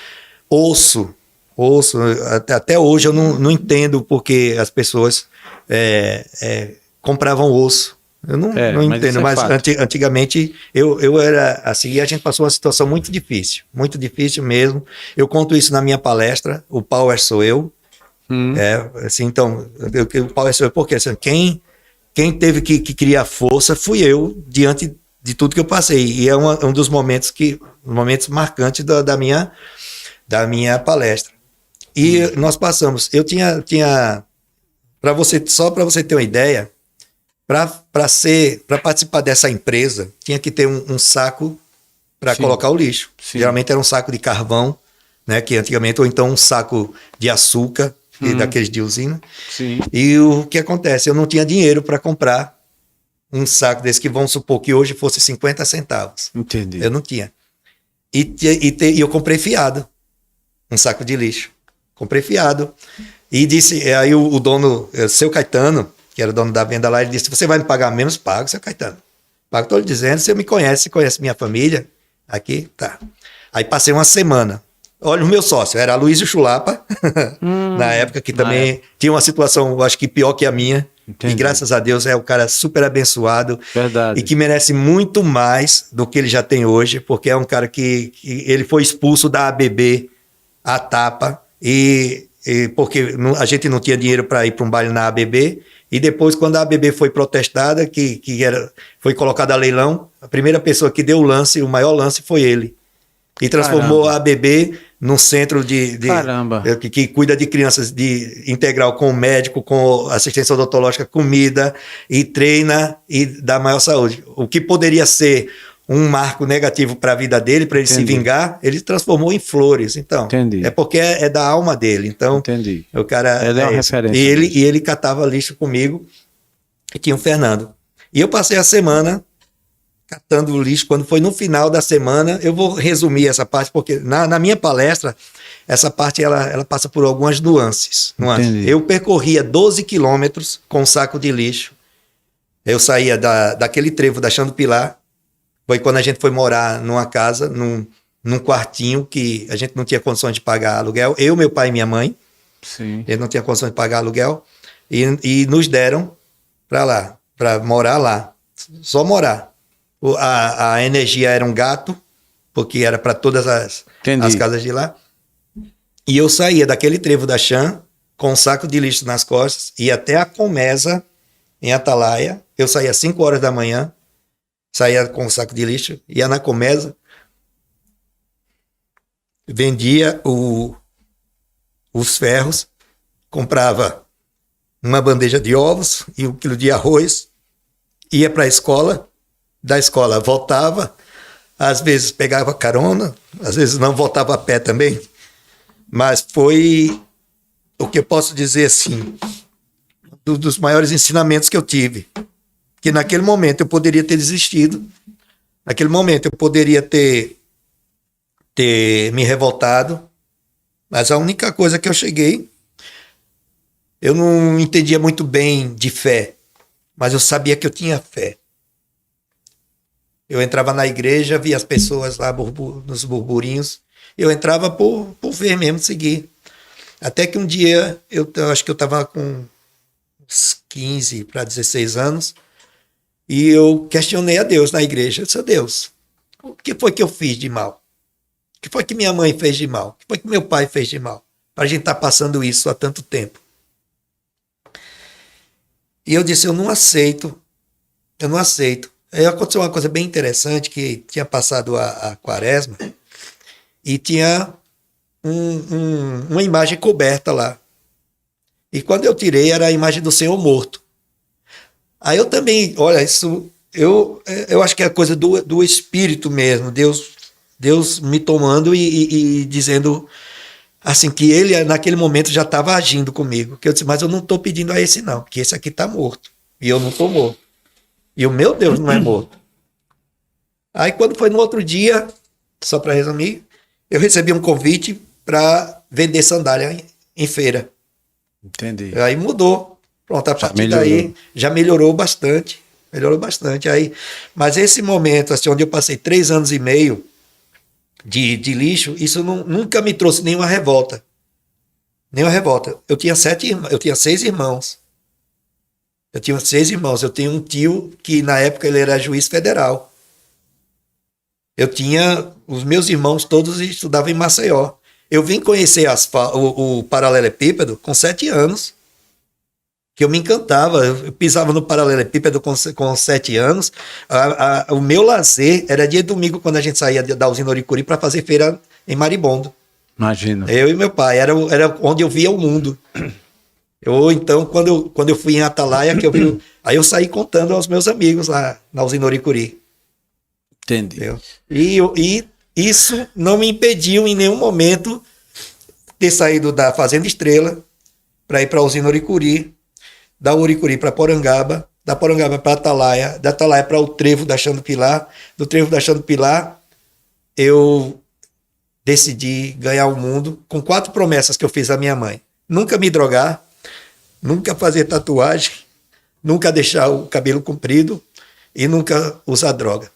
[SPEAKER 3] osso. Até hoje eu não entendo porque as pessoas compravam osso. Eu não entendo, mas antigamente eu era assim, e a gente passou uma situação muito difícil mesmo. Eu conto isso na minha palestra, o Power Sou Eu. Assim, então, o Power Sou Eu, porque assim, quem teve que criar força fui eu, diante de tudo que eu passei. E é um dos momentos marcantes da minha palestra. E nós passamos, eu tinha só para você ter uma ideia, para participar dessa empresa, tinha que ter um saco para colocar o lixo. Sim. Geralmente era um saco de carvão, né, que antigamente, ou então um saco de açúcar, daqueles de usina. Sim. E o que acontece? Eu não tinha dinheiro para comprar um saco desse, que vamos supor que hoje fosse 50 centavos.
[SPEAKER 2] Entendi.
[SPEAKER 3] Eu não tinha. E eu comprei fiado, um saco de lixo. Comprei fiado. E disse, aí o dono, seu Caetano, que era o dono da venda lá, ele disse: você vai me pagar menos? Pago, seu Caetano. Pago, estou lhe dizendo, você me conhece, você conhece minha família, aqui, tá. Aí passei uma semana. Olha, o meu sócio era Luísio Chulapa, na época, que também tinha uma situação, eu acho que pior que a minha. Entendi. E graças a Deus é um cara super abençoado. Verdade. E que merece muito mais do que ele já tem hoje, porque é um cara que ele foi expulso da ABB, a tapa, porque a gente não tinha dinheiro para ir para um baile na ABB. E depois, quando a ABB foi protestada, foi colocada a leilão, a primeira pessoa que deu o maior lance foi ele. E transformou a ABB num centro que cuida de crianças integral, com médico, com assistência odontológica, comida, e treina e dá maior saúde. O que poderia ser um marco negativo para a vida dele, para ele se
[SPEAKER 2] Entendi.
[SPEAKER 3] vingar, ele transformou em flores. Então,
[SPEAKER 2] Entendi.
[SPEAKER 3] é porque é da alma dele. Então,
[SPEAKER 2] Entendi.
[SPEAKER 3] o cara
[SPEAKER 2] Ele é uma
[SPEAKER 3] esse.
[SPEAKER 2] referência
[SPEAKER 3] E ele catava lixo comigo e tinha o Fernando. E eu passei a semana catando o lixo. Quando foi no final da semana, eu vou resumir essa parte, porque na minha palestra, essa parte ela passa por algumas nuances.
[SPEAKER 2] Entendi.
[SPEAKER 3] Eu percorria 12 quilômetros com um saco de lixo. Eu saía daquele trevo da Chão do Pilar. Foi quando a gente foi morar numa casa, num quartinho que a gente não tinha condições de pagar aluguel. Eu, meu pai e minha mãe.
[SPEAKER 2] Sim.
[SPEAKER 3] Ele não tinha condições de pagar aluguel. E nos deram para lá, para morar lá. Só morar. A energia era um gato, porque era para todas as casas de lá. E eu saía daquele trevo da Chã, com um saco de lixo nas costas, ia até a Comesa, em Atalaia. Eu saía às 5 horas da manhã, saía com um saco de lixo, ia na Comesa, vendia os ferros, comprava uma bandeja de ovos e 1 quilo de arroz, ia para a escola, da escola voltava, às vezes pegava carona, às vezes não, voltava a pé também, mas foi o que eu posso dizer assim, dos maiores ensinamentos que eu tive, que naquele momento eu poderia ter desistido, naquele momento eu poderia ter me revoltado, mas a única coisa que eu cheguei, eu não entendia muito bem de fé, mas eu sabia que eu tinha fé. Eu entrava na igreja, via as pessoas lá nos burburinhos, eu entrava por ver mesmo, seguir. Até que um dia, eu acho que eu estava com uns 15 para 16 anos, e eu questionei a Deus na igreja. Eu disse: Deus, o que foi que eu fiz de mal? O que foi que minha mãe fez de mal? O que foi que meu pai fez de mal? Para a gente estar passando isso há tanto tempo. E eu disse: eu não aceito. Aí aconteceu uma coisa bem interessante, que tinha passado a quaresma e tinha uma imagem coberta lá. E quando eu tirei, era a imagem do Senhor morto. Aí eu também, olha, isso, eu acho que é coisa do Espírito mesmo, Deus me tomando e dizendo assim, que ele naquele momento já estava agindo comigo. Que eu disse: mas eu não estou pedindo a esse não, porque esse aqui está morto. E eu não estou morto. E o meu Deus não é morto. Aí quando foi no outro dia, só para resumir, eu recebi um convite para vender sandália em feira.
[SPEAKER 2] Entendi.
[SPEAKER 3] Aí mudou. Pronto, a partir
[SPEAKER 2] melhorou.
[SPEAKER 3] daí já melhorou bastante. Melhorou bastante. Aí, mas esse momento, assim, onde eu passei 3 anos e meio de lixo, isso nunca me trouxe nenhuma revolta. Nenhuma revolta. Eu tinha 6 irmãos. Eu tinha um tio que na época ele era juiz federal. Eu tinha... Os meus irmãos todos estudavam em Maceió. Eu vim conhecer o paralelepípedo com 7 anos. Que eu me encantava. Eu pisava no paralelepípedo com 7 anos. O meu lazer era dia de domingo, quando a gente saía da usina Oricuri para fazer feira em Maribondo.
[SPEAKER 2] Imagina.
[SPEAKER 3] Eu e meu pai. Era onde eu via o mundo. Ou então, quando eu fui em Atalaia, aí eu saí contando aos meus amigos lá na usina Oricuri.
[SPEAKER 2] Entendi.
[SPEAKER 3] Entendeu? E isso não me impediu em nenhum momento ter saído da Fazenda Estrela para ir para a usina Oricuri, da Oricuri para Porangaba, da Porangaba para Atalaia, da Atalaia para o trevo da Chã do Pilar, do trevo da Chã do Pilar eu decidi ganhar o mundo com 4 promessas que eu fiz à minha mãe: nunca me drogar, nunca fazer tatuagem, nunca deixar o cabelo comprido e nunca usar droga.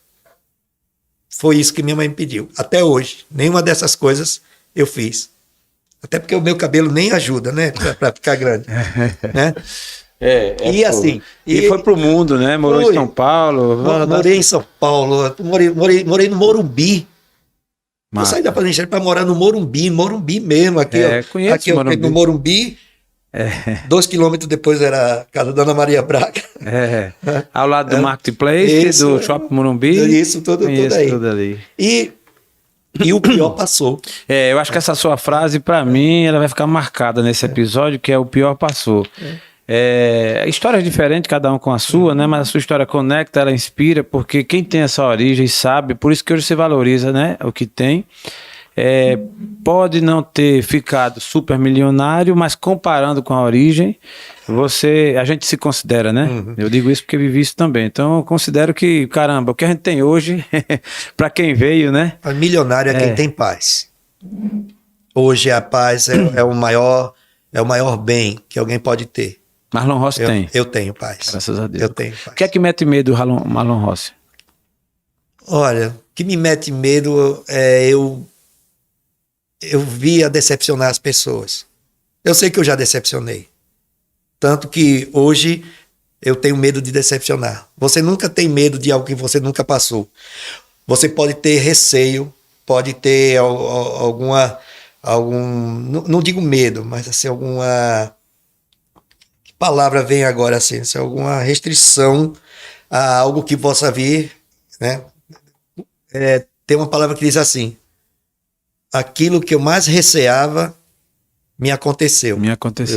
[SPEAKER 3] Foi isso que minha mãe me pediu. Até hoje, nenhuma dessas coisas eu fiz. Até porque o meu cabelo nem ajuda, né? Para ficar grande. Né? E assim...
[SPEAKER 2] E foi pro mundo, né? Morou em São Paulo.
[SPEAKER 3] Morei em São Paulo. Morei no Morumbi. Eu saí da Fazenda para morar no Morumbi mesmo. Aqui,
[SPEAKER 2] conheço
[SPEAKER 3] aqui
[SPEAKER 2] Morumbi.
[SPEAKER 3] no Morumbi. 2 quilômetros depois era a casa da Ana Maria Braga.
[SPEAKER 2] Ao lado do Marketplace,
[SPEAKER 3] Isso,
[SPEAKER 2] do Shopping Morumbi.
[SPEAKER 3] Isso, tudo aí.
[SPEAKER 2] Tudo ali.
[SPEAKER 3] E o pior passou.
[SPEAKER 2] Eu acho que essa sua frase, pra mim, ela vai ficar marcada nesse episódio, que é o pior passou. Histórias diferentes, cada um com a sua, né? Mas a sua história conecta, ela inspira, porque quem tem essa origem sabe, por isso que hoje você valoriza, né? O que tem. Pode não ter ficado super milionário, mas comparando com a origem, a gente se considera, né? Eu digo isso porque vivi isso também. Então eu considero que, caramba, o que a gente tem hoje, para quem veio, né?
[SPEAKER 3] Mas milionário é quem tem paz. Hoje a paz é o maior bem que alguém pode ter.
[SPEAKER 2] Marlon Rossi tem.
[SPEAKER 3] Eu tenho paz.
[SPEAKER 2] Graças a Deus.
[SPEAKER 3] Eu tenho paz.
[SPEAKER 2] O que é que mete medo do Marlon Rossi?
[SPEAKER 3] Olha, o que me mete medo é eu via decepcionar as pessoas. Eu sei que eu já decepcionei. Tanto que hoje eu tenho medo de decepcionar. Você nunca tem medo de algo que você nunca passou. Você pode ter receio, pode ter não digo medo, mas assim, alguma... Que palavra vem agora assim? Se alguma restrição a algo que possa vir, né? Tem uma palavra que diz assim: aquilo que eu mais receava me aconteceu.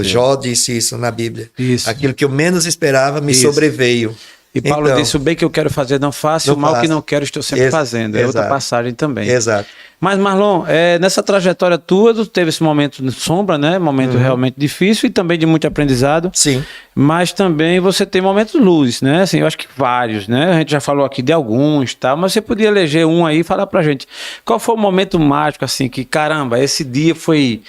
[SPEAKER 3] Jó disse isso na Bíblia.
[SPEAKER 2] Isso.
[SPEAKER 3] Aquilo que eu menos esperava me sobreveio.
[SPEAKER 2] E Paulo disse: o bem que eu quero fazer não faço, o mal que não quero estou sempre fazendo. É outra passagem também.
[SPEAKER 3] Exato.
[SPEAKER 2] Mas Marlon, nessa trajetória tua, tu teve esse momento de sombra, né? Momento realmente difícil e também de muito aprendizado.
[SPEAKER 3] Sim.
[SPEAKER 2] Mas também você tem momentos luz, né? Assim, eu acho que vários, né? A gente já falou aqui de alguns, tá? Mas você podia eleger um aí e falar pra gente. Qual foi o momento mágico, assim, que caramba, esse dia foi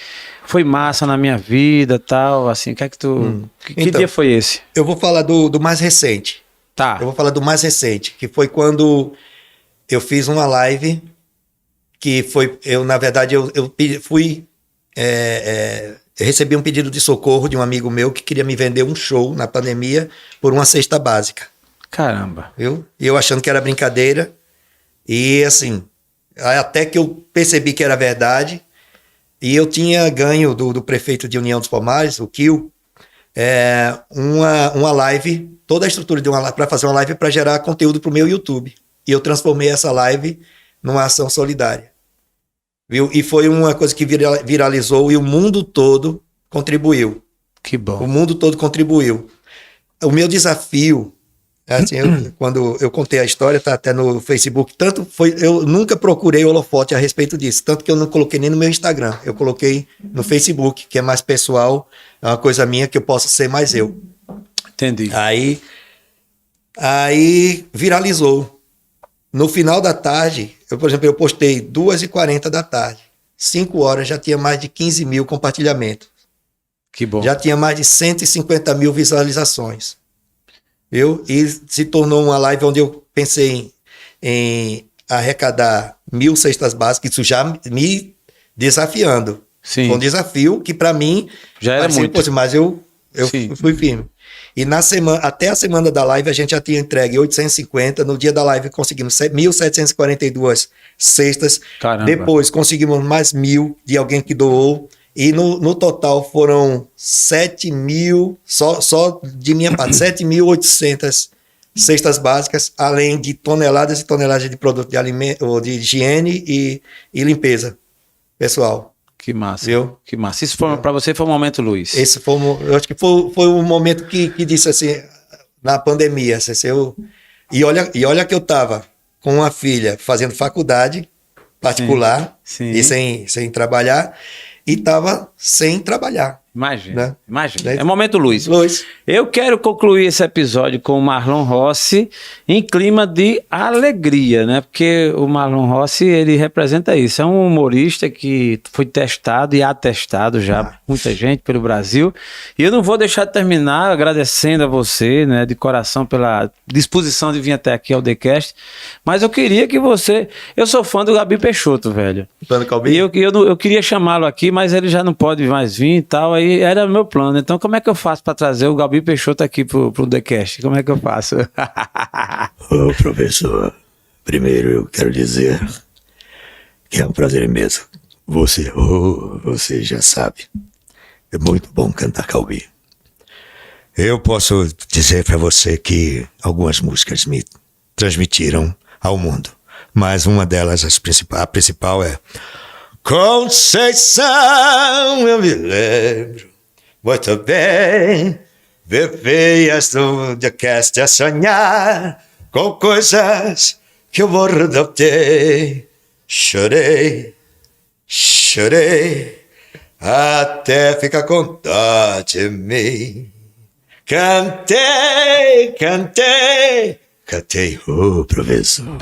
[SPEAKER 2] massa na minha vida, tal, assim, que
[SPEAKER 3] Então,
[SPEAKER 2] dia foi esse?
[SPEAKER 3] Eu vou falar do mais recente.
[SPEAKER 2] Tá.
[SPEAKER 3] Eu vou falar do mais recente, que foi quando eu fiz uma live, que foi, na verdade, eu recebi um pedido de socorro de um amigo meu que queria me vender um show na pandemia por uma cesta básica.
[SPEAKER 2] Caramba.
[SPEAKER 3] Viu? E eu achando que era brincadeira, e assim, até que eu percebi que era verdade, e eu tinha ganho do prefeito de União dos Palmares, o Kio, uma live, toda a estrutura de uma live, para fazer uma live para gerar conteúdo para o meu YouTube. E eu transformei essa live numa ação solidária. Viu? E foi uma coisa que viralizou e o mundo todo contribuiu.
[SPEAKER 2] Que bom.
[SPEAKER 3] O mundo todo contribuiu. O meu desafio, assim, quando eu contei a história, tá até no Facebook, eu nunca procurei holofote a respeito disso, tanto que eu não coloquei nem no meu Instagram, eu coloquei no Facebook, que é mais pessoal, é uma coisa minha que eu posso ser mais eu.
[SPEAKER 2] Entendi.
[SPEAKER 3] Aí viralizou. No final da tarde, por exemplo, eu postei 2h40 da tarde, 5 horas já tinha mais de 15 mil compartilhamentos.
[SPEAKER 2] Que bom.
[SPEAKER 3] Já tinha mais de 150 mil visualizações. Viu? E se tornou uma live onde eu pensei em arrecadar 1.000 cestas básicas, isso já me desafiando.
[SPEAKER 2] Sim.
[SPEAKER 3] Foi um desafio que para mim
[SPEAKER 2] já era muito.
[SPEAKER 3] Mas eu fui firme. E até a semana da live a gente já tinha entregue 850. No dia da live conseguimos 1.742 cestas.
[SPEAKER 2] Caramba.
[SPEAKER 3] Depois conseguimos mais 1.000 de alguém que doou. E no total foram 7.000, só de minha parte, 7.800 cestas básicas, além de toneladas e toneladas de produto de alimento, ou de higiene e limpeza pessoal. Que massa. Viu?
[SPEAKER 2] Que massa. Isso para você foi um momento, Luiz?
[SPEAKER 3] Esse foi, eu acho que foi um momento que disse assim, na pandemia, assim, e olha que eu estava com uma filha fazendo faculdade particular,
[SPEAKER 2] sim.
[SPEAKER 3] E sem trabalhar, e estava sem trabalhar.
[SPEAKER 2] Imagina,
[SPEAKER 3] né?
[SPEAKER 2] imagina. É momento, Luiz.
[SPEAKER 3] Luiz.
[SPEAKER 2] Eu quero concluir esse episódio com o Marlon Rossi em clima de alegria, né? Porque o Marlon Rossi, ele representa isso. É um humorista que foi testado e atestado já por muita gente pelo Brasil. E eu não vou deixar de terminar agradecendo a você, né, de coração pela disposição de vir até aqui ao TheCast. Mas eu queria que você... Eu sou fã do Gabi Peixoto, velho.
[SPEAKER 3] Fã do Calbi?
[SPEAKER 2] E eu queria chamá-lo aqui, mas ele já não pode mais vir e tal. Aí era o meu plano. Então, como é que eu faço para trazer o Gabi Peixoto aqui pro TheCast? Como é que eu faço?
[SPEAKER 4] Ô, professor, primeiro eu quero dizer que é um prazer imenso. Você já sabe, é muito bom cantar Calbi. Eu posso dizer para você que algumas músicas me transmitiram ao mundo, mas uma delas, a principal é Conceição, eu me lembro muito bem
[SPEAKER 3] Viveias do podcast a sonhar com coisas que eu bordotei. Chorei, chorei, até ficar com dó de mim. Cantei, cantei, cantei, professor.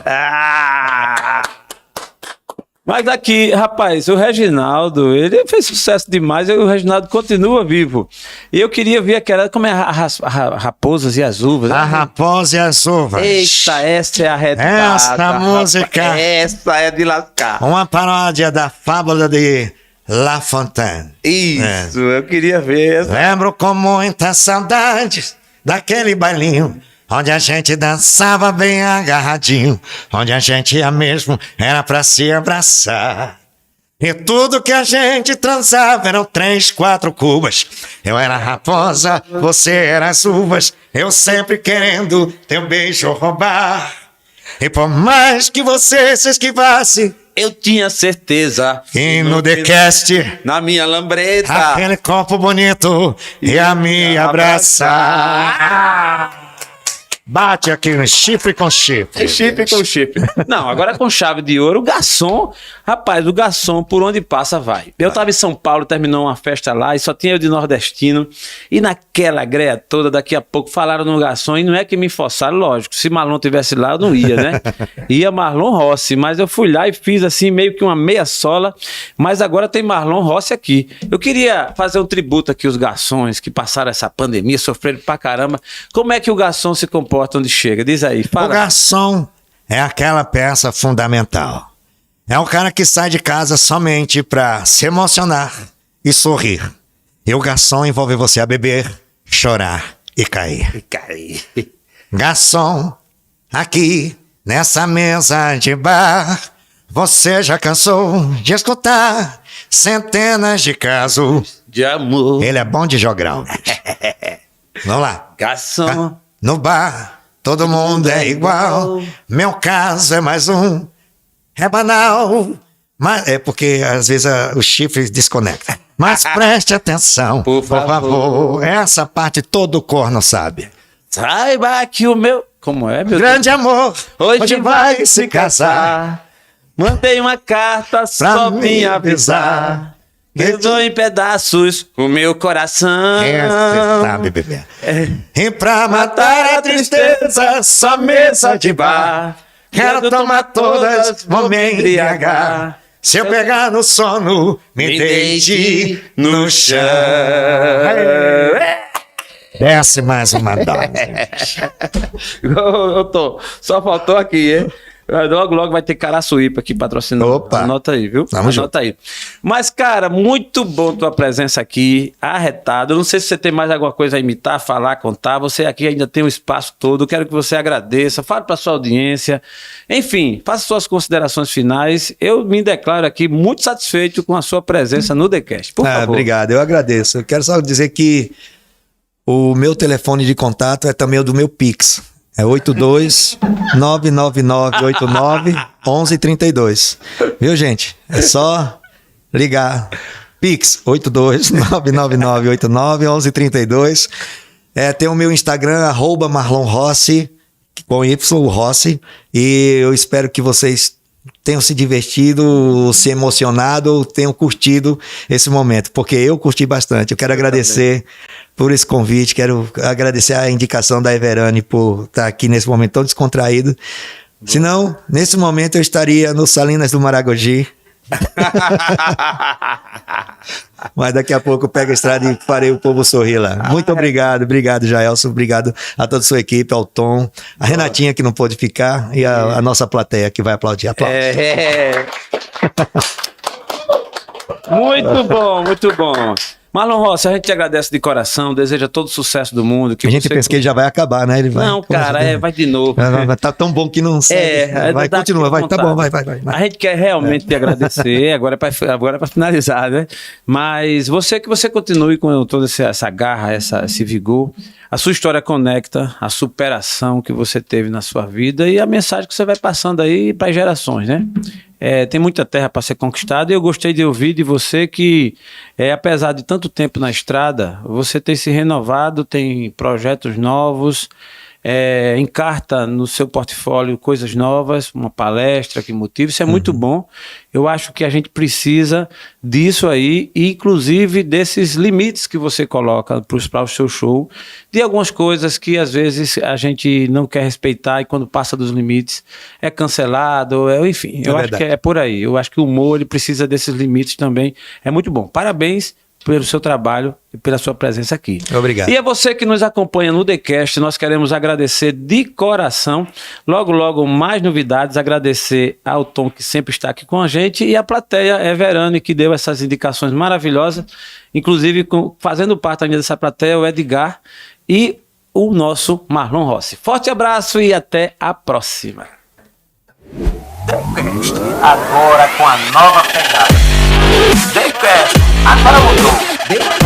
[SPEAKER 2] Mas aqui, rapaz, o Reginaldo, ele fez sucesso demais e o Reginaldo continua vivo. E eu queria ver aquela, como é Raposas e as Uvas.
[SPEAKER 3] A Raposa e as Uvas.
[SPEAKER 2] Eita, essa é a retada.
[SPEAKER 3] Essa música.
[SPEAKER 2] Essa é de lascar.
[SPEAKER 3] Uma paródia da fábula de La Fontaine.
[SPEAKER 2] Isso, eu queria ver essa.
[SPEAKER 3] Lembro com muita saudade daquele bailinho onde a gente dançava bem agarradinho, onde a gente ia mesmo era pra se abraçar. E tudo que a gente transava eram 3, 4 cubas. Eu era a raposa, você era as uvas, eu sempre querendo teu beijo roubar. E por mais que você se esquivasse,
[SPEAKER 2] Eu tinha certeza.
[SPEAKER 3] e no TheCast,
[SPEAKER 2] Na minha lambreta.
[SPEAKER 3] aquele copo bonito ia me abraçar. Bate aqui no chifre com chifre.
[SPEAKER 2] Chip com chip. Não, agora com chave de ouro. O garçom, rapaz, o garçom por onde passa vai. Eu tava em São Paulo, terminou uma festa lá e só tinha eu de nordestino. E naquela greia toda, daqui a pouco falaram no garçom e não é que me forçaram, lógico. Se Marlon tivesse lá, eu não ia, né? Ia Marlon Rossi, mas eu fui lá e fiz assim meio que uma meia sola. Mas agora tem Marlon Rossi aqui. Eu queria fazer um tributo aqui aos garçons que passaram essa pandemia, sofreram pra caramba. Como é que o garçom se comporta onde chega? Diz aí,
[SPEAKER 3] O
[SPEAKER 2] fala.
[SPEAKER 3] garçom é aquela peça fundamental. É o cara que sai de casa somente para se emocionar e sorrir. E o garçom envolve você a beber, chorar e cair. Garçom, aqui nessa mesa de bar, você já cansou de escutar centenas de casos.
[SPEAKER 2] De amor.
[SPEAKER 3] Ele é bom de jogral. Vamos lá.
[SPEAKER 2] Garçom.
[SPEAKER 3] No bar, todo mundo é igual. Meu caso é mais um. É banal. Mas é porque às vezes o chifre desconecta. Mas preste atenção, por favor. Essa parte todo corno sabe.
[SPEAKER 2] Saiba que o meu... Como é, meu
[SPEAKER 3] Grande amor,
[SPEAKER 2] Hoje vai se casar. Mandei uma carta só
[SPEAKER 3] me
[SPEAKER 2] vim avisar. Quebrou em pedaços o meu coração.
[SPEAKER 3] Você sabe, bebê. E pra matar a tristeza, só mesa de bar. Quero tomar todas, vou me embriagar. Se eu pegar no sono, me deite no chão. Desce mais uma dose.
[SPEAKER 2] Eu tô. Só faltou aqui, hein? Logo, logo vai ter Caraçuípa aqui patrocinando.
[SPEAKER 3] Opa.
[SPEAKER 2] Anota aí, viu?
[SPEAKER 3] Vamos
[SPEAKER 2] Anota aí. Mas, cara, muito bom tua presença aqui, arretado. Eu não sei se você tem mais alguma coisa a imitar, falar, contar. Você aqui ainda tem o espaço todo. Eu quero que você agradeça, fale para sua audiência. Enfim, faça suas considerações finais. Eu me declaro aqui muito satisfeito com a sua presença no TheCast. Por favor.
[SPEAKER 3] Obrigado, eu agradeço. Eu quero só dizer que o meu telefone de contato é também o do meu Pix. É 82-99989-1132. Viu, gente? É só ligar. Pix 82-99989-1132. Tem o meu Instagram, @MarlonRossi, com Y, Rossi. E eu espero que vocês tenham se divertido, se emocionado, tenham curtido esse momento, porque eu curti bastante. Eu quero agradecer por esse convite, quero agradecer a indicação da Everane por estar aqui nesse momento tão descontraído. Senão, nesse momento eu estaria no Salinas do Maragogi. Mas daqui a pouco eu pego a estrada e farei o povo sorrir lá. Muito obrigado, Jaelson, obrigado a toda a sua equipe, ao Tom, a Renatinha que não pôde ficar e a nossa plateia que vai aplaudir. Aplausos.
[SPEAKER 2] Muito bom, muito bom. Marlon Rossi, a gente te agradece de coração, deseja todo o sucesso do mundo. Que
[SPEAKER 3] A gente pensa que ele já vai acabar, né? Ele vai.
[SPEAKER 2] Não, cara, vai de novo.
[SPEAKER 3] Tá tão bom que não segue. Vai, continua, vai. Tá bom, vai.
[SPEAKER 2] A gente quer realmente te agradecer, agora é pra finalizar, né? Mas que você continue com toda essa garra, esse vigor. A sua história conecta a superação que você teve na sua vida e a mensagem que você vai passando aí para gerações, né? tem muita terra para ser conquistada, e eu gostei de ouvir de você que, apesar de tanto tempo na estrada, você tem se renovado, tem projetos novos, encarta no seu portfólio coisas novas, uma palestra que motive, isso é muito bom. Eu acho que a gente precisa disso aí, e inclusive desses limites que você coloca para o seu show, de algumas coisas que às vezes a gente não quer respeitar e quando passa dos limites é cancelado, enfim, eu acho que é por aí. Eu acho que o humor ele precisa desses limites também, é muito bom. Parabéns pelo seu trabalho e pela sua presença aqui.
[SPEAKER 3] Obrigado.
[SPEAKER 2] E a você que nos acompanha no TheCast, nós queremos agradecer de coração. Logo, logo, mais novidades. Agradecer ao Tom, que sempre está aqui com a gente, e a plateia Everane, que deu essas indicações maravilhosas. Inclusive, fazendo parte ainda dessa plateia, o Edgar e o nosso Marlon Rossi. Forte abraço e até a próxima.
[SPEAKER 1] TheCast, agora com a nova pegada. TheCast, agora mudou.